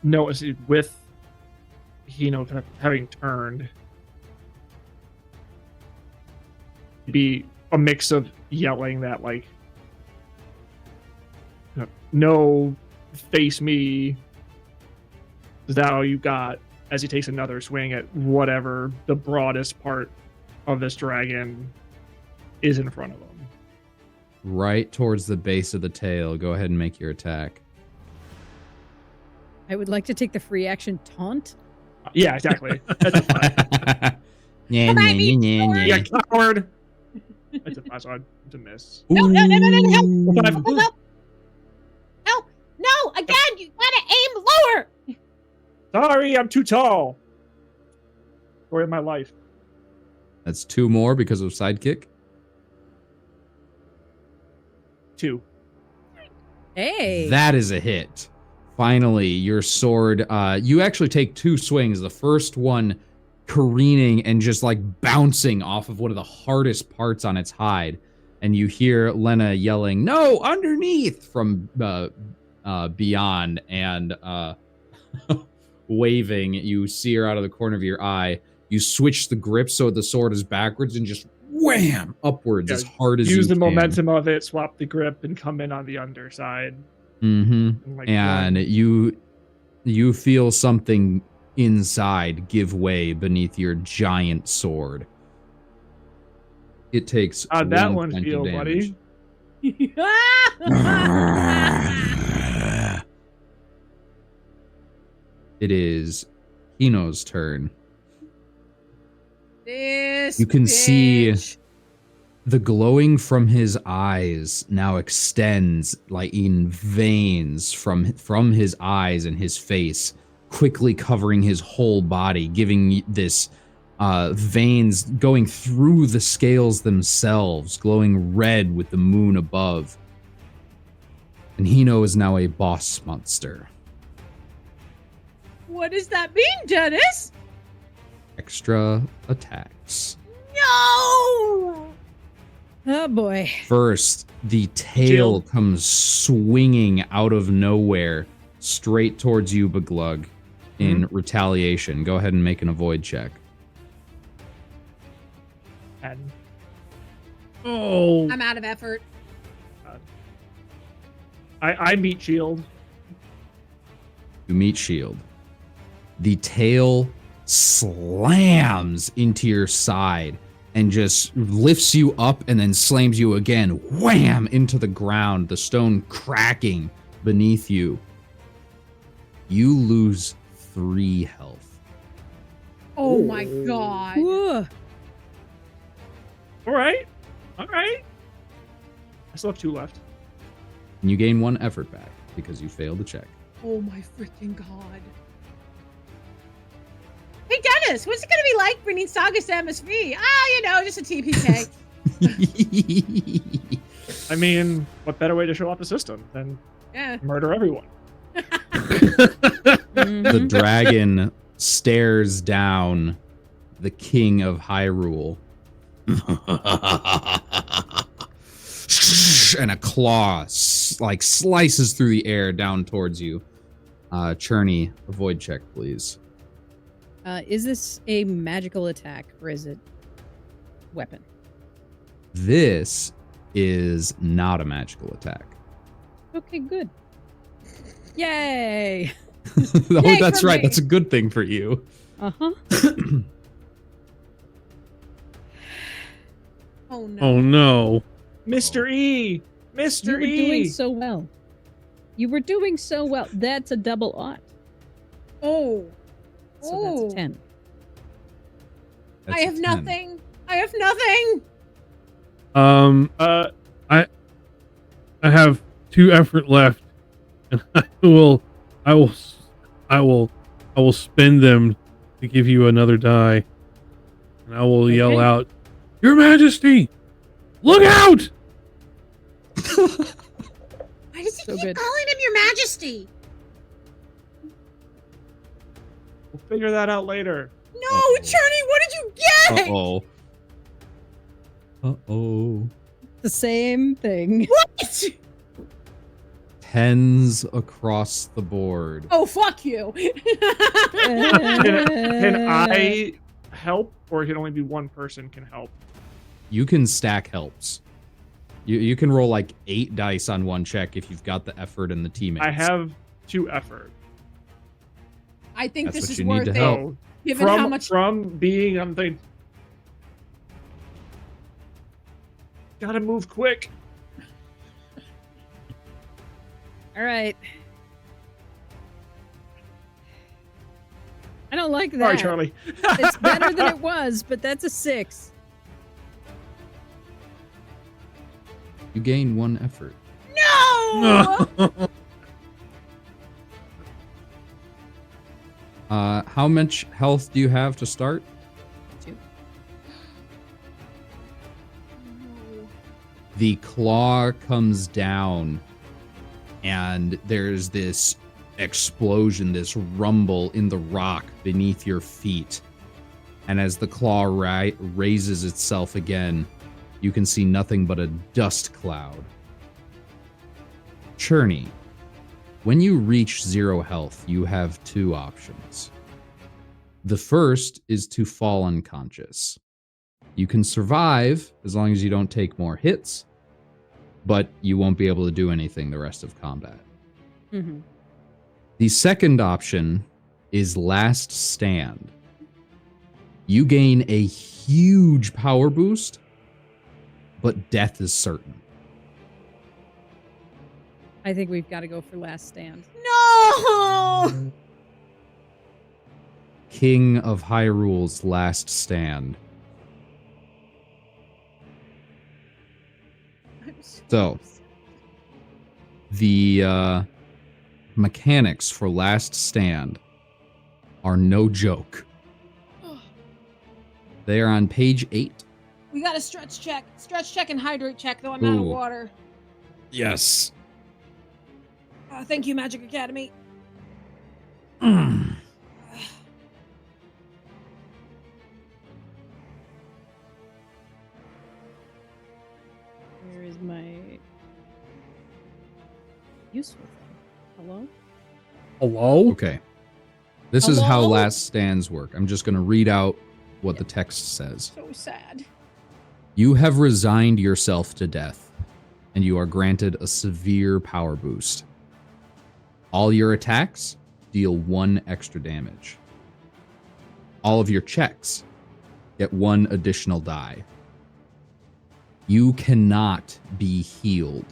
No, it's with Hino kind of having turned. Be a mix of yelling that like, no, face me. Is that all you got? as he takes another swing at whatever the broadest part of this dragon is in front of him. Right towards the base of the tail. Go ahead and make your attack. I would like to take the free action taunt. Yeah, exactly. That's a 5. Yeah, coward. That's a 5, so it's a miss. No, help! Five. Help! Help! No, again, you gotta aim lower! Sorry, I'm too tall. Story of my life. That's 2 more because of sidekick. 2. Hey. That is a hit. Finally, your sword, you actually take 2 swings. The first one careening and just like bouncing off of one of the hardest parts on its hide. And you hear Lena yelling, "No, underneath!" from beyond, and waving. You see her out of the corner of your eye. You switch the grip so the sword is backwards and just wham upwards as hard as you can. Use the momentum of it, swap the grip, and come in on the underside. Mm-hmm. Like And you feel something inside give way beneath your giant sword. It takes that one point of feel, damage. buddy. It is Hino's turn. This You can see bitch. the glowing from his eyes now extends like in veins from his eyes and his face, quickly covering his whole body, giving this veins going through the scales themselves, glowing red with the moon above. And Hino is now a boss monster. What does that mean, Dennis? Extra attacks. No! Oh boy. First, the tail comes swinging out of nowhere straight towards you, Beglug, in retaliation. Go ahead and make an avoid check. And Oh, I'm out of effort. I meet shield. You meet shield. The tail slams into your side and just lifts you up and then slams you again, wham, into the ground, the stone cracking beneath you. You lose 3 health. Oh my god. Whoa. All right. I still have 2 left. And you gain 1 effort back because you failed the check. Oh my freaking god. Hey Dennis, what's it gonna be like bringing Sagas to MSV? Just a TPK. I mean, what better way to show off the system than Yeah. murder everyone? The dragon stares down the king of Hyrule. And a claw slices through the air down towards you. Churney, avoid check, please. Is this a magical attack or is it weapon? This is not a magical attack. Okay, good. Yay. Oh, Yay that's for right. me. That's a good thing for you. Uh-huh. Oh no. oh no. Mr. E! You Mr. were E! doing so well. You were doing so well. That's a double ought. Oh. So that's a 10. That's I a have 10. nothing. I have nothing. I have 2 effort left, and I will spend them to give you another die, and I will yell Okay. out, "Your Majesty, look out!" Why does he So keep good. calling him Your Majesty? We'll figure that out later. No, Uh-oh. Churney, what did you get? Uh-oh. Uh-oh. The same thing. What? 10s across the board. Oh, fuck you. Can I help, or can only be one person can help? You can stack helps. You can roll like 8 dice on one check if you've got the effort and the teammates. I have 2 effort. I think That's this what is you need worth to it. help. So Given how from much from being I'm thinking, gotta move quick. All right. I don't like that. Sorry, Charlie. It's better than it was, but that's a 6. You gain 1 effort. No! How much health do you have to start? 2. The claw comes down, and there's this explosion, this rumble in the rock beneath your feet. And as the claw raises itself again, you can see nothing but a dust cloud. Churney, when you reach 0 health, you have 2 options. The first is to fall unconscious. You can survive as long as you don't take more hits, but you won't be able to do anything the rest of combat. Mm-hmm. The second option is Last Stand. You gain a huge power boost, but death is certain. I think we've got to go for Last Stand. No! King of Hyrule's Last Stand. So, the mechanics for Last Stand are no joke. They are on page 8. We got a stretch check. Stretch check and hydrate check, though I'm out of Ooh. water. Yes. Thank you, Magic Academy. Where is my useful thing? Hello? Hello? Okay. This is how Hello? Last Stands work. I'm just going to read out what the text says. So sad. You have resigned yourself to death, and you are granted a severe power boost. All your attacks deal 1 extra damage. All of your checks get 1 additional die. You cannot be healed.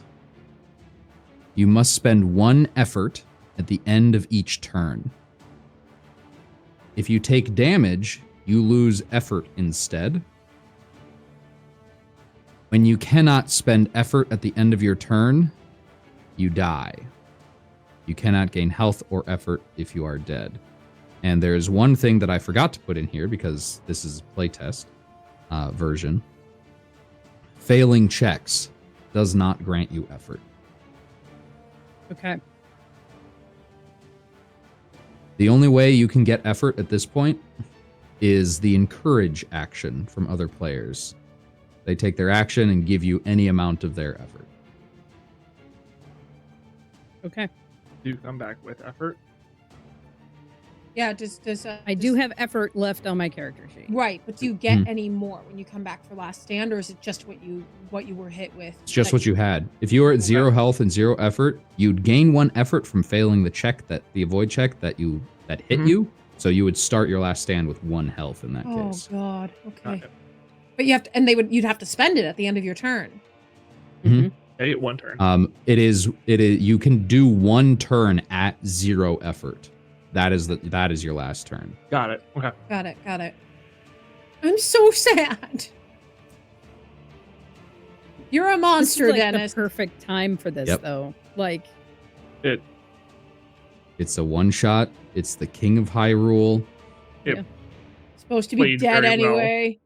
You must spend 1 effort at the end of each turn. If you take damage, you lose effort instead. When you cannot spend effort at the end of your turn, you die. You cannot gain health or effort if you are dead. And there's one thing that I forgot to put in here because this is a playtest version. Failing checks does not grant you effort. Okay. The only way you can get effort at this point is the encourage action from other players. They take their action and give you any amount of their effort. Okay. Do come back with effort. Yeah, does I do have effort left on my character sheet. right, but do you get any more when you come back for Last Stand, or is it just what you were hit with? It's just what you had. If you were at 0 health and 0 effort, you'd gain 1 effort from failing the avoid check that hit you. So you would start your Last Stand with 1 health in that case. Oh God. Okay. Got it. But you have to, and you'd have to spend it at the end of your turn. Mm-hmm. I get 1 turn. It is you can do 1 turn at 0 effort. That is your last turn. Got it. Okay. Got it. I'm so sad. You're a This is monster, like Dennis. the perfect time for this, Yep. though. Like, It's a 1-shot. It's the King of Hyrule. Supposed to be Played dead very well. anyway.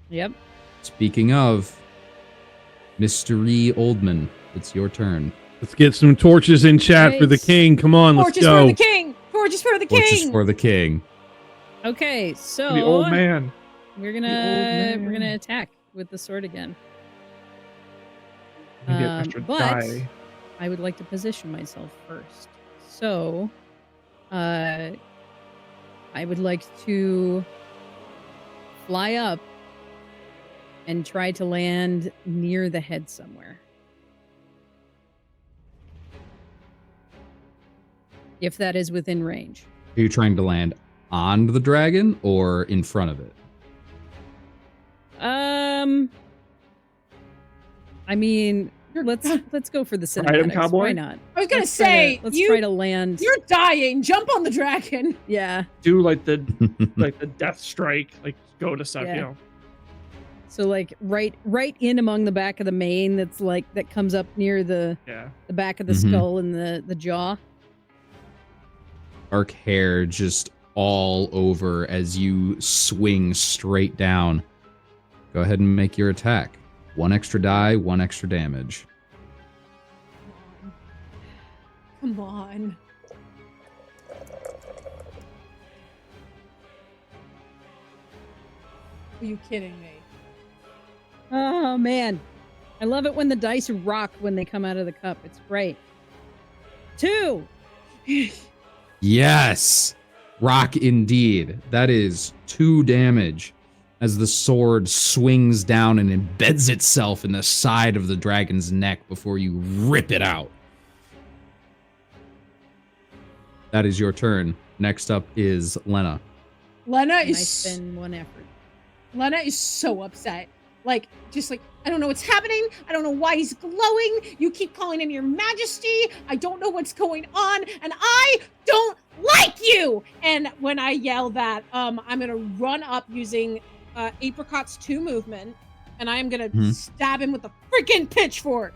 yep. Speaking of, Mystery Oldman, it's your turn. Let's get some torches in chat for the Right. king. Come on, let's Torches go. for the king. Torches for the king. Torches for the king. Okay, so The old man. we're The old gonna man. attack with the sword again. You get extra But die. I would like to position myself first. So, I would like to fly up and try to land near the head somewhere. if that is within range. Are you trying to land on the dragon or in front of it? I mean, let's go for the Ride him, cinematics. cowboy? Why not? I was gonna Let's try say, to- let's try to land. You're dying. Jump on the dragon. Yeah. Do like the death strike, like go to stuff, Yeah. you know. So like right in among the back of the mane, that's like that comes up near the back of the Mhm. skull and the jaw. Dark hair just all over as you swing straight down. Go ahead and make your attack. 1 extra die, 1 extra damage. Come on. Are you kidding me? Oh man, I love it when the dice rock when they come out of the cup. It's great. 2. Yes! Rock indeed. That is 2 damage as the sword swings down and embeds itself in the side of the dragon's neck before you rip it out. That is your turn. Next up is Lena. Lena I is spend 1 effort. Lena is so upset. Like, just like, I don't know what's happening. I don't know why he's glowing. You keep calling him your majesty. I don't know what's going on. And I don't like you. And when I yell that, I'm going to run up using Apricot's 2 movement. And I am going to stab him with a freaking pitchfork.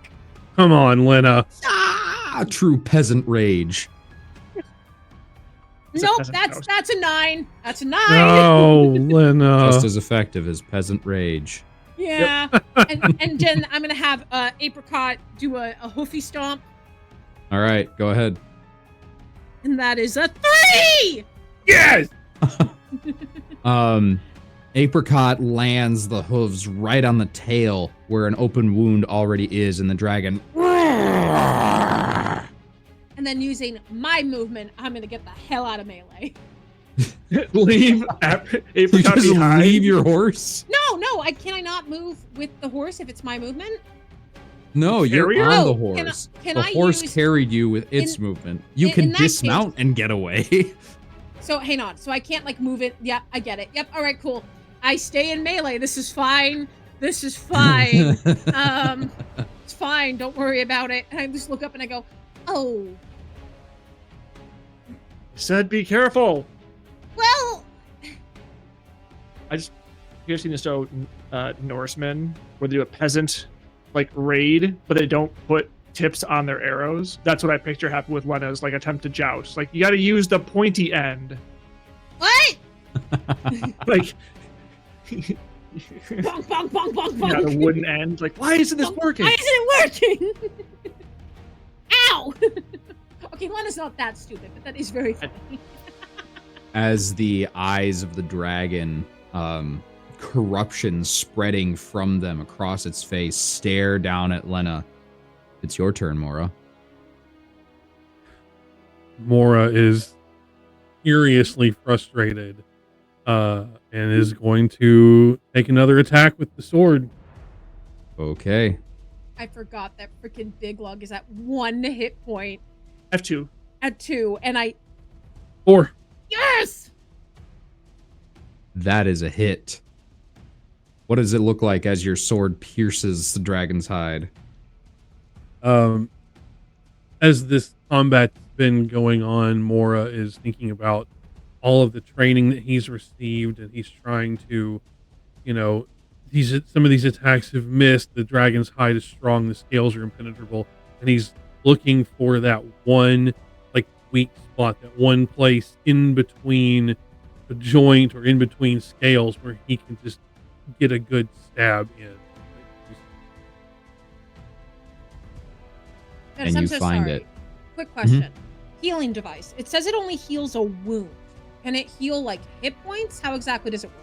Come on, Lena. Ah! True peasant rage. It's a Nope, peasant that's ghost. a 9. That's a 9. No, Lena. Just as effective as peasant rage. Yeah. And then I'm going to have Apricot do a hoofy stomp. All right, go ahead. And that is a 3! Yes! Apricot lands the hooves right on the tail where an open wound already is, and the dragon. And then using my movement, I'm going to get the hell out of melee. Leave You Apricot just behind. leave your horse? No, can I not move with the horse if it's my movement? No, you're Carrier? on the Oh, horse. can The I horse use- carried you with its in- movement. You in can that dismount and get away. So hang on. So I can't like move it. Yep, I get it. Yep. All right, cool. I stay in melee. This is fine. This is fine. It's fine. Don't worry about it. And I just look up and I go, oh, Said be careful. well. You ever seen the show Norsemen, where they do a peasant like raid, but they don't put tips on their arrows? That's what I picture happen with Lena's like attempt to joust. Like you got to use the pointy end. What? Like Bonk, bonk, bonk, bonk, bonk. yeah, the wooden end. Like why isn't this working? Why isn't it working? Ow! Okay, Lena's not that stupid, but that is very funny. As the eyes of the dragon, corruption spreading from them across its face, stare down at Lena. It's your turn, Mora. Mora is furiously frustrated and is going to take another attack with the sword. Okay. I forgot that freaking big lug is at 1 hit point F2. at 2, and I 4. yes. That is a hit. What does it look like as your sword pierces the dragon's hide? As this combat's been going on, Mora is thinking about all of the training that he's received, and he's trying to, some of these attacks have missed. The dragon's hide is strong, the scales are impenetrable, and he's looking for that one weak spot, that one place in between a joint or in between scales where he can just get a good stab in. Dennis, And I'm you so find sorry. it. Quick question. Healing device. It says it only heals a wound. Can it heal like hit points? How exactly does it work?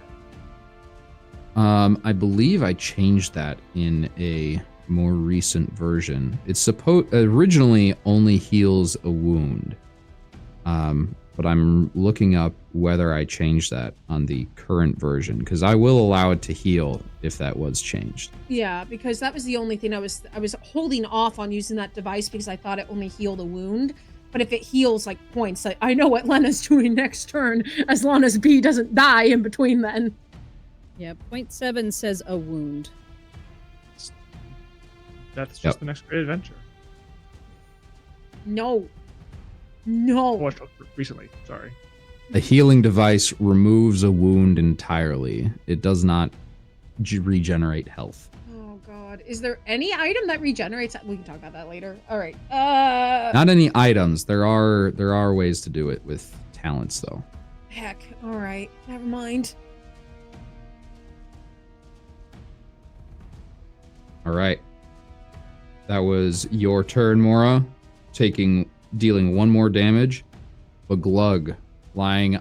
I believe I changed that in a more recent version. It's originally only heals a wound. But I'm looking up whether I changed that on the current version, because I will allow it to heal if that was changed. Yeah, because that was the only thing I was holding off on using that device because I thought it only healed a wound. But if it heals like points, like I know what Lena's doing next turn, as long as B doesn't die in between then. Yeah, 0.7 says a wound. That's just the next great adventure. No. I No. watched it recently. Sorry. A healing device removes a wound entirely. It does not regenerate health. Oh god. Is there any item that regenerates? We can talk about that later. All right. Not any items. There are ways to do it with talents though. Heck. All right. Never mind. All right. That was your turn, Mora. Dealing 1 more damage. But Glug lying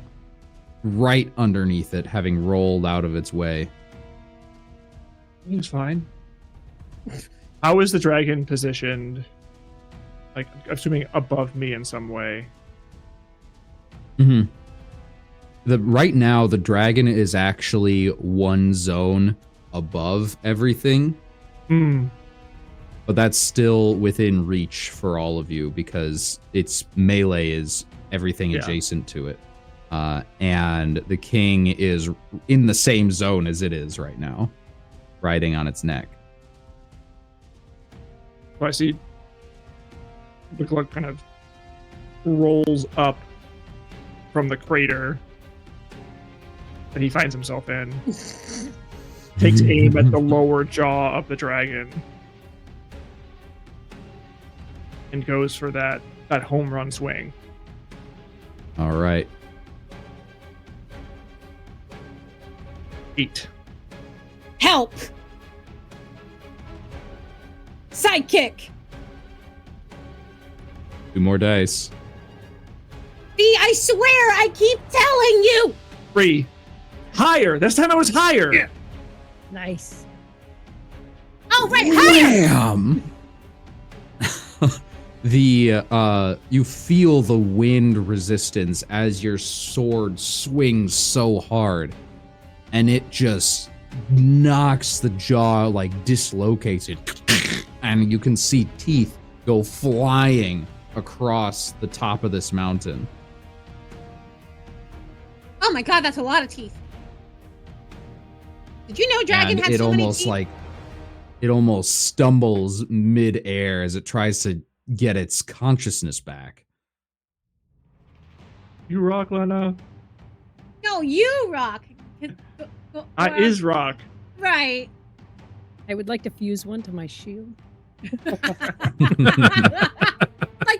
right underneath it, having rolled out of its way. He's fine. How is the dragon positioned? Like, assuming above me in some way. Right now, the dragon is actually 1 zone above everything. But that's still within reach for all of you because its melee is everything adjacent to it. And the king is in the same zone as it is right now, riding on its neck. So I see the Glug kind of rolls up from the crater that he finds himself in, takes aim at the lower jaw of the dragon, and goes for that home run swing. All right. 8. Help! Sidekick! 2 more dice. B, I swear, I keep telling you! 3. Higher! This time I was higher! Yeah. Nice. Oh, right, higher! Damn! You feel the wind resistance as your sword swings so hard, and it just knocks the jaw, like, dislocates it, and you can see teeth go flying across the top of this mountain. Oh my god, that's a lot of teeth. Did you know dragon And had it so many almost teeth? it almost stumbles mid-air as it tries to get its consciousness back. You rock, Lena. No, you rock. I is rock. Right. I would like to fuse one to my shield. Like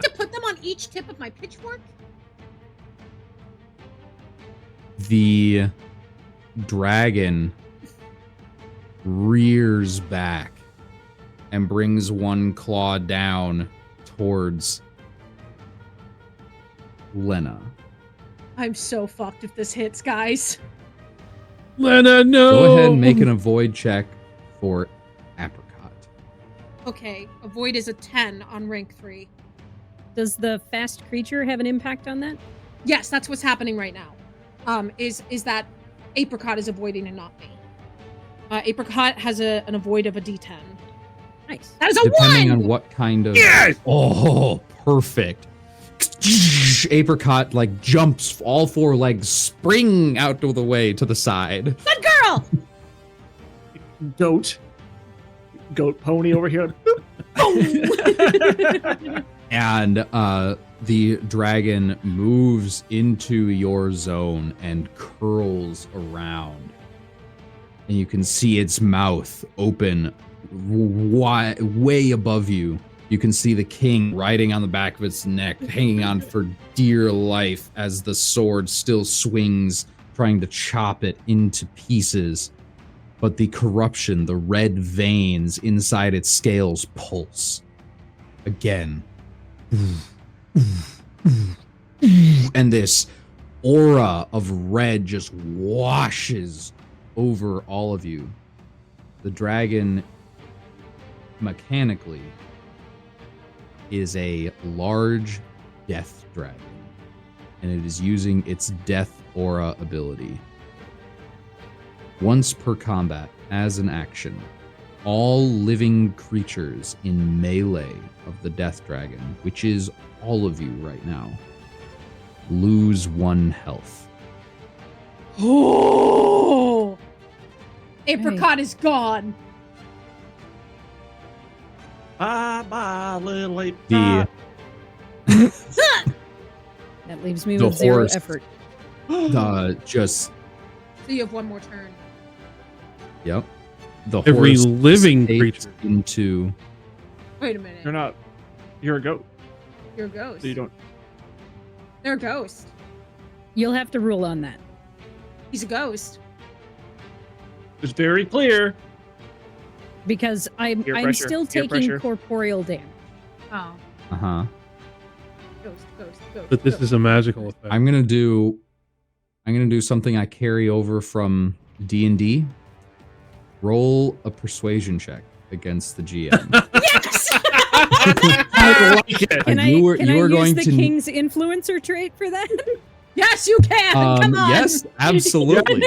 to put them on each tip of my pitchfork? The dragon rears back and brings 1 claw down towards Lena. I'm so fucked if this hits, guys. Lena, no! Go ahead and make an avoid check for Apricot. Okay, avoid is a 10 on rank 3. Does the fast creature have an impact on that? Yes, that's what's happening right now. Is that Apricot is avoiding and not me. Apricot has an avoid of a D10. Nice. That is a Depending 1! on what kind of... Yes! Oh, perfect. Apricot, like, jumps, all 4 legs spring out of the way to the side. Good girl! Goat pony over here. And the dragon moves into your zone and curls around. And you can see its mouth open way above you. You can see the king riding on the back of its neck, hanging on for dear life as the sword still swings, trying to chop it into pieces. But the corruption, the red veins inside its scales pulse. Again. And this aura of red just washes over all of you. The dragon, mechanically, is a large death dragon, and it is using its death aura ability. Once per combat, as an action, all living creatures in melee of the Death Dragon, which is all of you right now, lose 1 health. Oh! Apricot is gone. Bye bye, little apricot. That leaves me The with 0 horse. effort. Just, So you have 1 more turn. yep. The Every horse living escapes creature. into Wait a minute. You're not. You're a goat. You're a ghost. So you don't. They're a ghost. You'll have to rule on that. He's a ghost. It's very clear. Because I'm Peer pressure, still peer taking pressure. corporeal damage. Oh. Ghost. But this is a magical effect. I'm gonna do something I carry over from D&D. Roll a persuasion check against the GM. Yes! I like it. Can You were I going use the to- king's influencer trait for that? Yes, you can. Come on. Yes, absolutely.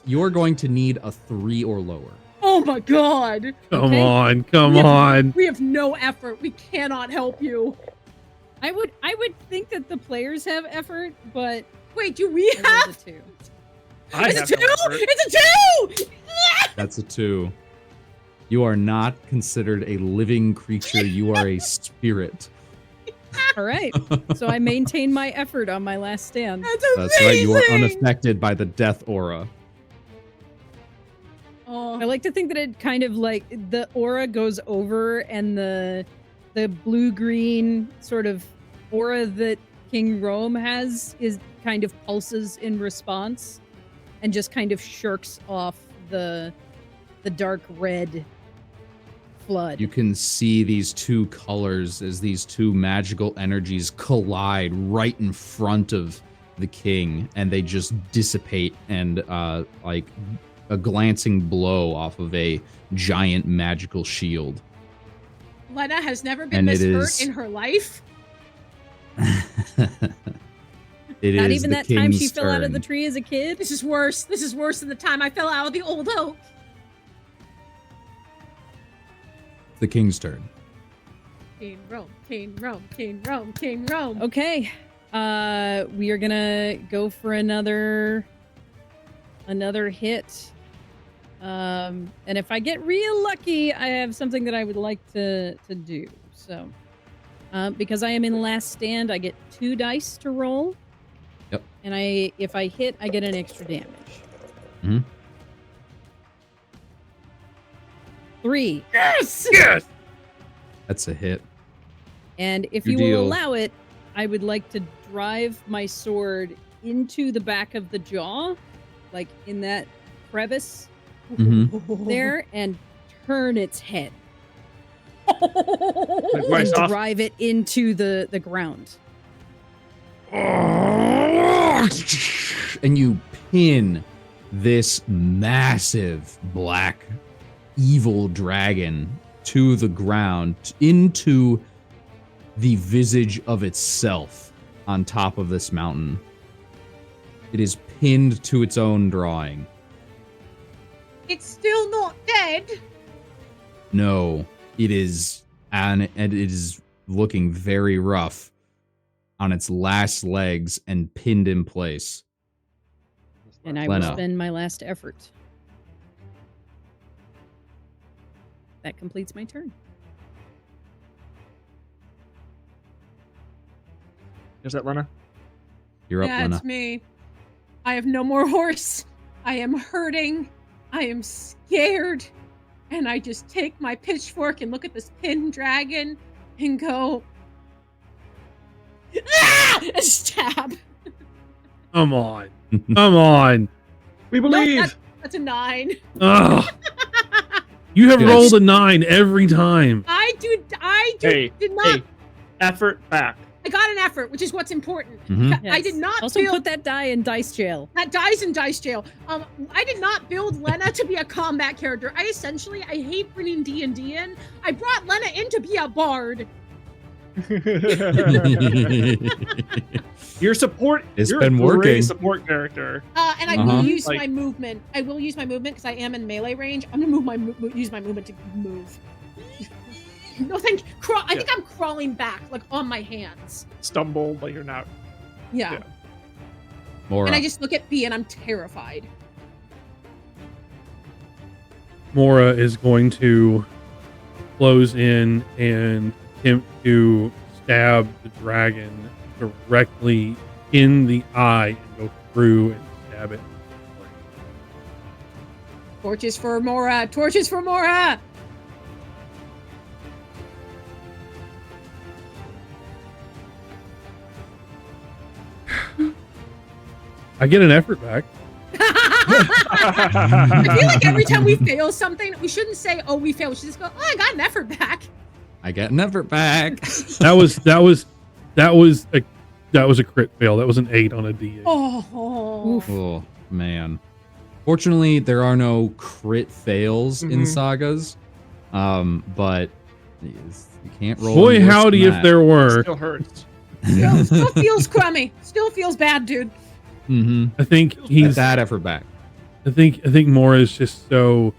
You're going to need a 3 or lower. Oh my god. Come Okay. on, come on. We have no effort. We cannot help you. I would think that the players have effort, but Wait, do we I rolled have? a 2. I It's a have 2! no effort. It's a 2! That's a 2. You are not considered a living creature. You are a spirit. All right. So I maintain my effort on my last stand. That's That's right. You are amazing! unaffected by the death aura. Oh. I like to think that it kind of like the aura goes over and the blue-green sort of aura that King Rome has is kind of pulses in response and just kind of shirks off the dark red flood. You can see these 2 colors as these 2 magical energies collide right in front of the king, and they just dissipate, and like a glancing blow off of a giant magical shield. Lena has never been And this it hurt is- in her life. It Not is even the that time she king's fell out of the turn. tree as a kid. This is worse. This is worse than the time I fell out of the old oak. The king's turn. King Rome, King Rome, King Rome, King Rome. Okay. We are gonna go for another hit. And if I get real lucky, I have something that I would like to do. So, because I am in last stand, I get 2 dice to roll. Yep. And if I hit, I get an extra damage. Mhm. 3. Yes! Yes! That's a hit. And if You you will deal- allow it, I would like to drive my sword into the back of the jaw, like in that crevice there, and turn its head Like right and off. drive it into the ground. And you pin this massive black evil dragon to the ground, into the visage of itself on top of this mountain. It is pinned to its own drawing. It's still not dead. No, it is, and it is looking very rough on its last legs and pinned in place. And I will Lena. spend my last effort. That completes my turn. Is that Lena? You're up, Yeah, Lena. it's me. I have no more horse. I am hurting. I am scared. And I just take my pitchfork and look at this pinned dragon and go, ah! And stab. Come on. Come on. We Nope, believe. that's a 9. Ugh. You have Good. rolled a 9 every time. I Hey, did not. hey, effort back. I got an effort, which is what's important. Mhm. I did not Also build put that die in dice jail. that dies in dice jail. I did not build Lena to be a combat character. I hate bringing D&D in. I brought Lena in to be a bard. Your support. It's you're been a great working. support character. And I will use my movement. I will use my movement because I am in melee range. I'm gonna use my movement to move. No, thank you. I think I'm crawling back, like on my hands. Stumble, but you're not. Yeah. Mora. And I just look at B and I'm terrified. Mora is going to close in and attempt to stab the dragon directly in the eye and go through and stab it. Torches for Mora! Torches for Mora! I get an effort back. I feel like every time we fail something, we shouldn't say, "Oh, we failed." We should just go, "Oh, I got an effort back." I get an effort back. That was a crit fail. That was an 8 on a D8. Oh man. Fortunately, there are no crit fails in sagas. But you can't roll. Boy, howdy if there were. Still hurts. Still feels crummy. Still feels bad, dude. I think he's that effort back. I think Mora is just so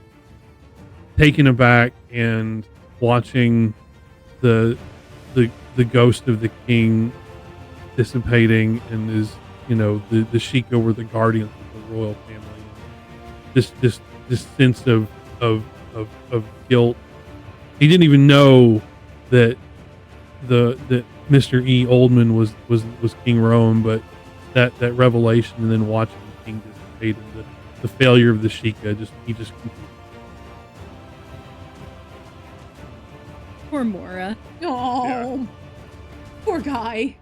taken aback and watching the ghost of the king dissipating, and is, you know, the Sheikah were the guardians of the royal family. This sense of guilt. He didn't even know that that Mr. E. Oldman was King Rowan, but that revelation, and then watching the king dissipate, and the failure of the Sheikah, he just Poor Mora. Oh, poor guy.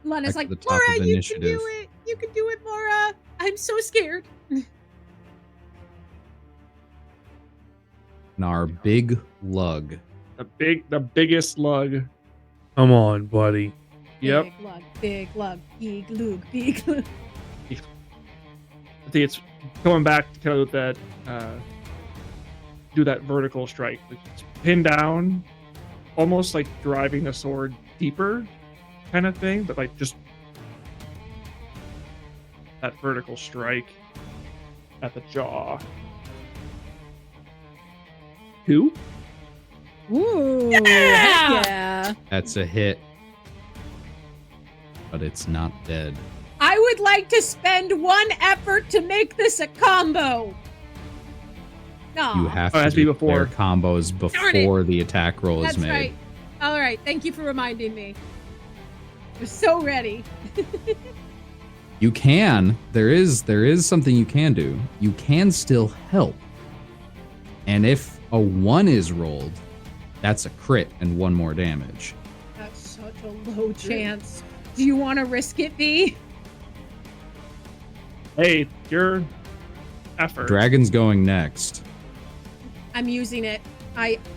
Lena's like, Mora, you can do it. You can do it, Mora. I'm so scared. And our big lug. The biggest lug. Come on, buddy. Yep. Big lug, big lug, big lug. I think it's going back to kind of that, do that vertical strike. It's pinned down, almost like driving the sword deeper kind of thing, but like just that vertical strike at the jaw. 2? Ooh, heck yeah. That's a hit. But it's not dead. I would like to spend 1 effort to make this a combo. No. You have Oh, it to has to be declare before. combos before the attack roll That's is made. right. All right. Thank you for reminding me. We're so ready. You can. There is something you can do. You can still help. And if a 1 is rolled, that's a crit and 1 more damage. That's such a low chance. Do you want to risk it, B? Hey, your effort. Dragon's going next. I'm using it.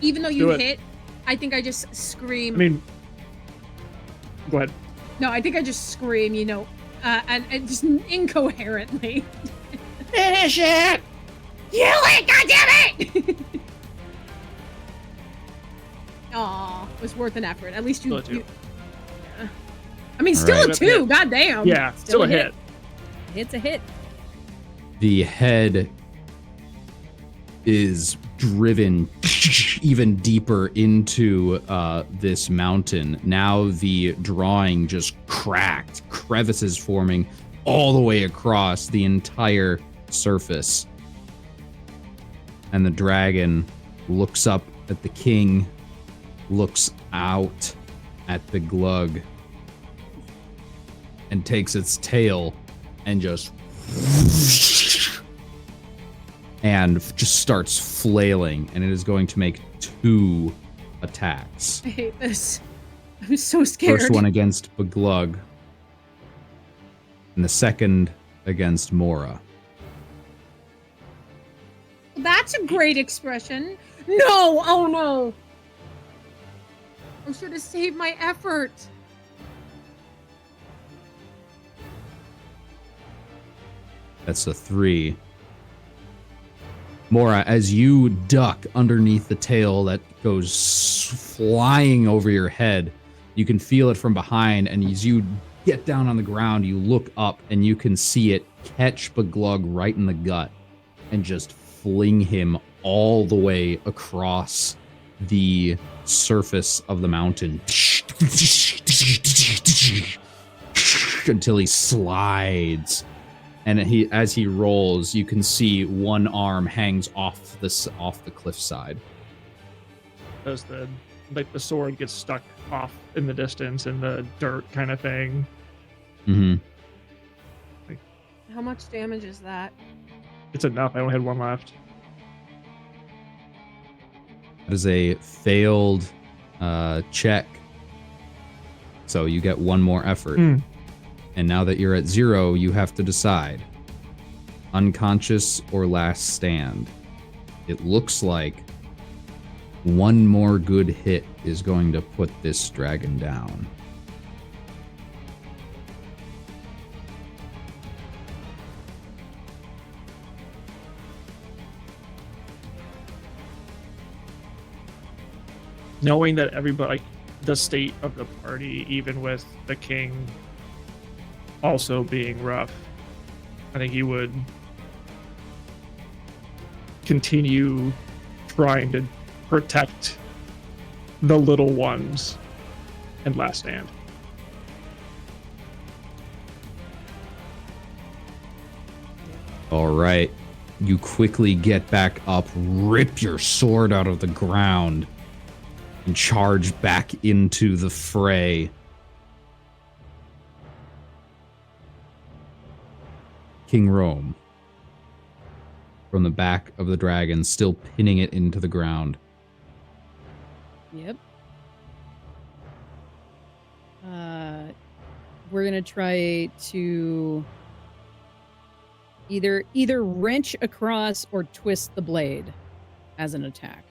Even though you hit, I think I just scream. I mean, go ahead. No, I think I just scream, you know, and just incoherently. Finish it! You it, goddammit! Aw, it was worth an effort. At least Still a 2. Yeah. I mean, still Alright. a 2. Goddamn. Yeah, still a hit. Hit's a hit. The head is driven even deeper into this mountain. Now the drawing just cracked, crevices forming all the way across the entire surface. And the dragon looks up at the king, looks out at the glug, and takes its tail and just starts flailing, and it is going to make 2 attacks. I hate this. I'm so scared. First one against Beglug, and the second against Mora. That's a great expression. No! Oh no! I should have saved my effort. That's a 3. Mora, as you duck underneath the tail that goes flying over your head, you can feel it from behind, and as you get down on the ground, you look up and you can see it catch Beglug right in the gut and just fling him all the way across the surface of the mountain until he slides. And as he rolls, you can see one arm hangs off the cliffside. As the sword gets stuck off in the distance in the dirt kind of thing. Mm-hmm. How much damage is that? It's enough. I only had one left. That is a failed check. So you get one more effort. And now that you're at 0, you have to decide. Unconscious or last stand. It looks like one more good hit is going to put this dragon down. Knowing that everybody, like the state of the party, even with the king also being rough, I think he would continue trying to protect the little ones and last stand. All right. You quickly get back up, rip your sword out of the ground, and charge back into the fray. King Rome, from the back of the dragon, still pinning it into the ground. Yep. We're gonna try to either wrench across or twist the blade as an attack.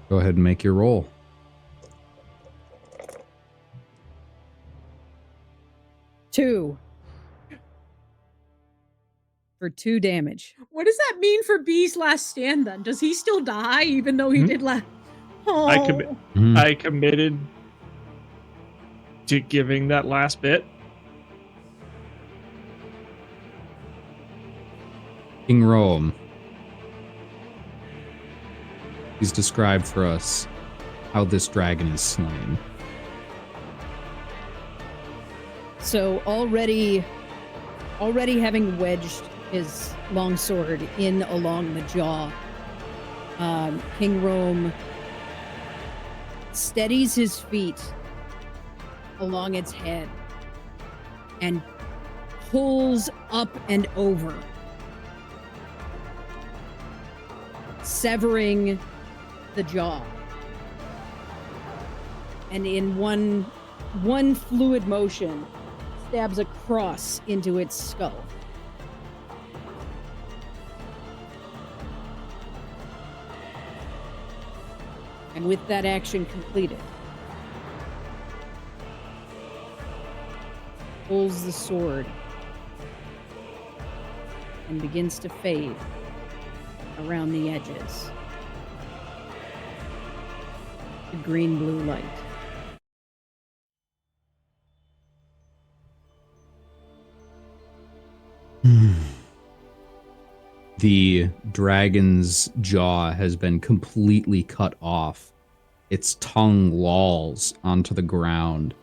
Go ahead and make your roll. Two. For 2 damage. What does that mean for B's last stand then? Does he still die even though he did last? Oh. I committed to giving that last bit. King Rome. He's described for us how this dragon is slain. So already having wedged his longsword in along the jaw, King Rome steadies his feet along its head and pulls up and over, severing the jaw. And in one fluid motion, stabs across into its skull. And with that action completed, pulls the sword and begins to fade around the edges. The green-blue light. The dragon's jaw has been completely cut off. Its tongue lolls onto the ground.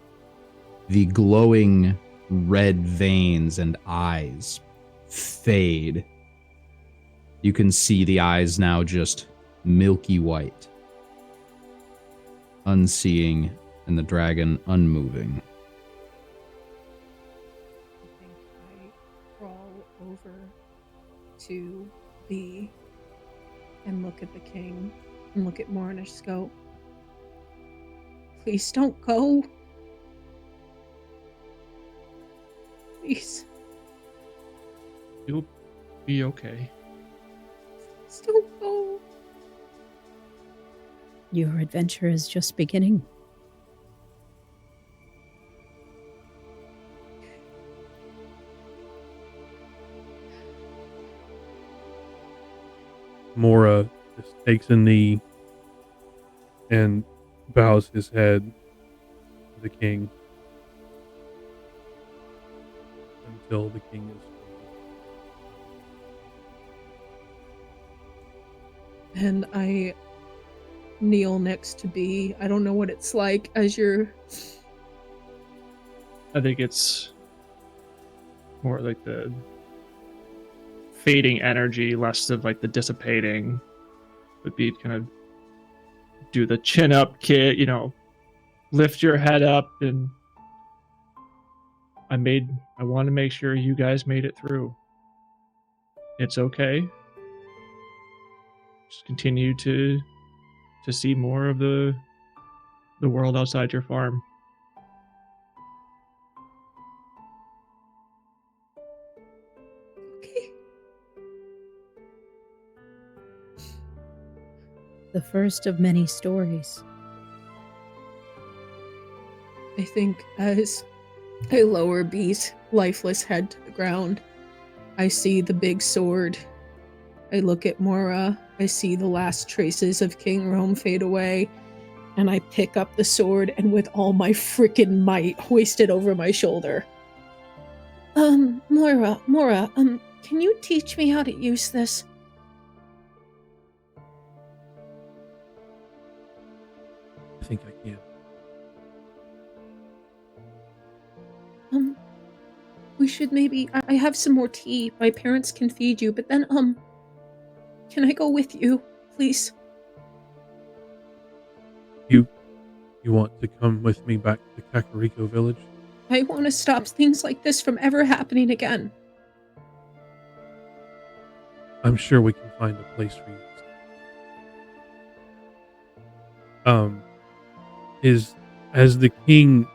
The glowing red veins and eyes fade. You can see the eyes now just milky white, unseeing, and the dragon unmoving. I think I crawl over to B and look at the king and look at Mornish Scope. Please don't go. Please. You'll be okay. Please don't go. Your adventure is just beginning. Mora just takes a knee and bows his head to the king. until the king is. And I kneel next to B. I don't know what it's like as you're. I think it's more like the fading energy, less of like the dissipating. Would be kind of do the chin up, kid, lift your head up, and I want to make sure you guys made it through. It's okay. Just continue to see more of the world outside your farm. Okay. The first of many stories. I think as I lower B's lifeless head to the ground, I see the big sword. I look at Mora. I see the last traces of King Rome fade away. And I pick up the sword and with all my freaking might hoist it over my shoulder. Mora, can you teach me how to use this? I think I can. We should maybe. I have some more tea. My parents can feed you, but then, can I go with you, please? You want to come with me back to Kakariko village? I want to stop things like this from ever happening again. I'm sure we can find a place for you. As the king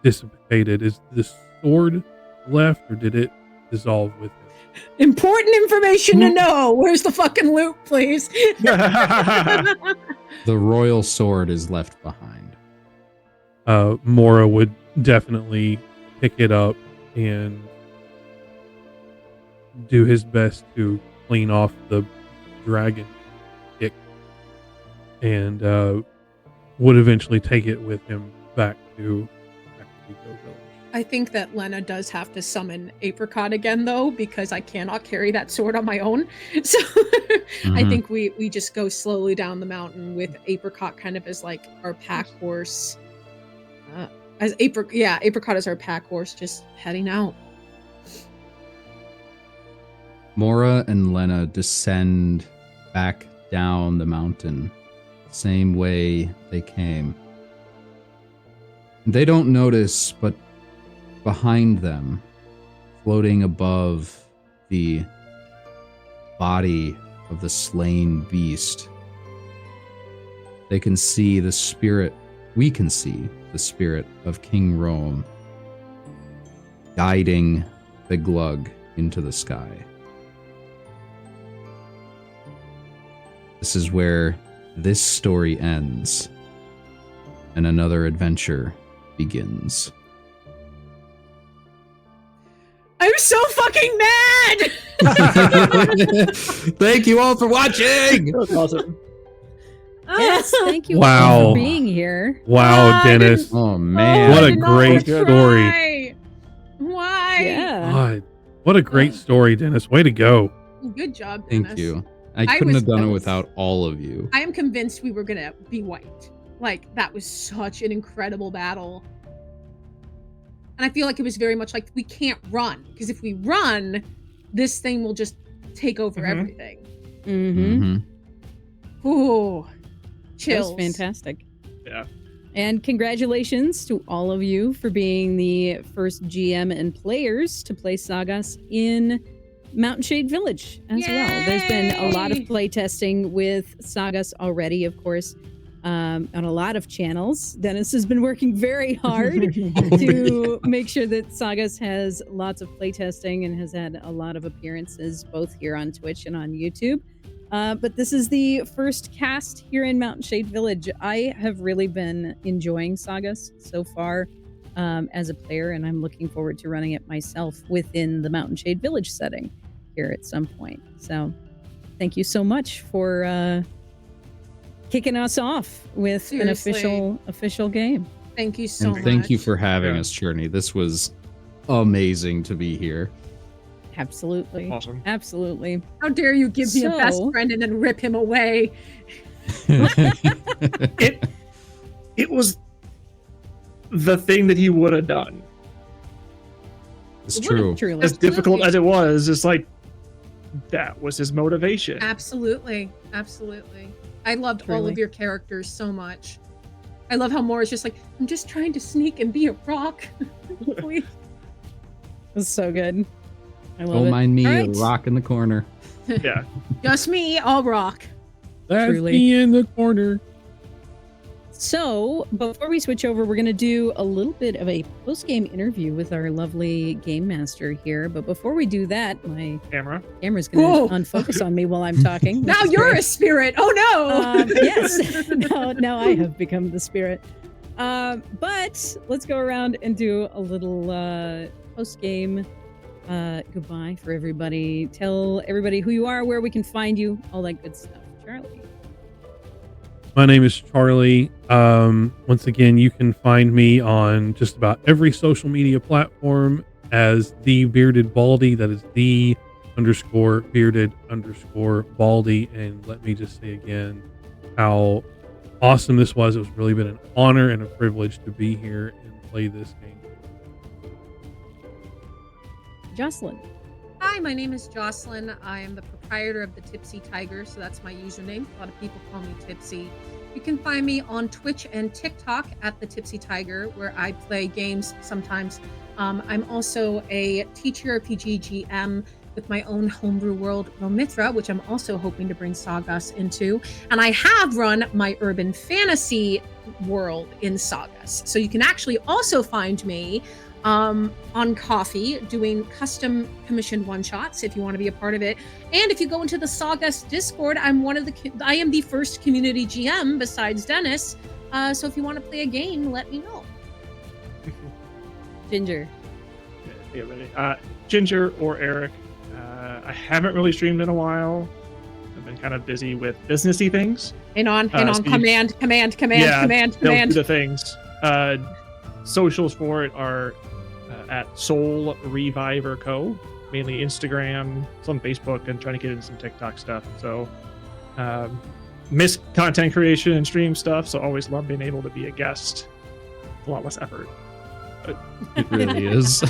dissipated, is the sword left or did it dissolve with him? Important information to know. Where's the fucking loot, please? The royal sword is left behind. Mora would definitely pick it up and do his best to clean off the dragon kick, and would eventually take it with him back to Kakariko village. I think that Lena does have to summon Apricot again, though, because I cannot carry that sword on my own. So I think we just go slowly down the mountain with Apricot kind of as like our pack horse. Apricot is our pack horse, just heading out. Mora and Lena descend back down the mountain, same way they came. They don't notice, but behind them, floating above the body of the slain beast, they can see the spirit, we can see the spirit of King Rome guiding the Glug into the sky. This is where this story ends, and another adventure begins. I'm so fucking mad! Thank you all for watching! That was awesome. Yes, thank you Wow. all for being here. Wow, Dennis. Oh man. What I a did not great try. story. Why? Yeah. God, what a great story, Dennis. Way to go. Good job, Dennis. Thank you. I couldn't have done it without all of you. I am convinced we were gonna be wiped. Like, that was such an incredible battle. And I feel like it was very much like, we can't run. Because if we run, this thing will just take over everything. Ooh. Chills. That was fantastic. Yeah. And congratulations to all of you for being the first GM and players to play Sagas in Mountain Shade Village as well. There's been a lot of Yay! play testing with Sagas already, of course, on a lot of channels. Dennis has been working very hard to make sure that Sagas has lots of play testing and has had a lot of appearances both here on Twitch and on YouTube. But this is the first cast here in Mountain Shade Village. I have really been enjoying Sagas so far as a player, and I'm looking forward to running it myself within the Mountain Shade Village setting here at some point. So thank you so much for kicking us off with Seriously. an official game. Thank you so much. And thank you for having Yeah. us, Journey. This was amazing to be here. Absolutely. Awesome. Absolutely. How dare you give me a best So- friend and then rip him away? It was the thing that he would have done. It's It would've true. Truly. As difficult Absolutely. as it was, it's like that was his motivation. Absolutely. Absolutely. I loved all Truly. of your characters so much. I love how Mora's just like, I'm just trying to sneak and be a rock. Please. It's so good. I love Don't it. mind me, All a right. rock in the corner. Yeah. Just me, I'll rock. That's Truly. me in the corner. So, before we switch over, we're going to do a little bit of a post-game interview with our lovely game master here. But before we do that, my Camera. camera's going Whoa. to unfocus on me while I'm talking. which Now is you're great. a spirit. Oh no. Yes. now I have become the spirit. But let's go around and do a little post-game goodbye for everybody. Tell everybody who you are, where we can find you, all that good stuff. Charlie. My name is Charlie. Once again, you can find me on just about every social media platform as the Bearded Baldy. That is the _bearded_ Baldy. And let me just say again how awesome this was. It's really been an honor and a privilege to be here and play this game. Jocelyn. Hi, my name is Jocelyn. I am the proprietor of the Tipsy Tiger, so that's my username. A lot of people call me Tipsy. You can find me on Twitch and TikTok at the Tipsy Tiger, where I play games sometimes. I'm also a TTRPG GM with my own homebrew world, Romithra, which I'm also hoping to bring Sagas into. And I have run my urban fantasy world in Sagas. So you can actually also find me on Coffee doing custom commissioned one-shots if you want to be a part of it. And if you go into the Sagas Discord, I am the first community GM besides Dennis. So if you want to play a game, let me know. Ginger. Yeah, ready. Ginger or Eric. I haven't really streamed in a while. I've been kind of busy with businessy things. Hang on. so you- Command. They'll do the things. Socials for it are at Soul Reviver Co. Mainly Instagram, some Facebook, and trying to get into some TikTok stuff. So, miss content creation and stream stuff. So always love being able to be a guest. A lot less effort. It really is.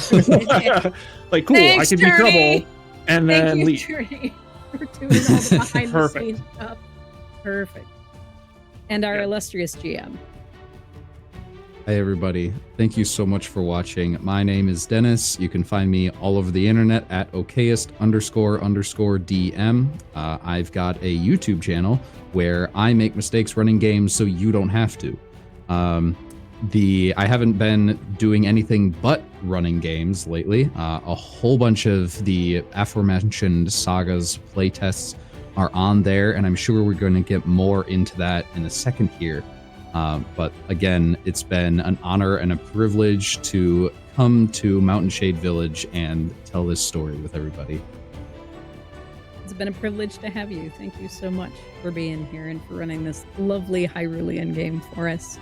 Like, cool, Thanks, I can be Journey. trouble and then Thank you, leave. Journey, for doing all the behind the Perfect. scenes stuff. Perfect. And our Yeah. illustrious GM. Hey everybody, thank you so much for watching. My name is Dennis. You can find me all over the internet at okayest__DM. I've got a YouTube channel where I make mistakes running games so you don't have to. I haven't been doing anything but running games lately. A whole bunch of the aforementioned Sagas playtests are on there, and I'm sure we're going to get more into that in a second here. But again, it's been an honor and a privilege to come to Mountain Shade Village and tell this story with everybody. It's been a privilege to have you. Thank you so much for being here and for running this lovely Hyrulean game for us.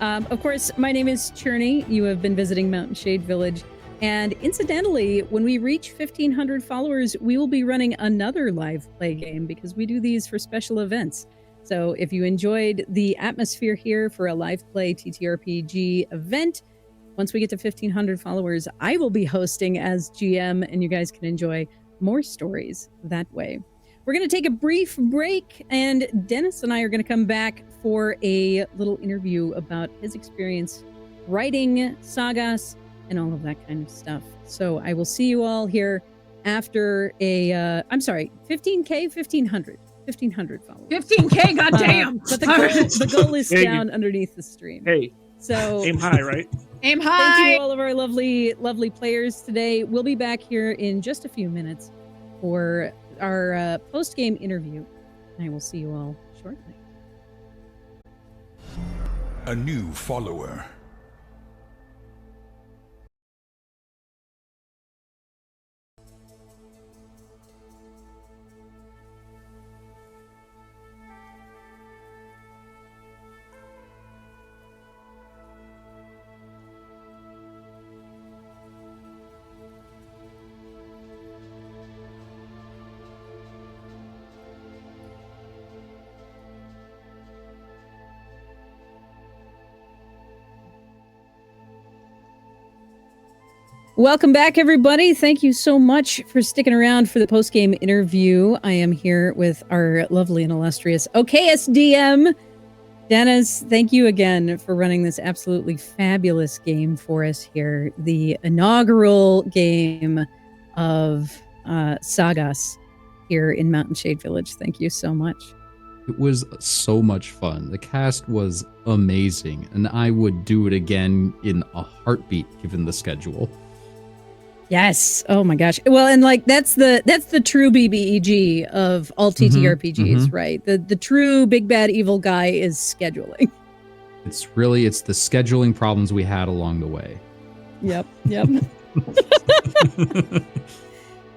Of course, my name is Cherney. You have been visiting Mountain Shade Village. And incidentally, when we reach 1,500 followers, we will be running another live play game because we do these for special events. So if you enjoyed the atmosphere here for a live play TTRPG event, once we get to 1,500 followers, I will be hosting as GM and you guys can enjoy more stories that way. We're going to take a brief break and Dennis and I are going to come back for a little interview about his experience writing Sagas and all of that kind of stuff. So I will see you all here after a, 15K, 1,500 followers. 15K, goddamn. But the goal is Hey. down underneath the stream. Hey, So aim high, right? Aim thank high. you all of our lovely, lovely players today. We'll be back here in just a few minutes for our post-game interview. I will see you all shortly. A new follower. Welcome back, everybody. Thank you so much for sticking around for the post-game interview. I am here with our lovely and illustrious OKSDM. Dennis, thank you again for running this absolutely fabulous game for us here. The inaugural game of SAGAS here in Mountain Shade Village. Thank you so much. It was so much fun. The cast was amazing, and I would do it again in a heartbeat given the schedule. Yes. Oh my gosh. Well, and like that's the true BBEG of all TTRPGs, right? The true big bad evil guy is scheduling. It's the scheduling problems we had along the way. Yep.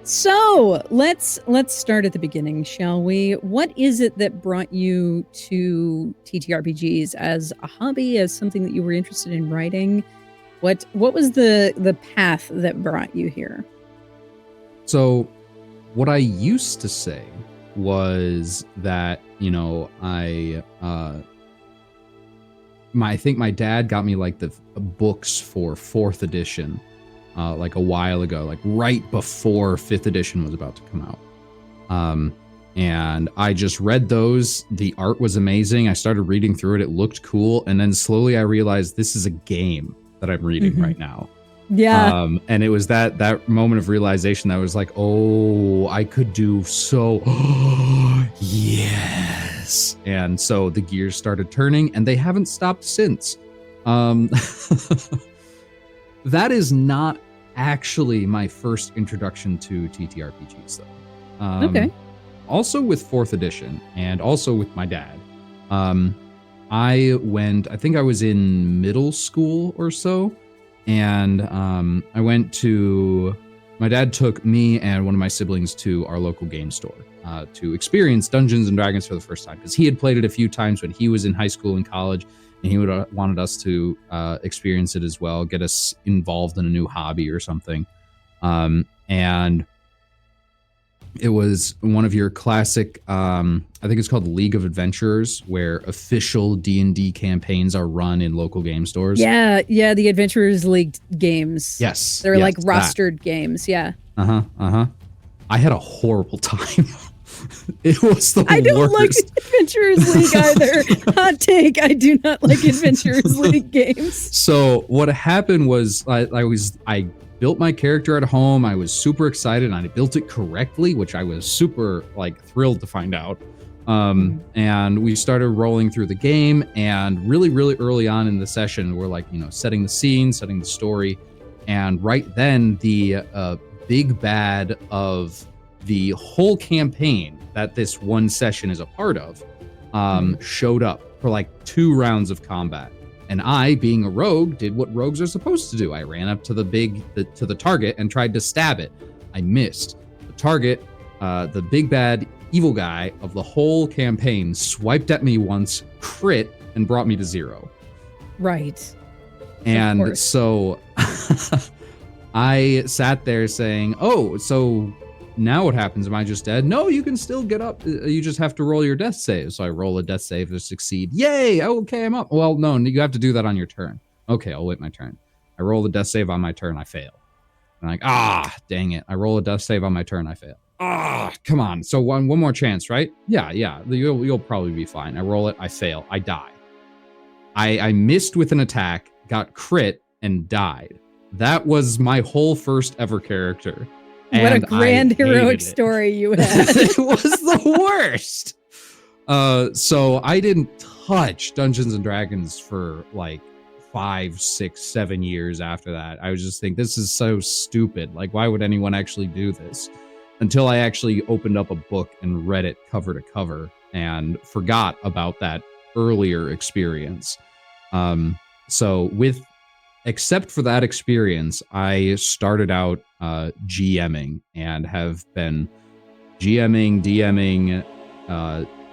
So let's start at the beginning, shall we? What is it that brought you to TTRPGs as a hobby, as something that you were interested in writing? What was the path that brought you here? So what I used to say was that, I think my dad got me like the books for 4th edition like a while ago, like right before 5th edition was about to come out. And I just read those. The art was amazing. I started reading through it. It looked cool. And then slowly I realized this is a game that I'm reading right now. Yeah. And it was that moment of realization that I was like, oh, I could do so. Yes. And so the gears started turning, and they haven't stopped since. That is not actually my first introduction to TTRPGs, though. Okay. Also with 4th edition, and also with my dad. I think I was in middle school or so, and my dad took me and one of my siblings to our local game store to experience Dungeons and Dragons for the first time, because he had played it a few times when he was in high school and college, and he wanted us to experience it as well, get us involved in a new hobby or something. And it was one of your classic, I think it's called League of Adventurers, where official D&D campaigns are run in local game stores. Yeah, the Adventurers League games. Yes. They're like rostered games, yeah. I had a horrible time. It was the worst. I don't like Adventurers League either. Hot take, I do not like Adventurers League games. So what happened was I built my character at home. I was super excited, and I built it correctly, which I was super thrilled to find out. And we started rolling through the game, and really, really early on in the session, we're setting the scene, setting the story. And right then the big bad of the whole campaign that this one session is a part of showed up for 2 rounds of combat. And I, being a rogue, did what rogues are supposed to do. I ran up to the target and tried to stab it. I missed. The target, the big bad evil guy of the whole campaign, swiped at me once, crit, and brought me to 0. Right. And so I sat there saying, oh, so now what happens? Am I just dead? No, you can still get up. You just have to roll your death save. So I roll a death save to succeed. Yay! Okay, I'm up. Well, no, you have to do that on your turn. Okay, I'll wait my turn. I roll the death save on my turn. I fail. I'm like, dang it. I roll a death save on my turn. I fail. Come on. So one more chance, right? Yeah. You'll probably be fine. I roll it. I fail. I die. I missed with an attack, got crit, and died. That was my whole first ever character. What a grand heroic story you had. It was the worst. So I didn't touch Dungeons and Dragons for 5, 6, 7 years after that. I was just thinking, this is so stupid. Why would anyone actually do this? Until I actually opened up a book and read it cover to cover and forgot about that earlier experience. Except for that experience, I started out GMing and have been DMing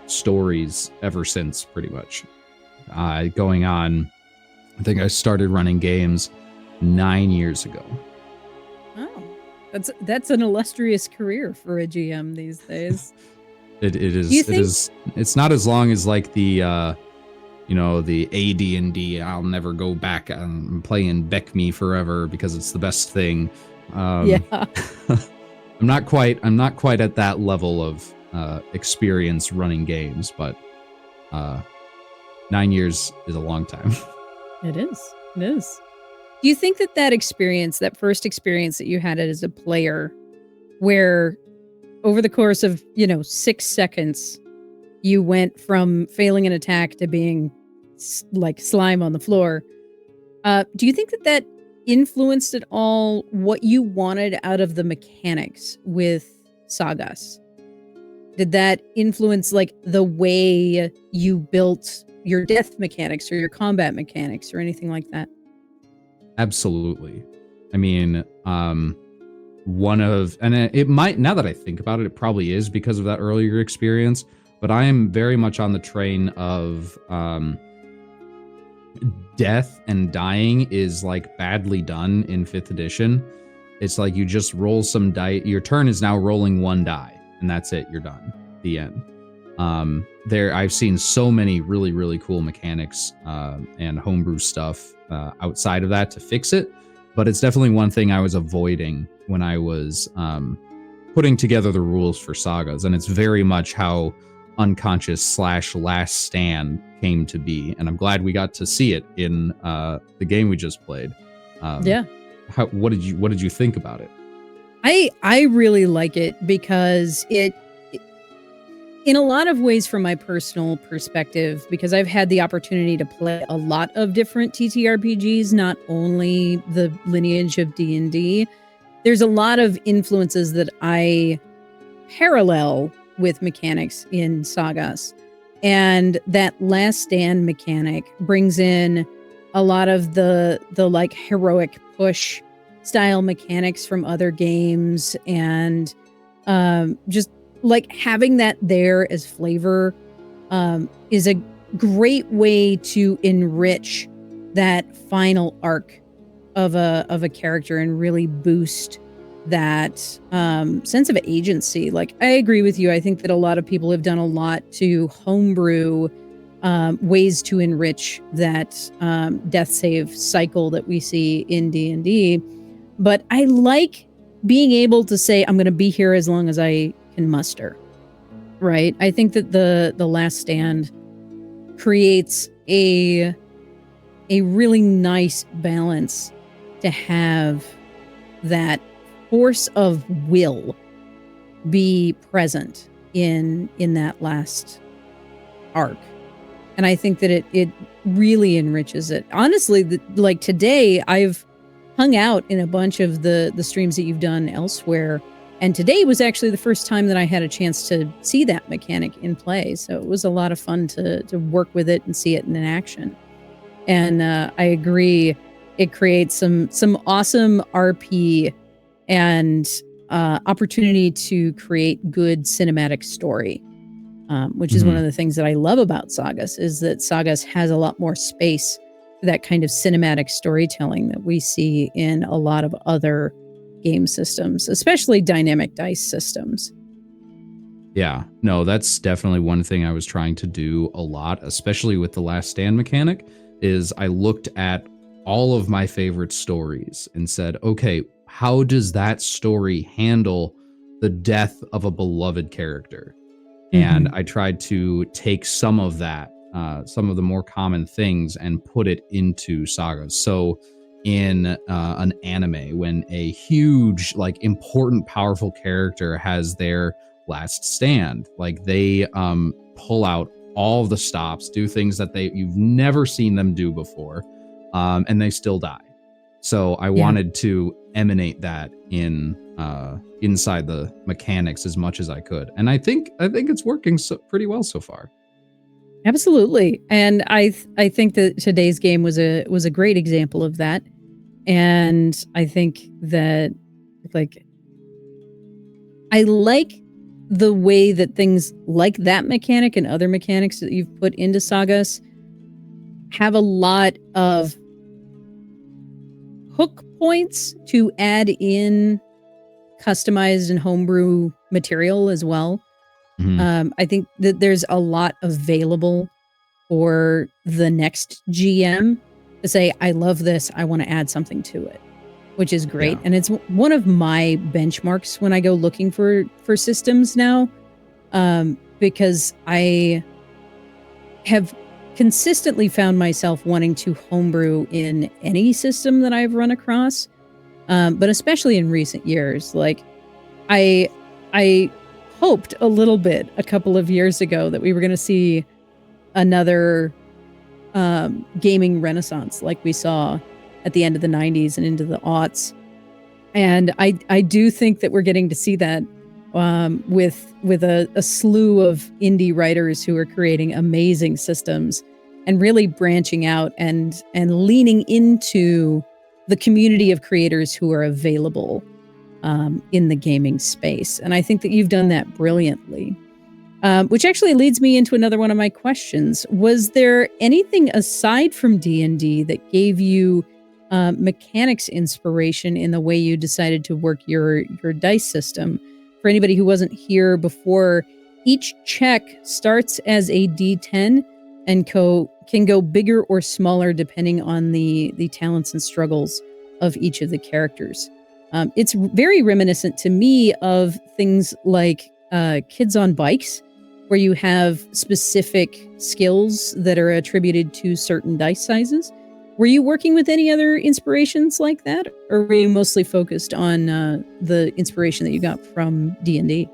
stories ever since, pretty much. Going on, I think I started running games 9 years ago. Oh, that's an illustrious career for a GM these days. It is. It's not as long as the AD&D. I'll never go back. I'm playing Beck Me forever because it's the best thing. Yeah. I'm not quite at that level of experience running games, but 9 years is a long time. It is. It is. Do you think that experience, that first experience that you had as a player, where over the course of, 6 seconds, you went from failing an attack to being like slime on the floor, do you think that influenced at all what you wanted out of the mechanics with SAGAS? Did that influence like the way you built your death mechanics or your combat mechanics or anything like that? Absolutely. I mean, it might, now that I think about it, it probably is because of that earlier experience, but I am very much on the train of death and dying is like badly done in 5th edition. It's like you just roll some die. Your turn is now rolling 1 die, and that's it. You're done. The end. I've seen so many really, really cool mechanics and homebrew stuff outside of that to fix it, but it's definitely one thing I was avoiding when I was putting together the rules for Sagas, and it's very much how Unconscious / Last Stand came to be, and I'm glad we got to see it in the game we just played. Yeah. What did you think about it? I really like it because it in a lot of ways, from my personal perspective, because I've had the opportunity to play a lot of different TTRPGs, not only the lineage of D&D, there's a lot of influences that I parallel with mechanics in Sagas. And that Last Stand mechanic brings in a lot of the like heroic push style mechanics from other games, and just like having that there as flavor is a great way to enrich that final arc of a character and really boost that sense of agency. Like, I agree with you. I think that a lot of people have done a lot to homebrew ways to enrich that death save cycle that we see in D&D. But I like being able to say, I'm going to be here as long as I can muster, right? I think that the Last Stand creates a really nice balance to have that force of will be present in that last arc. And I think that it really enriches it. Honestly, like today, I've hung out in a bunch of the streams that you've done elsewhere, and today was actually the first time that I had a chance to see that mechanic in play. So it was a lot of fun to work with it and see it in action. And I agree, it creates some awesome RP and opportunity to create good cinematic story, which is one of the things that I love about Sagas, is that Sagas has a lot more space for that kind of cinematic storytelling that we see in a lot of other game systems, especially dynamic dice systems. Yeah, no, that's definitely one thing I was trying to do a lot, especially with the Last Stand mechanic, is I looked at all of my favorite stories and said, okay, how does that story handle the death of a beloved character? And I tried to take some of that, some of the more common things, and put it into Sagas. So in an anime, when a huge, like, important, powerful character has their last stand, like, they pull out all the stops, do things that you've never seen them do before, and they still die. So I wanted to emanate that in inside the mechanics as much as I could, and I think it's working pretty well so far. Absolutely, and I think that today's game was a great example of that, and I think that, like, I like the way that things like that mechanic and other mechanics that you've put into Sagas have a lot of hook points to add in customized and homebrew material as well. I think that there's a lot available or the next GM to say, I love this, I want to add something to it, which is great. Yeah. And it's one of my benchmarks when I go looking for systems now, because I have consistently found myself wanting to homebrew in any system that I've run across, but especially in recent years. Like, I hoped a little bit a couple of years ago that we were going to see another gaming renaissance like we saw at the end of the 90s and into the aughts. And I do think that we're getting to see that with a slew of indie writers who are creating amazing systems and really branching out and leaning into the community of creators who are available in the gaming space. And I think that you've done that brilliantly. Which actually leads me into another one of my questions. Was there anything aside from D&D that gave you mechanics inspiration in the way you decided to work your dice system? For anybody who wasn't here before, each check starts as a D10 and can go bigger or smaller depending on the talents and struggles of each of the characters. It's very reminiscent to me of things like Kids on Bikes, where you have specific skills that are attributed to certain dice sizes. Were you working with any other inspirations like that, or were you mostly focused on the inspiration that you got from D&D?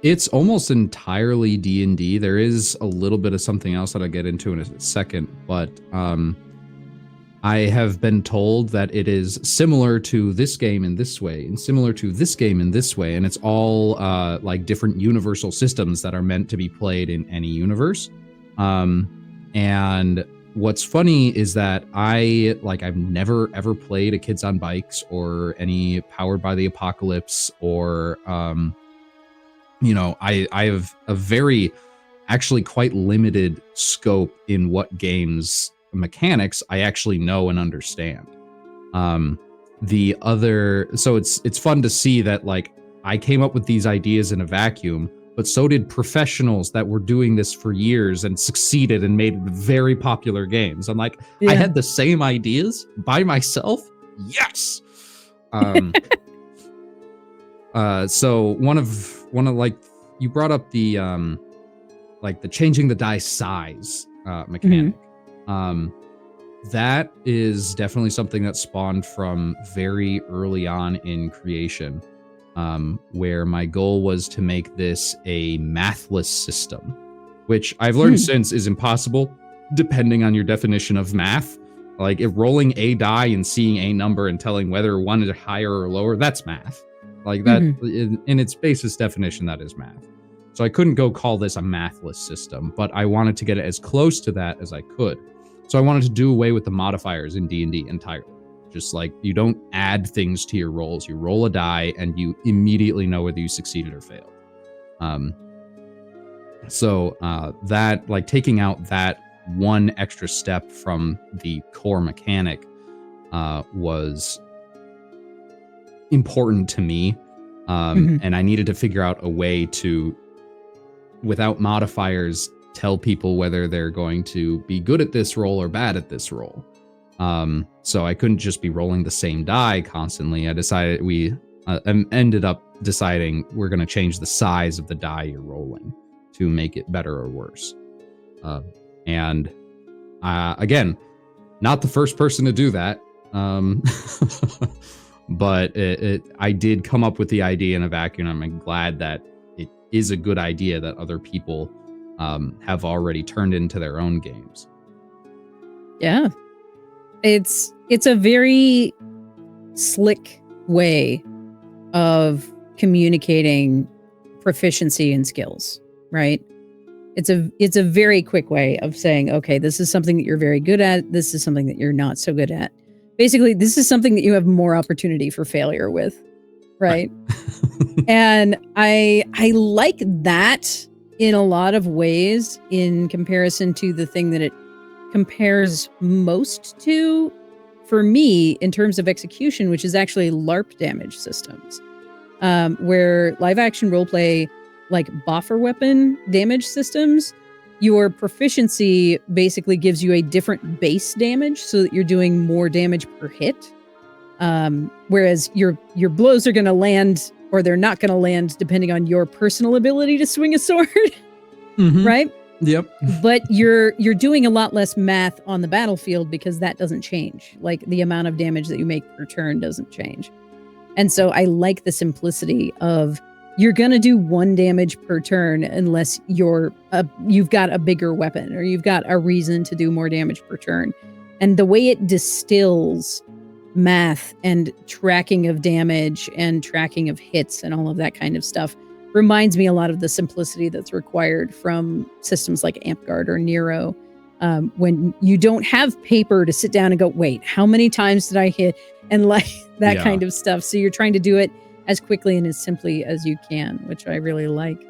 It's almost entirely D&D. There is a little bit of something else that I'll get into in a second, but I have been told that it is similar to this game in this way, and similar to this game in this way, and it's all like different universal systems that are meant to be played in any universe. And what's funny is that I've never ever played a Kids on Bikes or any Powered by the Apocalypse or I have a very actually quite limited scope in what games mechanics I actually know and understand. So it's fun to see that like I came up with these ideas in a vacuum, but so did professionals that were doing this for years and succeeded and made very popular games. I'm like, I had the same ideas by myself. Yes. So one of like you brought up the like the changing the die size mechanic. That is definitely something that spawned from very early on in creation, where my goal was to make this a mathless system, which I've learned since is impossible depending on your definition of math. Like if rolling a die and seeing a number and telling whether one is higher or lower, that's math. Like that in its basis definition, that is math. So I couldn't go call this a mathless system, but I wanted to get it as close to that as I could. So I wanted to do away with the modifiers in D&D entirely. Just like you don't add things to your rolls. You roll a die and you immediately know whether you succeeded or failed. So that like taking out that one extra step from the core mechanic was important to me. And I needed to figure out a way to, without modifiers, tell people whether they're going to be good at this roll or bad at this roll. So I couldn't just be rolling the same die constantly. I decided we ended up deciding we're going to change the size of the die you're rolling to make it better or worse. And again, not the first person to do that. But I did come up with the idea in a vacuum. I'm glad that it is a good idea that other people have already turned into their own games. Yeah. It's a very slick way of communicating proficiency and skills, right? It's a very quick way of saying, okay, this is something that you're very good at. This is something that you're not so good at. Basically, this is something that you have more opportunity for failure with, right? And I like that in a lot of ways in comparison to the thing that it compares most to for me in terms of execution, which is actually LARP damage systems, where live action roleplay like boffer weapon damage systems, your proficiency basically gives you a different base damage so that you're doing more damage per hit. Whereas your blows are going to land or they're not going to land depending on your personal ability to swing a sword, right? Yep. But you're doing a lot less math on the battlefield because that doesn't change. Like the amount of damage that you make per turn doesn't change. And so I like the simplicity of you're going to do 1 damage per turn unless you've got a bigger weapon or you've got a reason to do more damage per turn. And the way it distills math and tracking of damage and tracking of hits and all of that kind of stuff reminds me a lot of the simplicity that's required from systems like AmpGuard or Nero, when you don't have paper to sit down and go, wait, how many times did I hit? And like that kind of stuff. So you're trying to do it as quickly and as simply as you can, which I really like.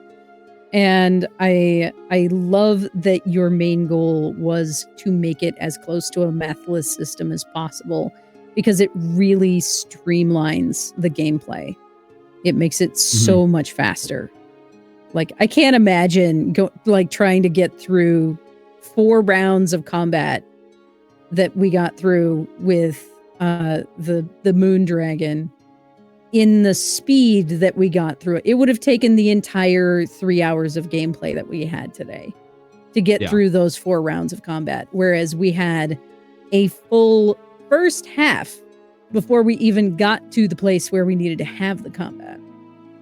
And I love that your main goal was to make it as close to a mathless system as possible because it really streamlines the gameplay. It makes it so much faster. Like I can't imagine trying to get through 4 rounds of combat that we got through with the Moon Dragon in the speed that we got through it. It would have taken the entire 3 hours of gameplay that we had today to get through those 4 rounds of combat. Whereas we had a full first half before we even got to the place where we needed to have the combat.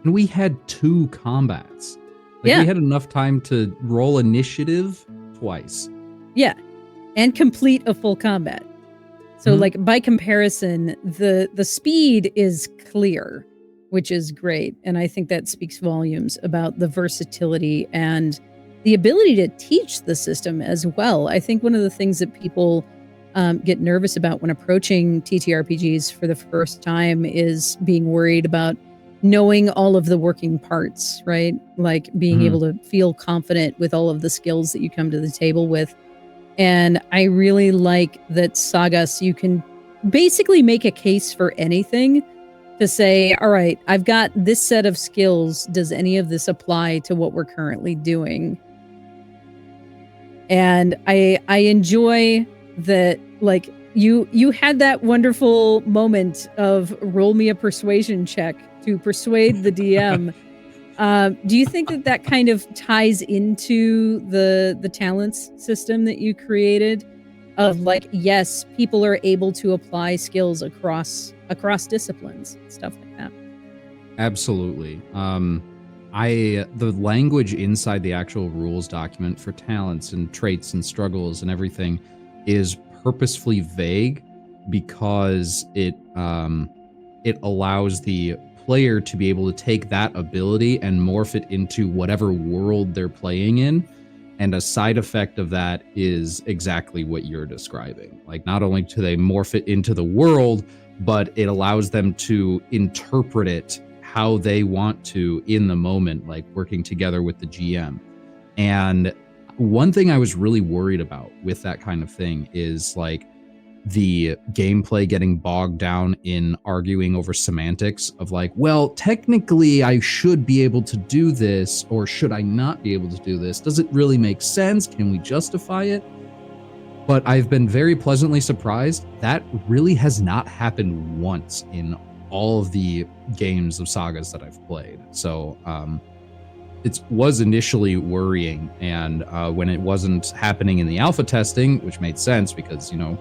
And we had 2 combats. We had enough time to roll initiative twice. Yeah. And complete a full combat. So like by comparison, the speed is clear, which is great. And I think that speaks volumes about the versatility and the ability to teach the system as well. I think one of the things that people get nervous about when approaching TTRPGs for the first time is being worried about knowing all of the working parts, right? Like being able to feel confident with all of the skills that you come to the table with. And I really like that SAGAS, you can basically make a case for anything to say, all right, I've got this set of skills. Does any of this apply to what we're currently doing? And I enjoy that, like, you had that wonderful moment of roll me a persuasion check to persuade the DM. Do you think that kind of ties into the talents system that you created of like, yes, people are able to apply skills across disciplines, stuff like that? Absolutely. The language inside the actual rules document for talents and traits and struggles and everything is purposefully vague because it allows the player to be able to take that ability and morph it into whatever world they're playing in. And a side effect of that is exactly what you're describing. Like, not only do they morph it into the world, but it allows them to interpret it how they want to in the moment, like working together with the GM. And one thing I was really worried about with that kind of thing is like the gameplay getting bogged down in arguing over semantics of like, well, technically I should be able to do this, or should I not be able to do this? Does it really make sense? Can we justify it? But I've been very pleasantly surprised that really has not happened once in all of the games of Sagas that I've played. So it was initially worrying, and when it wasn't happening in the alpha testing, which made sense because, you know,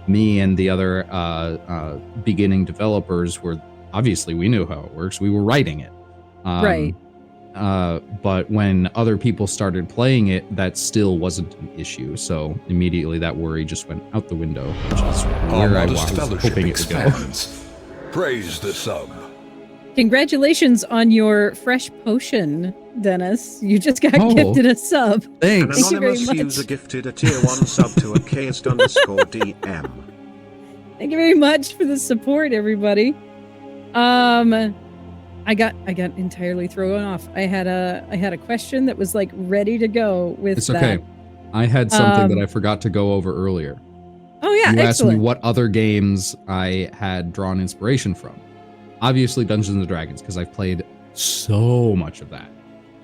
me and the other beginning developers were, obviously we knew how it works. We were writing it. Right. But when other people started playing it, that still wasn't an issue. So immediately that worry just went out the window, which is where I was hoping it would go. Praise the sub. Congratulations on your fresh potion, Dennis. You just got gifted a sub. Thanks. An anonymous user gifted a tier 1 sub to a KSD_DM. Thank you very much for the support, everybody. I got entirely thrown off. I had a question that was like ready to go with It's that. okay. I had something that I forgot to go over earlier. Oh yeah, you asked me excellent. what other games I had drawn inspiration from. Obviously Dungeons and Dragons, because I've played so much of that.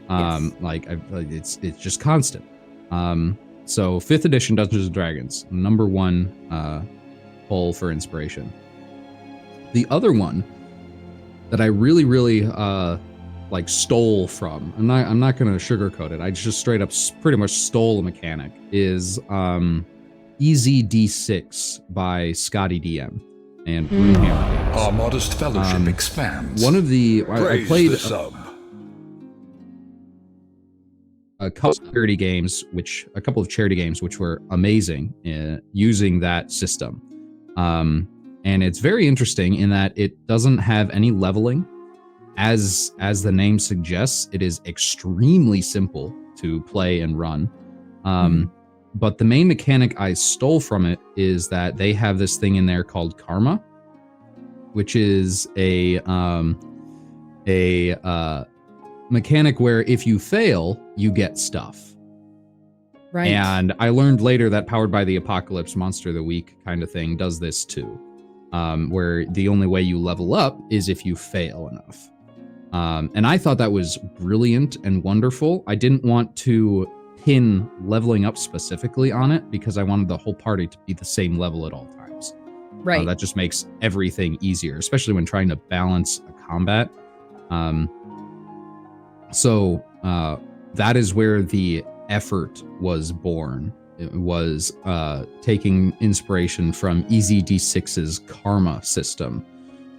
Yes. Like it's just constant. So 5th edition Dungeons and Dragons, number one pull for inspiration. The other one that I really like stole from, I'm not going to sugarcoat it, I just straight up pretty much stole a mechanic, is Easy D6 by Scotty DM and Runehammer Games. Our modest fellowship expands. One of the I played the sub. a couple of charity games, which were amazing using that system. And it's very interesting in that it doesn't have any leveling. As the name suggests, it is extremely simple to play and run. But the main mechanic I stole from it is that they have this thing in there called karma, which is a mechanic where if you fail, you get stuff. Right. And I learned later that Powered by the Apocalypse Monster of the Week kind of thing does this too, where the only way you level up is if you fail enough. And I thought that was brilliant and wonderful. I didn't want to pin leveling up specifically on it because I wanted the whole party to be the same level at all times. Right. That just makes everything easier, especially when trying to balance a combat. So that is where the effort was born. It was taking inspiration from Easy D6's karma system,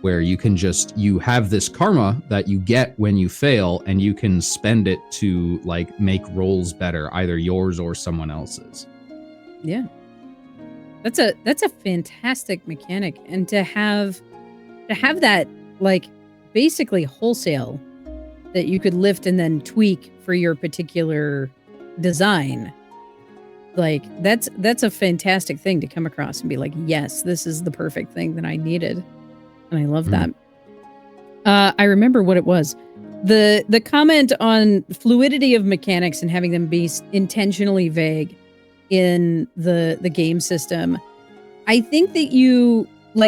where you have this karma that you get when you fail, and you can spend it to like make rolls better, either yours or someone else's. Yeah. That's a fantastic mechanic. And to have that like basically wholesale that you could lift and then tweak for your particular design. Like that's a fantastic thing to come across and be like, yes, this is the perfect thing that I needed. And I love that. I remember what it was. The comment on fluidity of mechanics and having them be intentionally vague in the game system. I think that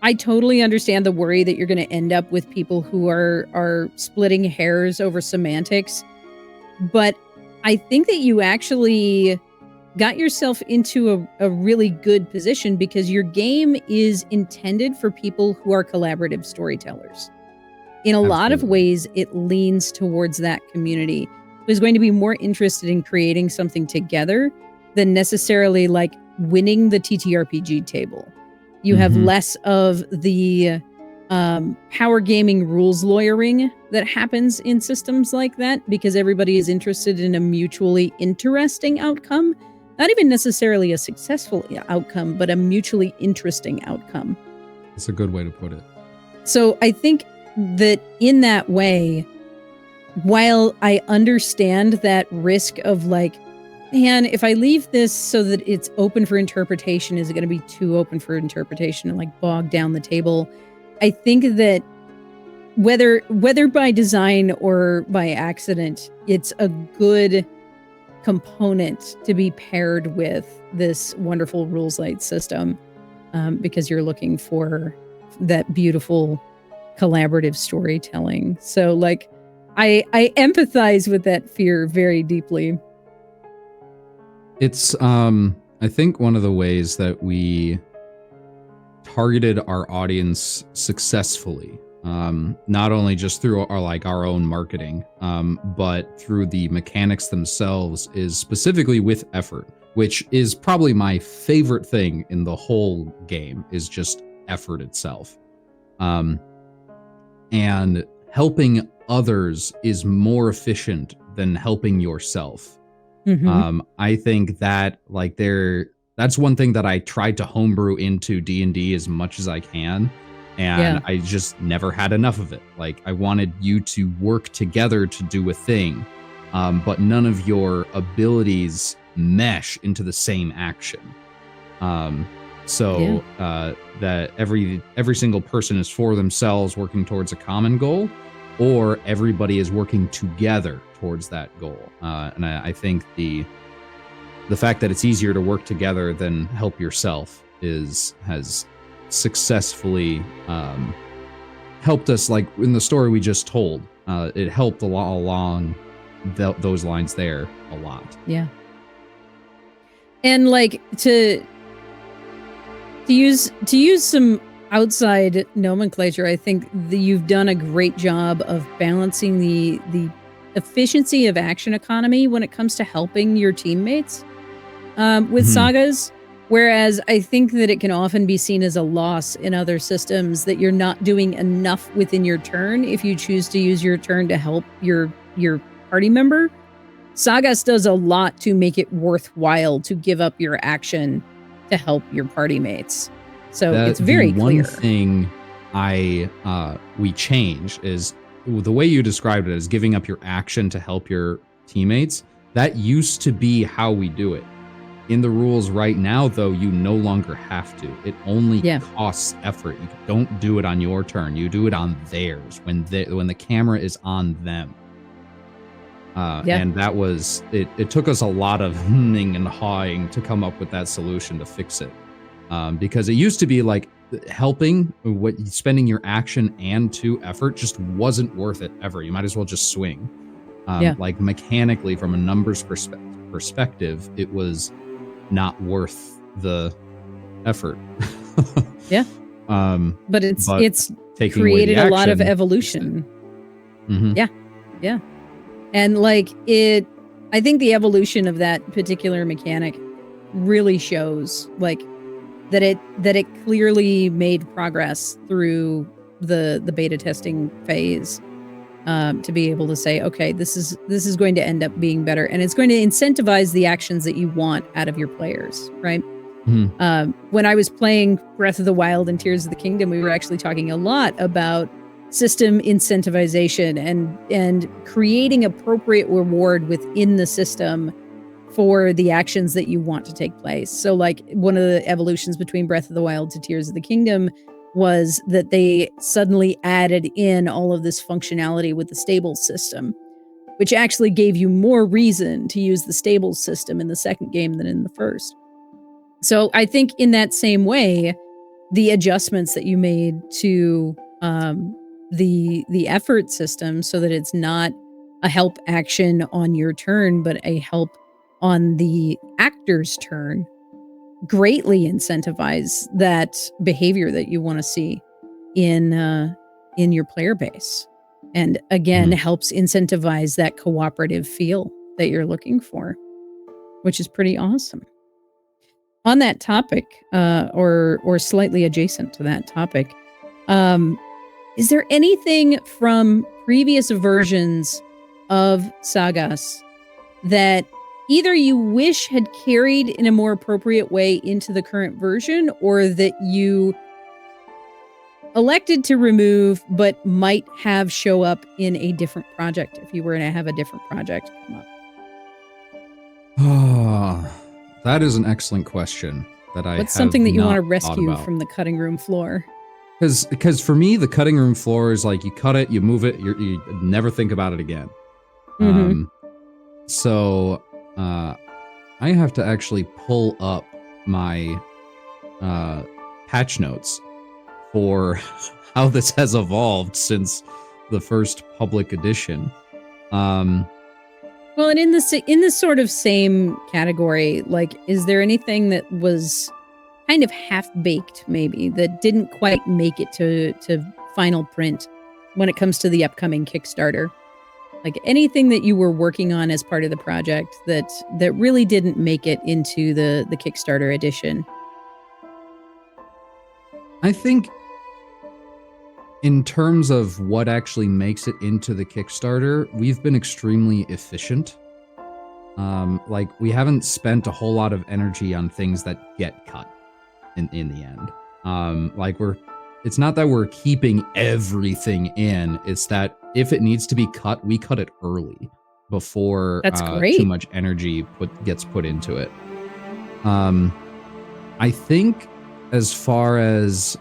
I totally understand the worry that you're going to end up with people who are splitting hairs over semantics. But I think that you actually got yourself into a really good position because your game is intended for people who are collaborative storytellers. In a lot of ways, it leans towards that community who's going to be more interested in creating something together than necessarily like winning the TTRPG table. You have less of the power gaming rules lawyering that happens in systems like that because everybody is interested in a mutually interesting outcome. Not even necessarily a successful outcome, but a mutually interesting outcome. That's a good way to put it. So I think that in that way, while I understand that risk of like, man, if I leave this so that it's open for interpretation, is it going to be too open for interpretation and like bog down the table? I think that whether by design or by accident, it's a good component to be paired with this wonderful rules light system because you're looking for that beautiful collaborative storytelling. So like I empathize with that fear very deeply. It's I think one of the ways that we targeted our audience successfully, not only just through our own marketing, but through the mechanics themselves, is specifically with effort, which is probably my favorite thing in the whole game, is just effort itself. And helping others is more efficient than helping yourself. I think that that's one thing that I tried to homebrew into D&D as much as I can. And I just never had enough of it. Like I wanted you to work together to do a thing, but none of your abilities mesh into the same action. That every single person is for themselves working towards a common goal, or everybody is working together towards that goal. And I think the fact that it's easier to work together than help yourself has successfully helped us, like in the story we just told. It helped along those lines there a lot. Yeah. And like to use some outside nomenclature, I think you've done a great job of balancing the efficiency of action economy when it comes to helping your teammates with sagas. Whereas I think that it can often be seen as a loss in other systems that you're not doing enough within your turn if you choose to use your turn to help your party member. Sagas does a lot to make it worthwhile to give up your action to help your party mates. So it's very clear. One thing we changed is the way you described it as giving up your action to help your teammates. That used to be how we do it. In the rules right now, though, you no longer have to. It only costs effort. You don't do it on your turn. You do it on theirs when the camera is on them. And that was it. It took us a lot of hemming and hawing to come up with that solution to fix it, because it used to be like helping, spending your action and 2 effort just wasn't worth it ever. You might as well just swing. Like mechanically, from a numbers perspective, it was not worth the effort. But it's created a lot of evolution. And like I think the evolution of that particular mechanic really shows like that it clearly made progress through the beta testing phase, to be able to say, okay, this is going to end up being better, and it's going to incentivize the actions that you want out of your players, right? When I was playing Breath of the Wild and Tears of the Kingdom, we were actually talking a lot about system incentivization and creating appropriate reward within the system for the actions that you want to take place. So like one of the evolutions between Breath of the Wild to Tears of the Kingdom was that they suddenly added in all of this functionality with the stables system, which actually gave you more reason to use the stables system in the second game than in the first. So I think in that same way, the adjustments that you made to the effort system, so that it's not a help action on your turn, but a help on the actor's turn, greatly incentivize that behavior that you want to see in your player base, and again helps incentivize that cooperative feel that you're looking for, which is pretty awesome. On that topic, or slightly adjacent to that topic, is there anything from previous versions of Sagas that either you wish had carried in a more appropriate way into the current version, or that you elected to remove but might have show up in a different project if you were to have a different project come up? Oh, that is an excellent question that I What's something that you want to rescue about from the cutting room floor? Because for me, the cutting room floor is like you cut it, you move it, you never think about it again. So I have to actually pull up my patch notes for how this has evolved since the first public edition. Well, and in this sort of same category, like, is there anything that was kind of half-baked, maybe, that didn't quite make it to final print when it comes to the upcoming Kickstarter? Like anything that you were working on as part of the project that really didn't make it into the Kickstarter edition? I think in terms of what actually makes it into the Kickstarter, we've been extremely efficient. Like we haven't spent a whole lot of energy on things that get cut in the end. Like it's not that we're keeping everything in, it's that if it needs to be cut, we cut it early before too much energy gets put into it. I think as far as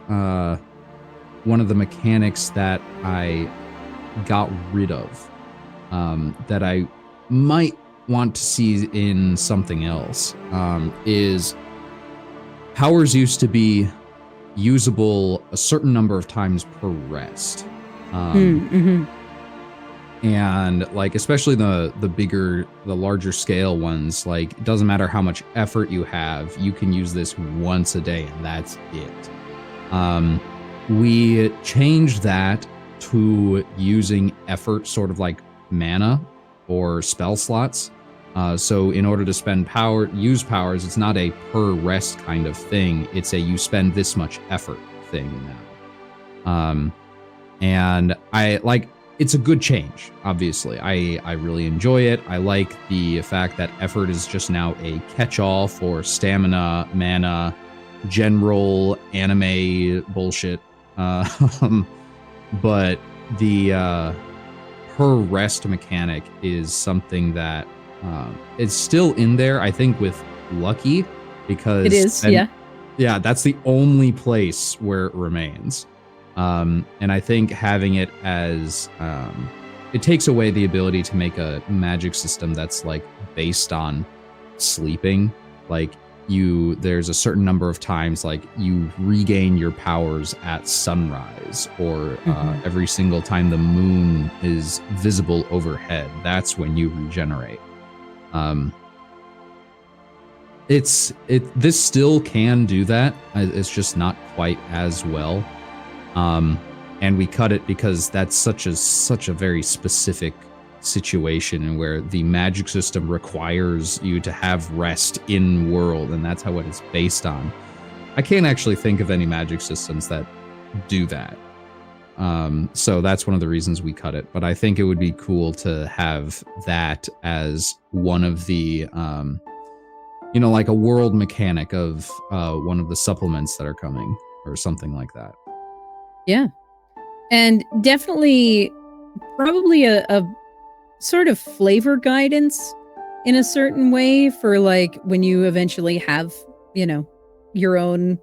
one of the mechanics that I got rid of, that I might want to see in something else, is powers used to be usable a certain number of times per rest. And like, especially the larger scale ones, like it doesn't matter how much effort you have, you can use this once a day and that's it. We changed that to using effort sort of like mana or spell slots. So in order to use powers, it's not a per rest kind of thing. It's a you spend this much effort thing now. And it's a good change, obviously. I really enjoy it. I like the fact that effort is just now a catch-all for stamina, mana, general anime bullshit. But the per rest mechanic is something that it's still in there, I think, with Lucky, because It is, yeah. Yeah, that's the only place where it remains. And I think having it as it takes away the ability to make a magic system that's like based on sleeping. Like there's a certain number of times like you regain your powers at sunrise, or every single time the moon is visible overhead, that's when you regenerate. This still can do that. It's just not quite as well. And we cut it because that's such a very specific situation where the magic system requires you to have rest in world, and that's how it is based on. I can't actually think of any magic systems that do that. So that's one of the reasons we cut it. But I think it would be cool to have that as one of the, like a world mechanic of one of the supplements that are coming or something like that. Yeah. And definitely probably a sort of flavor guidance in a certain way for like when you eventually have, your own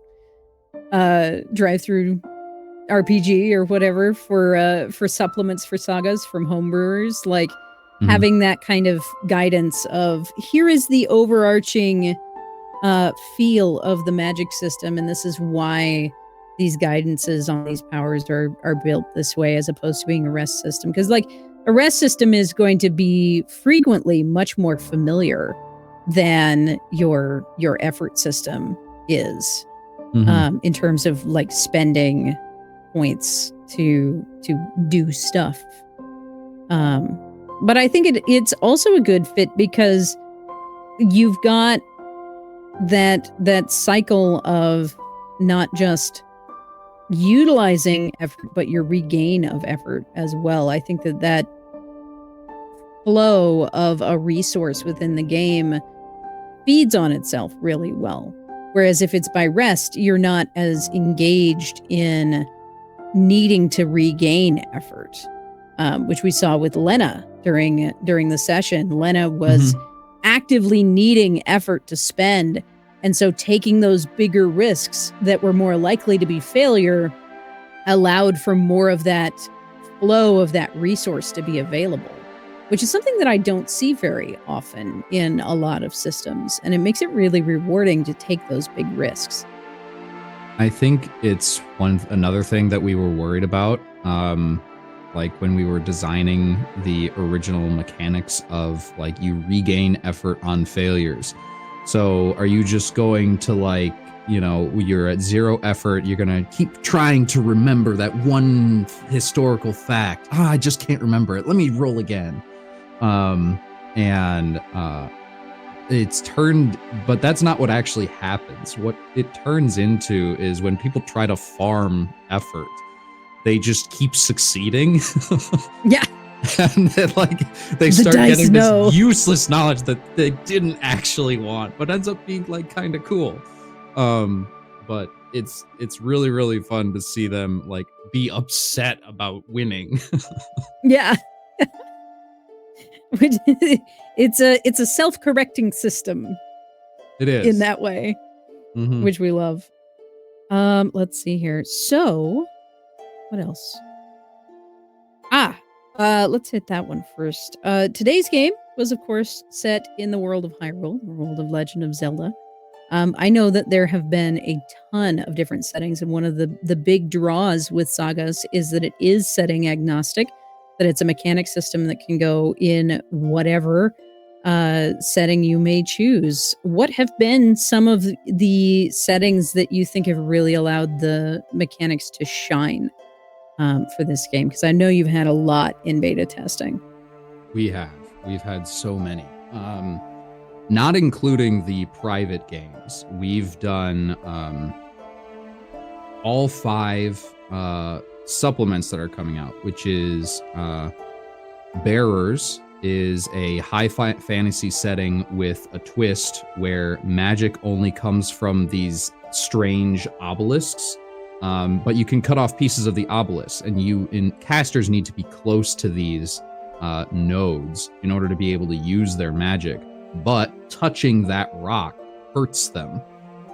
drive-through RPG or whatever for supplements for sagas from homebrewers, like having that kind of guidance of here is the overarching feel of the magic system, and this is why these guidances on these powers are built this way, as opposed to being a rest system. Because like a rest system is going to be frequently much more familiar than your effort system is, in terms of like spending points to do stuff. But I think it's also a good fit because you've got that cycle of not just utilizing effort, but your regain of effort as well. I think that flow of a resource within the game feeds on itself really well. Whereas if it's by rest, you're not as engaged in needing to regain effort, which we saw with Lena during the session. Lena was actively needing effort to spend, and so taking those bigger risks that were more likely to be failure allowed for more of that flow of that resource to be available, which is something that I don't see very often in a lot of systems, and it makes it really rewarding to take those big risks. I think it's another thing that we were worried about, like when we were designing the original mechanics of like you regain effort on failures. So are you just going to like, you're at 0 effort, you're going to keep trying to remember that one historical fact. I just can't remember it. Let me roll again. It's turned, but that's not what actually happens. What it turns into is when people try to farm effort, they just keep succeeding. Yeah. And then, they start getting this useless knowledge that they didn't actually want, but ends up being like kind of cool. But it's really, really fun to see them like be upset about winning. Yeah. It's a self-correcting system. It is. In that way, which we love. Let's see here. So, what else? Let's hit that one first. Today's game was, of course, set in the world of Hyrule, the world of Legend of Zelda. I know that there have been a ton of different settings, and one of the big draws with Sagas is that it is setting agnostic. that it's a mechanic system that can go in whatever setting you may choose. What have been some of the settings that you think have really allowed the mechanics to shine for this game? Because I know you've had a lot in beta testing. We've had so many. Not including the private games. We've done all 5 supplements that are coming out, which is Bearers is a high fantasy setting with a twist where magic only comes from these strange obelisks, but you can cut off pieces of the obelisk, and casters need to be close to these nodes in order to be able to use their magic, but touching that rock hurts them.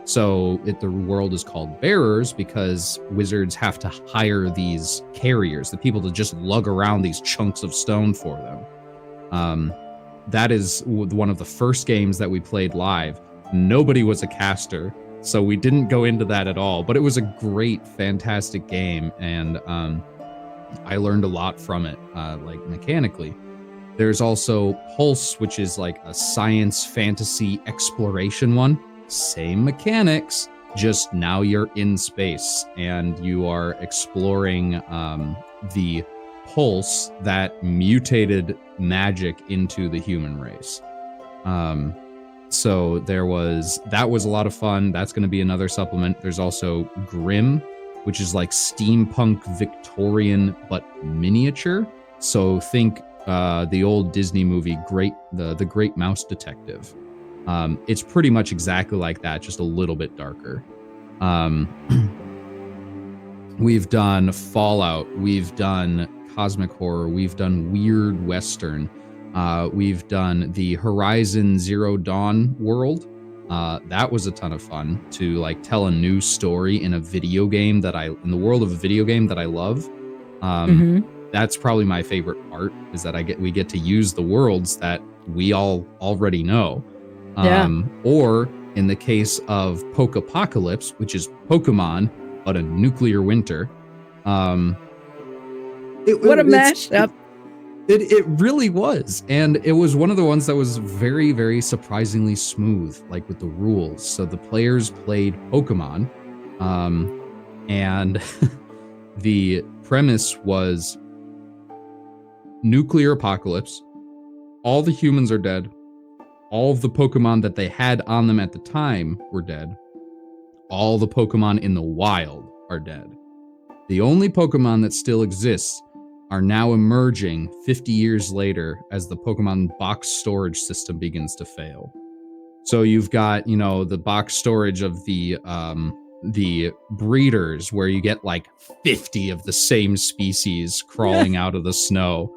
So the world is called Bearers because wizards have to hire these carriers, the people to just lug around these chunks of stone for them. That is one of the first games that we played live. Nobody was a caster, so we didn't go into that at all, but it was a great, fantastic game, and I learned a lot from it, like mechanically. There's also Pulse, which is like a science fantasy exploration one. Same mechanics, just now you're in space and you are exploring the pulse that mutated magic into the human race. So that was a lot of fun. That's going to be another supplement. There's also Grim, which is like steampunk Victorian but miniature. So think the old Disney movie the Great Mouse Detective. It's pretty much exactly like that, just a little bit darker. We've done Fallout, we've done cosmic horror, we've done weird Western, we've done the Horizon Zero Dawn world. That was a ton of fun to like tell a new story in a video game in the world of a video game that I love. That's probably my favorite part, is that we get to use the worlds that we all already know. Or in the case of Pokepocalypse, which is Pokemon, but a nuclear winter. What a mashup. It really was. And it was one of the ones that was very, very surprisingly smooth, like with the rules. So the players played Pokemon, and the premise was nuclear apocalypse. All the humans are dead. All of the Pokemon that they had on them at the time were dead. All the Pokemon in the wild are dead. The only Pokemon that still exists are now emerging 50 years later as the Pokemon box storage system begins to fail. So you've got, the box storage of the breeders, where you get like 50 of the same species crawling out of the snow.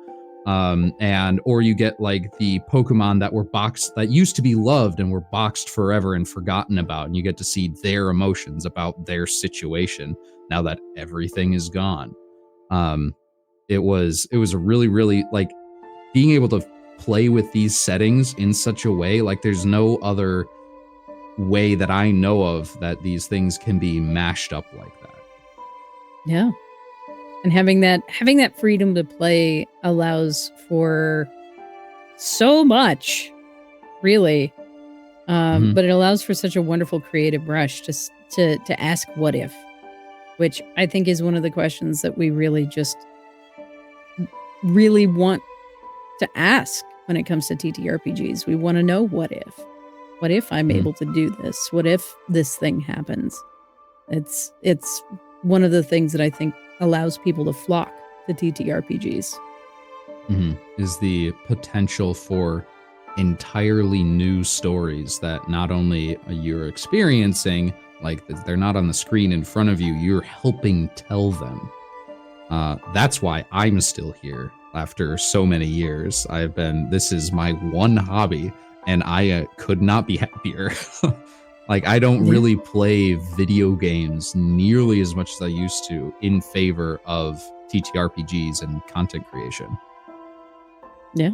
Or you get like the Pokemon that were boxed, that used to be loved and were boxed forever and forgotten about, and you get to see their emotions about their situation now that everything is gone. It was a really, really, like, being able to play with these settings in such a way, like there's no other way that I know of that these things can be mashed up like that. Yeah. And having that freedom to play allows for so much, really. But it allows for such a wonderful creative brush to ask what if, which I think is one of the questions that we really want to ask when it comes to TTRPGs. We want to know what if. What if I'm able to do this? What if this thing happens? It's one of the things that I think allows people to flock to TTRPGs. Is the potential for entirely new stories that not only you're experiencing, like they're not on the screen in front of you, you're helping tell them. That's why I'm still here after so many years. This is my one hobby, and I could not be happier. Like, I don't really play video games nearly as much as I used to in favor of TTRPGs and content creation. Yeah.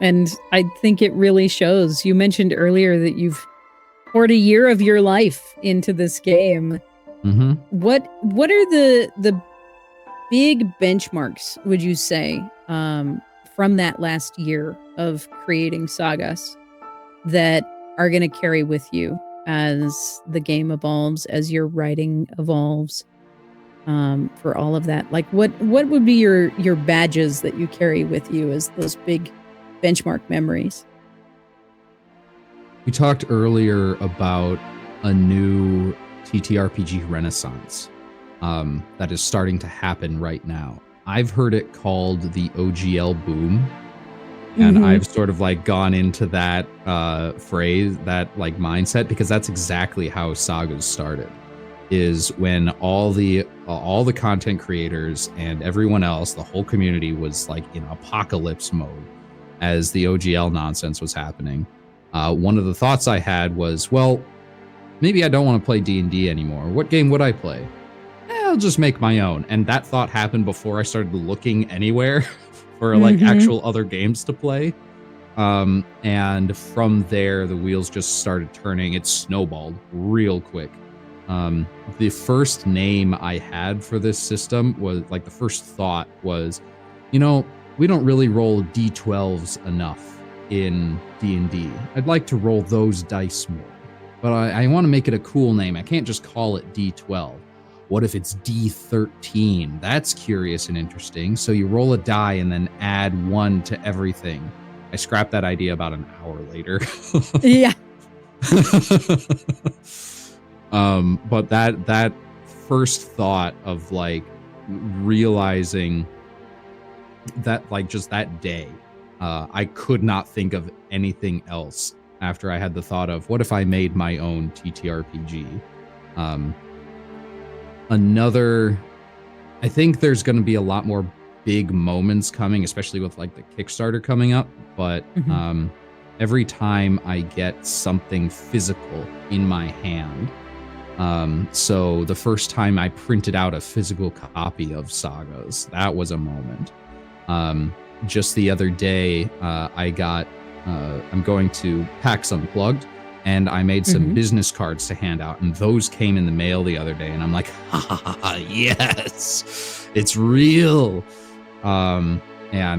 And I think it really shows. You mentioned earlier that you've poured a year of your life into this game. What are the big benchmarks, would you say, from that last year of creating Sagas that are going to carry with you as the game evolves, as your writing evolves, for all of that? Like, what would be your badges that you carry with you as those big benchmark memories? We talked earlier about a new TTRPG renaissance that is starting to happen right now. I've heard it called the OGL boom, and I've sort of like gone into that phrase, that like mindset, because that's exactly how Sagas started. Is when all the content creators and everyone else, the whole community, was like in apocalypse mode as the OGL nonsense was happening. One of the thoughts I had was, well, maybe I don't want to play D&D anymore. What game would I play? I'll just make my own. And that thought happened before I started looking anywhere for like actual other games to play. And from there, the wheels just started turning. It snowballed real quick. The first name I had for this system was like, the first thought was, we don't really roll D12s enough in D&D. I'd like to roll those dice more, but I want to make it a cool name. I can't just call it D12. What if it's D13? That's curious and interesting. So you roll a die and then add 1 to everything. I scrapped that idea about an hour later. Yeah. But that first thought of like realizing that, like, just that day, I could not think of anything else after I had the thought of, what if I made my own TTRPG? I think there's going to be a lot more big moments coming, especially with like the Kickstarter coming up. But every time I get something physical in my hand, so the first time I printed out a physical copy of Sagas, that was a moment. Just the other day, I'm going to PAX Unplugged, and I made some business cards to hand out, and those came in the mail the other day, and I'm like, yes, it's real. And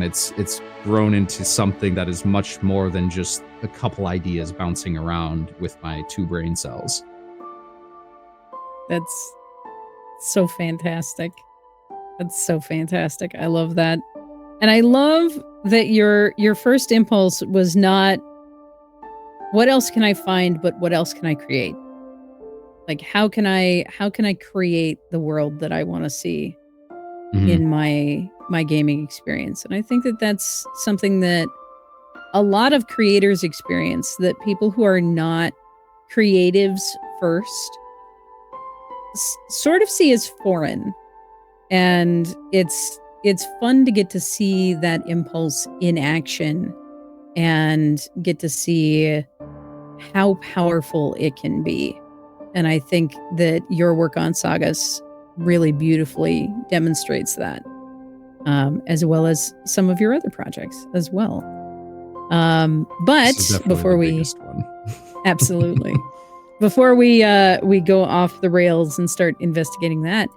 it's grown into something that is much more than just a couple ideas bouncing around with my 2 brain cells. That's so fantastic. That's so fantastic. I love that. And I love that your first impulse was not, what else can I find, but what else can I create? Like, how can I create the world that I want to see in my gaming experience? And I think that that's something that a lot of creators experience, that people who are not creatives first sort of see as foreign. And it's fun to get to see that impulse in action and get to see how powerful it can be. And I think that your work on Sagas really beautifully demonstrates that, as well as some of your other projects as well. But before we absolutely before we go off the rails and start investigating that,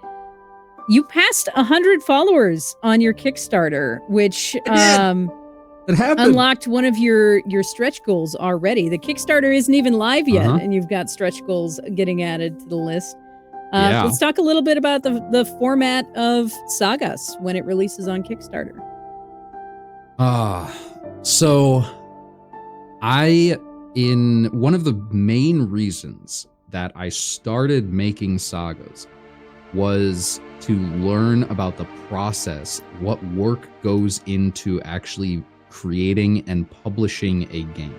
you passed 100 followers on your Kickstarter, which unlocked one of your stretch goals already. The Kickstarter isn't even live yet, and you've got stretch goals getting added to the list. Let's talk a little bit about the format of Sagas when it releases on Kickstarter. So in one of the main reasons that I started making Sagas was to learn about the process, what work goes into actually creating and publishing a game.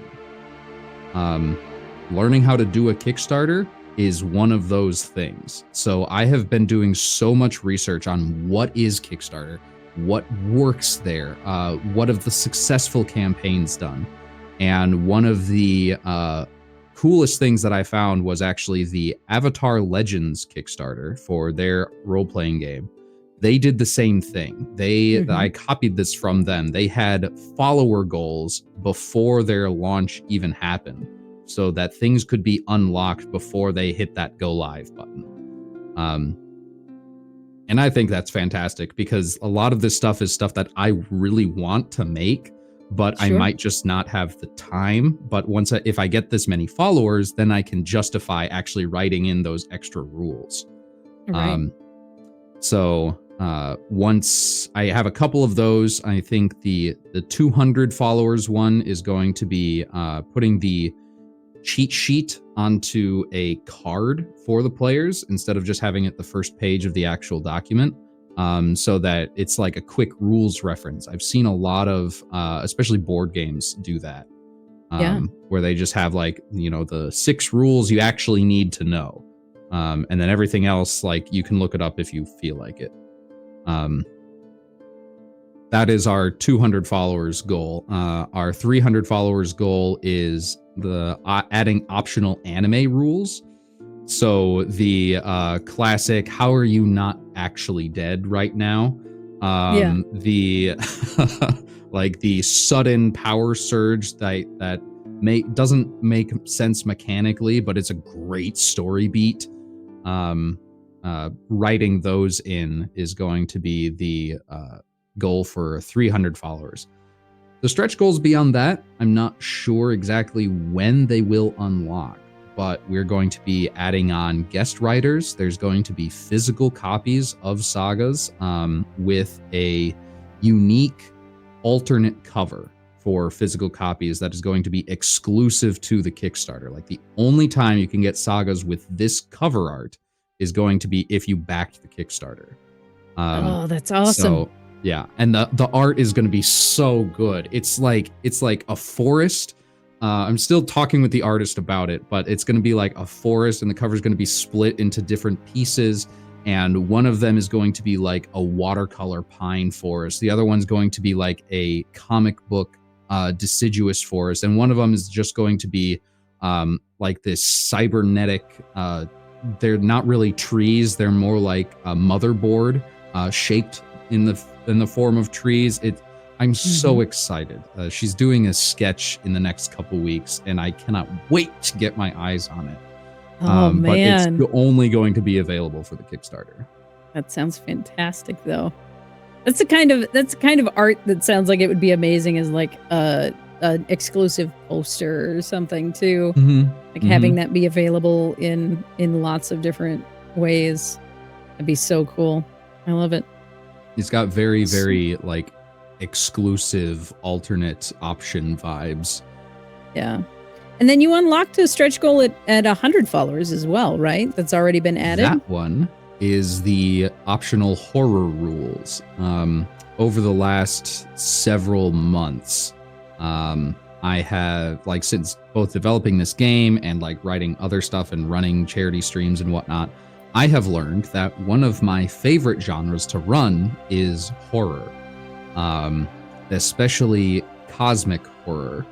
Learning how to do a Kickstarter is one of those things. So I have been doing so much research on what is Kickstarter, what works there, what have the successful campaigns done. And one of the coolest things that I found was actually the Avatar Legends Kickstarter for their role-playing game. They did the same thing. I copied this from them. They had follower goals before their launch even happened, so that things could be unlocked before they hit that go live button. And I think that's fantastic because a lot of this stuff is stuff that I really want to make, but I Sure. might just not have the time. But if I get this many followers, then I can justify actually writing in those extra rules. Right. So once I have a couple of those, I think the 200 followers one is going to be putting the cheat sheet onto a card for the players instead of just having it the first page of the actual document, so that it's like a quick rules reference. I've seen a lot of, especially board games, do that, where they just have like, the 6 rules you actually need to know, and then everything else, like, you can look it up if you feel like it. That is our 200 followers goal. Our 300 followers goal is the adding optional anime rules. So the classic, how are you not actually dead right now? The like the sudden power surge that doesn't make sense mechanically, but it's a great story beat. Writing those in is going to be the goal for 300 followers. The stretch goals beyond that, I'm not sure exactly when they will unlock, but we're going to be adding on guest writers. There's going to be physical copies of sagas with a unique alternate cover for physical copies that is going to be exclusive to the Kickstarter. Like, the only time you can get sagas with this cover art is going to be if you backed the Kickstarter. Oh, that's awesome. So, yeah, and the art is going to be so good. It's like a forest. I'm still talking with the artist about it, but it's going to be like a forest, and the cover is going to be split into different pieces. And one of them is going to be like a watercolor pine forest. The other one's going to be like a comic book deciduous forest, and one of them is just going to be like this cybernetic. They're not really trees; they're more like a motherboard shaped in the form of trees. I'm so excited. She's doing a sketch in the next couple weeks, and I cannot wait to get my eyes on it. Oh, man. But it's only going to be available for the Kickstarter. That sounds fantastic, though. That's the kind of art that sounds like it would be amazing as like an exclusive poster or something too. Like having that be available in lots of different ways. That'd be so cool. I love it. It's got very, very like exclusive alternate option vibes. Yeah. And then you unlocked a stretch goal at 100 followers as well, right? That's already been added. That one is the optional horror rules. Over the last several months, I have, like, since both developing this game and like writing other stuff and running charity streams and whatnot, I have learned that one of my favorite genres to run is horror, especially cosmic horror,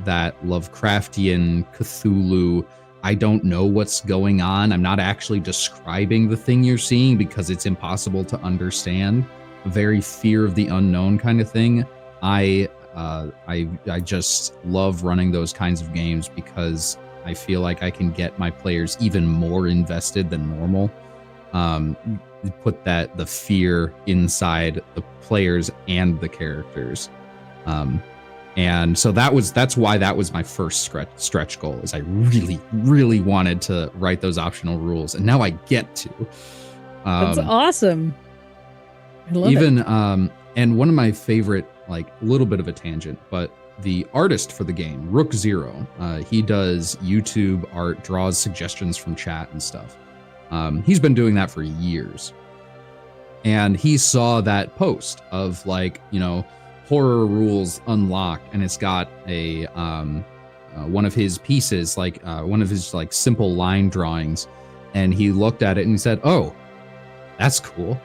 that Lovecraftian Cthulhu. I don't know what's going on. I'm not actually describing the thing you're seeing because it's impossible to understand. A very fear of the unknown kind of thing. I just love running those kinds of games because I feel like I can get my players even more invested than normal. Put the fear inside the players and the characters. And so that's why that was my first stretch goal, is I really, really wanted to write those optional rules, and now I get to. That's awesome. I love it. And one of my favorite, like, a little bit of a tangent, but the artist for the game, Rook Zero, he does YouTube art, draws suggestions from chat and stuff. He's been doing that for years. And he saw that post of, like, horror rules unlocked, and it's got a one of his pieces, like one of his like simple line drawings, and he looked at it and he said, "Oh, that's cool.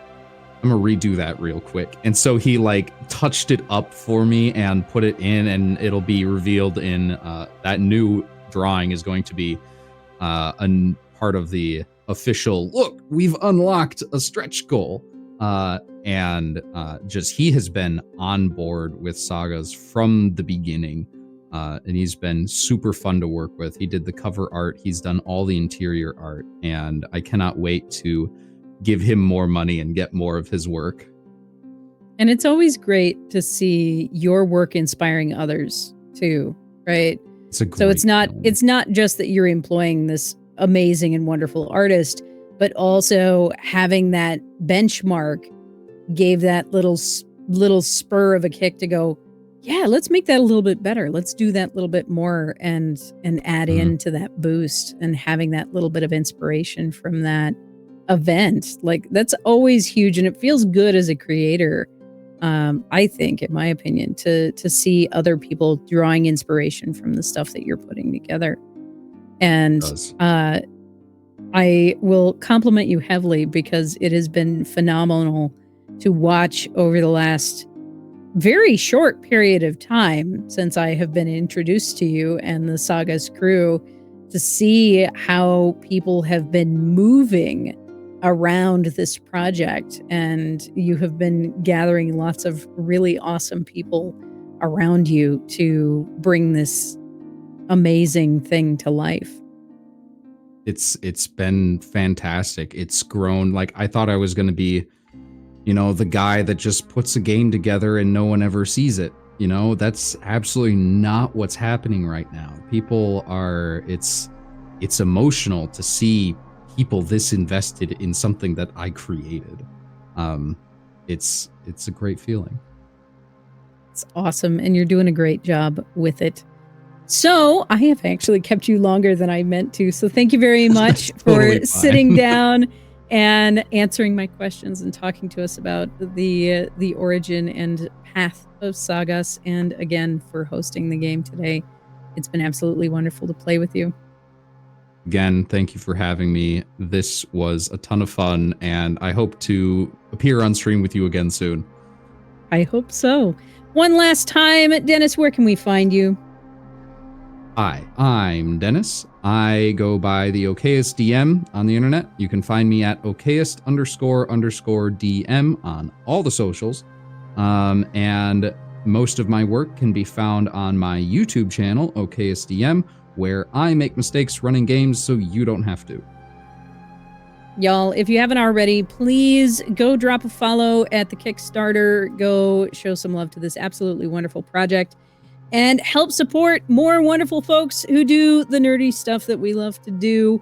I'm gonna redo that real quick." And so he like touched it up for me and put it in, and it'll be revealed in that new drawing is going to be a part of the official, look, we've unlocked a stretch goal. And just he has been on board with Sagas from the beginning, and he's been super fun to work with. He did the cover art, he's done all the interior art, and I cannot wait to give him more money and get more of his work. And it's always great to see your work inspiring others too, right? It's a great So it's feeling. not just that you're employing this amazing and wonderful artist, but also having that benchmark gave that little spur of a kick to go, yeah, let's make that a little bit better. Let's do that little bit more and add into that boost, and having that little bit of inspiration from that event. Like, that's always huge, and it feels good as a creator. I think, in my opinion, to see other people drawing inspiration from the stuff that you're putting together. And I will compliment you heavily, because it has been phenomenal to watch over the last very short period of time since I have been introduced to you and the Sagas crew, to see how people have been moving around this project, and you have been gathering lots of really awesome people around you to bring this amazing thing to life. It's been fantastic. It's grown. Like, I thought I was going to be, the guy that just puts a game together and no one ever sees it. That's absolutely not what's happening right now. People are, it's emotional to see people this invested in something that I created. It's a great feeling. It's awesome, and you're doing a great job with it. So I have actually kept you longer than I meant to. So thank you very much Totally for sitting down and answering my questions and talking to us about the origin and path of Sagas, and again for hosting the game today. It's been absolutely wonderful to play with you. Again, thank you for having me. This was a ton of fun, and I hope to appear on stream with you again soon. I hope so. One last time, Dennis, where can we find you? Hi, I'm Dennis. I go by the okayest DM on the internet. You can find me at okayest__DM on all the socials. And most of my work can be found on my YouTube channel, okayest DM, where I make mistakes running games so you don't have to. Y'all, if you haven't already, please go drop a follow at the Kickstarter. Go show some love to this absolutely wonderful project, and help support more wonderful folks who do the nerdy stuff that we love to do.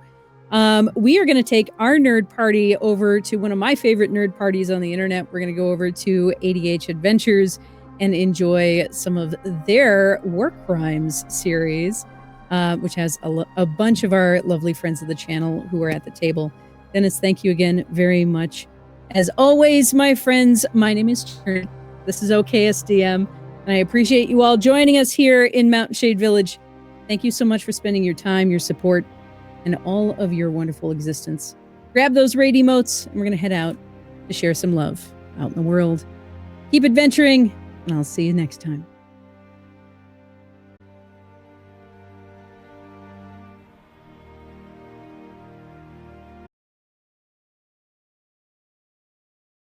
We are going to take our nerd party over to one of my favorite nerd parties on the internet. We're going to go over to ADH Adventures and enjoy some of their War Crimes series, which has a bunch of our lovely friends of the channel who are at the table. Dennis, thank you again very much. As always, my friends, my name is Chern. This is OKSDM, and I appreciate you all joining us here in Mountain Shade Village. Thank you so much for spending your time, your support, and all of your wonderful existence. Grab those raid emotes, and we're going to head out to share some love out in the world. Keep adventuring, and I'll see you next time.